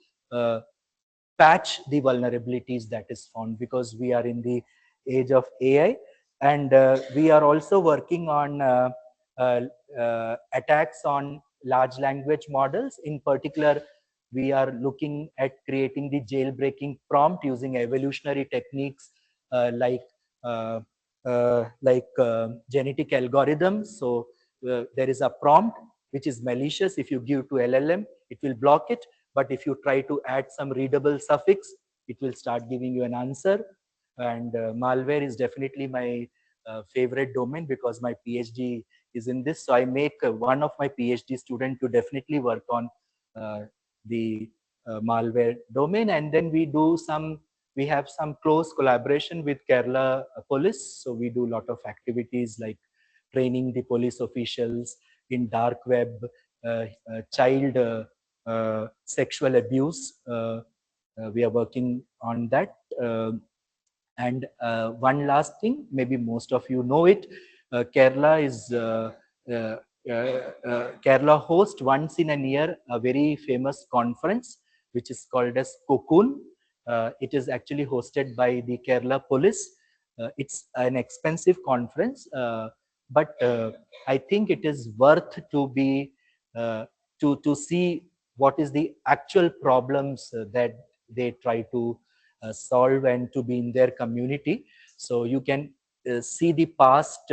patch the vulnerabilities that is found, because we are in the age of AI. And we are also working on attacks on large language models. In particular, we are looking at creating the jailbreaking prompt using evolutionary techniques like like genetic algorithms. So there is a prompt which is malicious. If you give to LLM, it will block it. But if you try to add some readable suffix, it will start giving you an answer. And malware is definitely my favorite domain because my PhD is in this. So I make one of my PhD student to definitely work on the malware domain. And then we have some close collaboration with Kerala police. So we do a lot of activities like training the police officials in dark web, child sexual abuse. We are working on that. And one last thing, maybe most of you know it, uh, Kerala hosts once in a year a very famous conference, which is called as Cocoon. It is actually hosted by the Kerala police. It's an expensive conference, but I think it is worth to be to see what is the actual problems that they try to solve and to be in their community. So you can see the past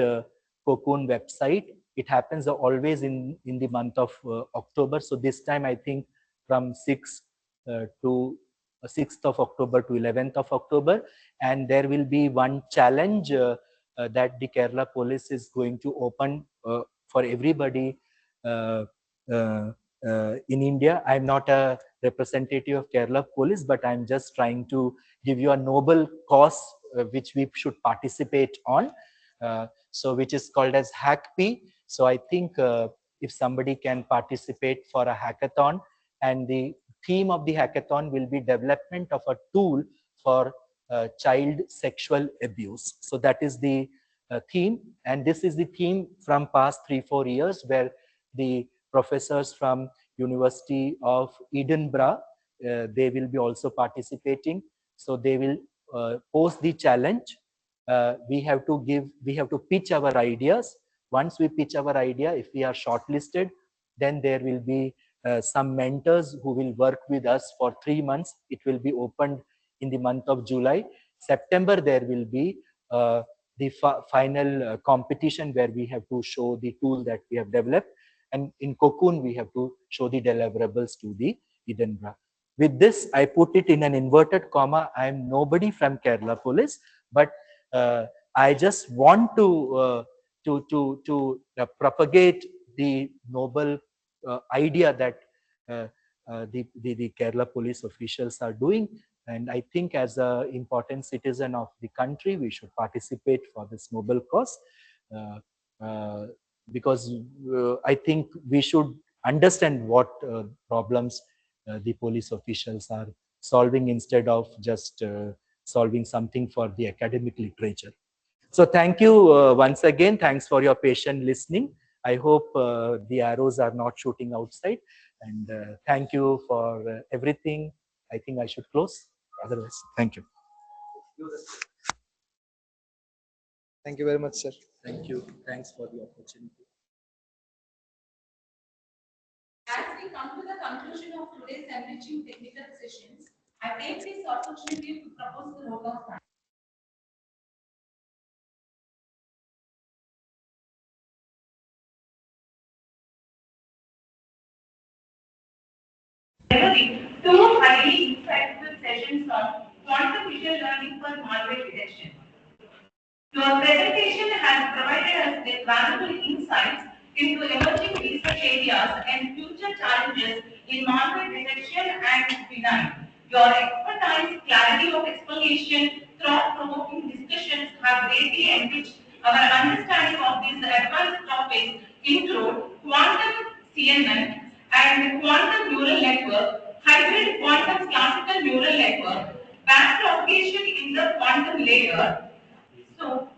Cocoon website. It happens always in the month of October. So this time I think from 6th of October to 11th of October, and there will be one challenge that the Kerala police is going to open for everybody uh, in India. I'm not a representative of Kerala police, but I'm just trying to give you a noble cause which we should participate on. So which is called as HackP. So I think if somebody can participate for a hackathon, and the theme of the hackathon will be development of a tool for child sexual abuse. So that is the theme, and this is the theme from past 3-4 years, where the professors from University of Edinburgh, they will be also participating. So they will pose the challenge. We have to pitch our ideas. Once we pitch our idea, if we are shortlisted, then there will be some mentors who will work with us for 3 months. It will be opened in the month of July. September, there will be the final competition where we have to show the tool that we have developed. And in Cocoon, we have to show the deliverables to the Edinburgh. With this, I put it in an inverted comma. I am nobody from Kerala police, but I just want to propagate the noble idea that the Kerala police officials are doing. And I think as an important citizen of the country, we should participate for this noble cause. Because I think we should understand what problems the police officials are solving instead of just solving something for the academic literature. So thank you once again. Thanks for your patient listening. I hope the arrows are not shooting outside. And thank you for everything. I think I should close. Otherwise, thank you. Thank you very much, sir. Thank you. Thanks for the opportunity. As we come to the conclusion of today's enriching technical sessions, I take this opportunity to propose the vote of thanks. Two highly insightful sessions on quantum machine learning for malware detection. Your presentation has provided us with valuable insights into emerging research areas and future challenges in malware detection and denial. Your expertise, clarity of explanation, thought-provoking discussions have greatly enriched our understanding of these advanced topics, include quantum CNN and quantum neural network, hybrid quantum classical neural network, backpropagation in the quantum layer. So,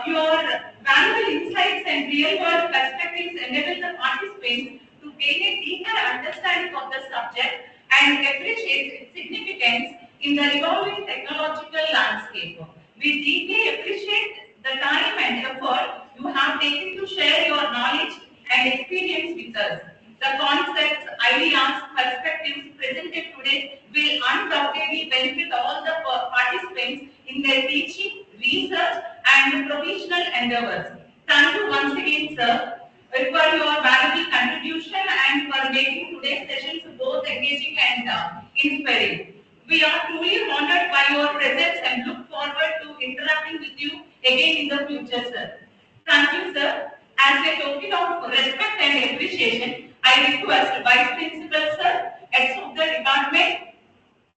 your valuable insights and real-world perspectives enable the participants to gain a deeper understanding of the subject and appreciate its significance in the evolving technological landscape. We deeply appreciate the time and effort you have taken to share your knowledge and experience with us. The concepts, ideas, perspectives presented today will undoubtedly benefit all the participants in their teaching, research, and professional endeavors. Thank you once again, sir, for your valuable contribution and for making today's sessions both engaging and inspiring. We are truly honored by your presence and look forward to interacting with you again in the future, sir. Thank you, sir. As a token of respect and appreciation, I request Vice Principal, sir, heads of the department,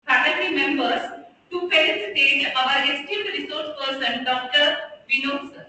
faculty members to felicitate our esteemed resource person, Dr. Vinod, sir.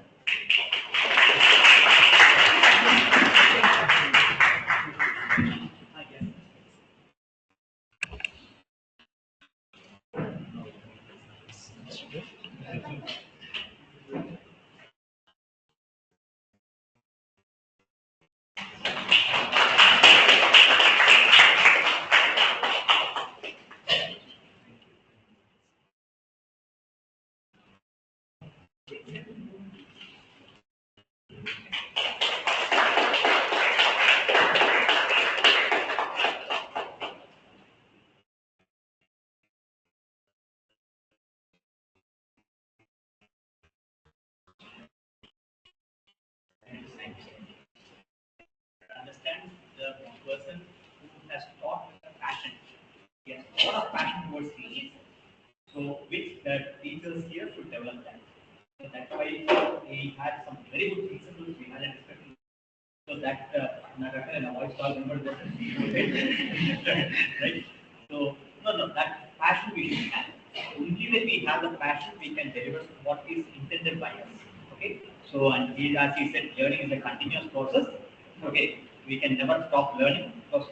Understand the person who has taught with a passion. He has a lot of passion towards teaching. So, which the teachers here should develop that. So that's why we had some very good principles. We had a discussion. So that Nagaka and avoid call number right? So no, that passion we should have. Only when we have the passion, we can deliver what is intended by us. Okay. So and he, as he said, learning is a continuous process. Okay. We can never stop learning because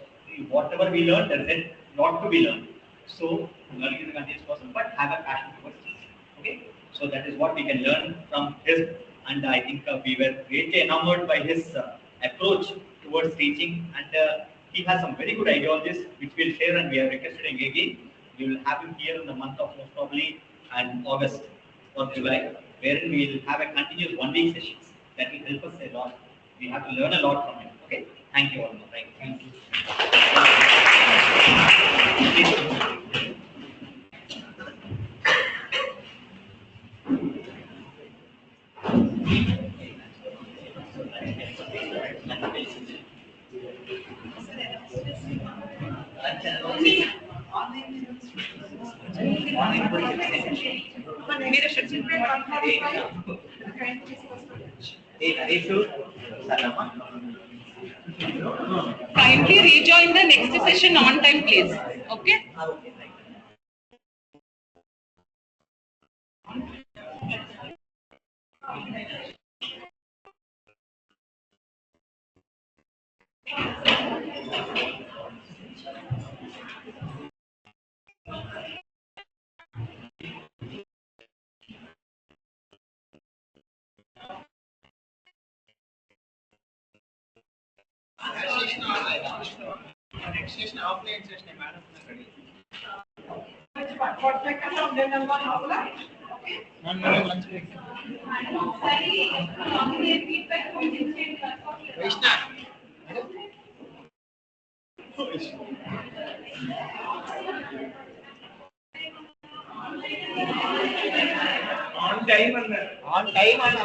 whatever we learn, there is a lot to be learned. So learning is a continuous process, but have a passion towards teaching. Okay. So that is what we can learn from his, and I think we were greatly enamored by his approach towards teaching, and he has some very good ideologies which we'll share, and we are requested again. We will have him here in the month of most probably and August or July, wherein we will have a continuous 1 week sessions that will help us a lot. We have to learn a lot from him. Okay, thank you all. Thank you. Kindly rejoin the next session on time, please. Okay. On time and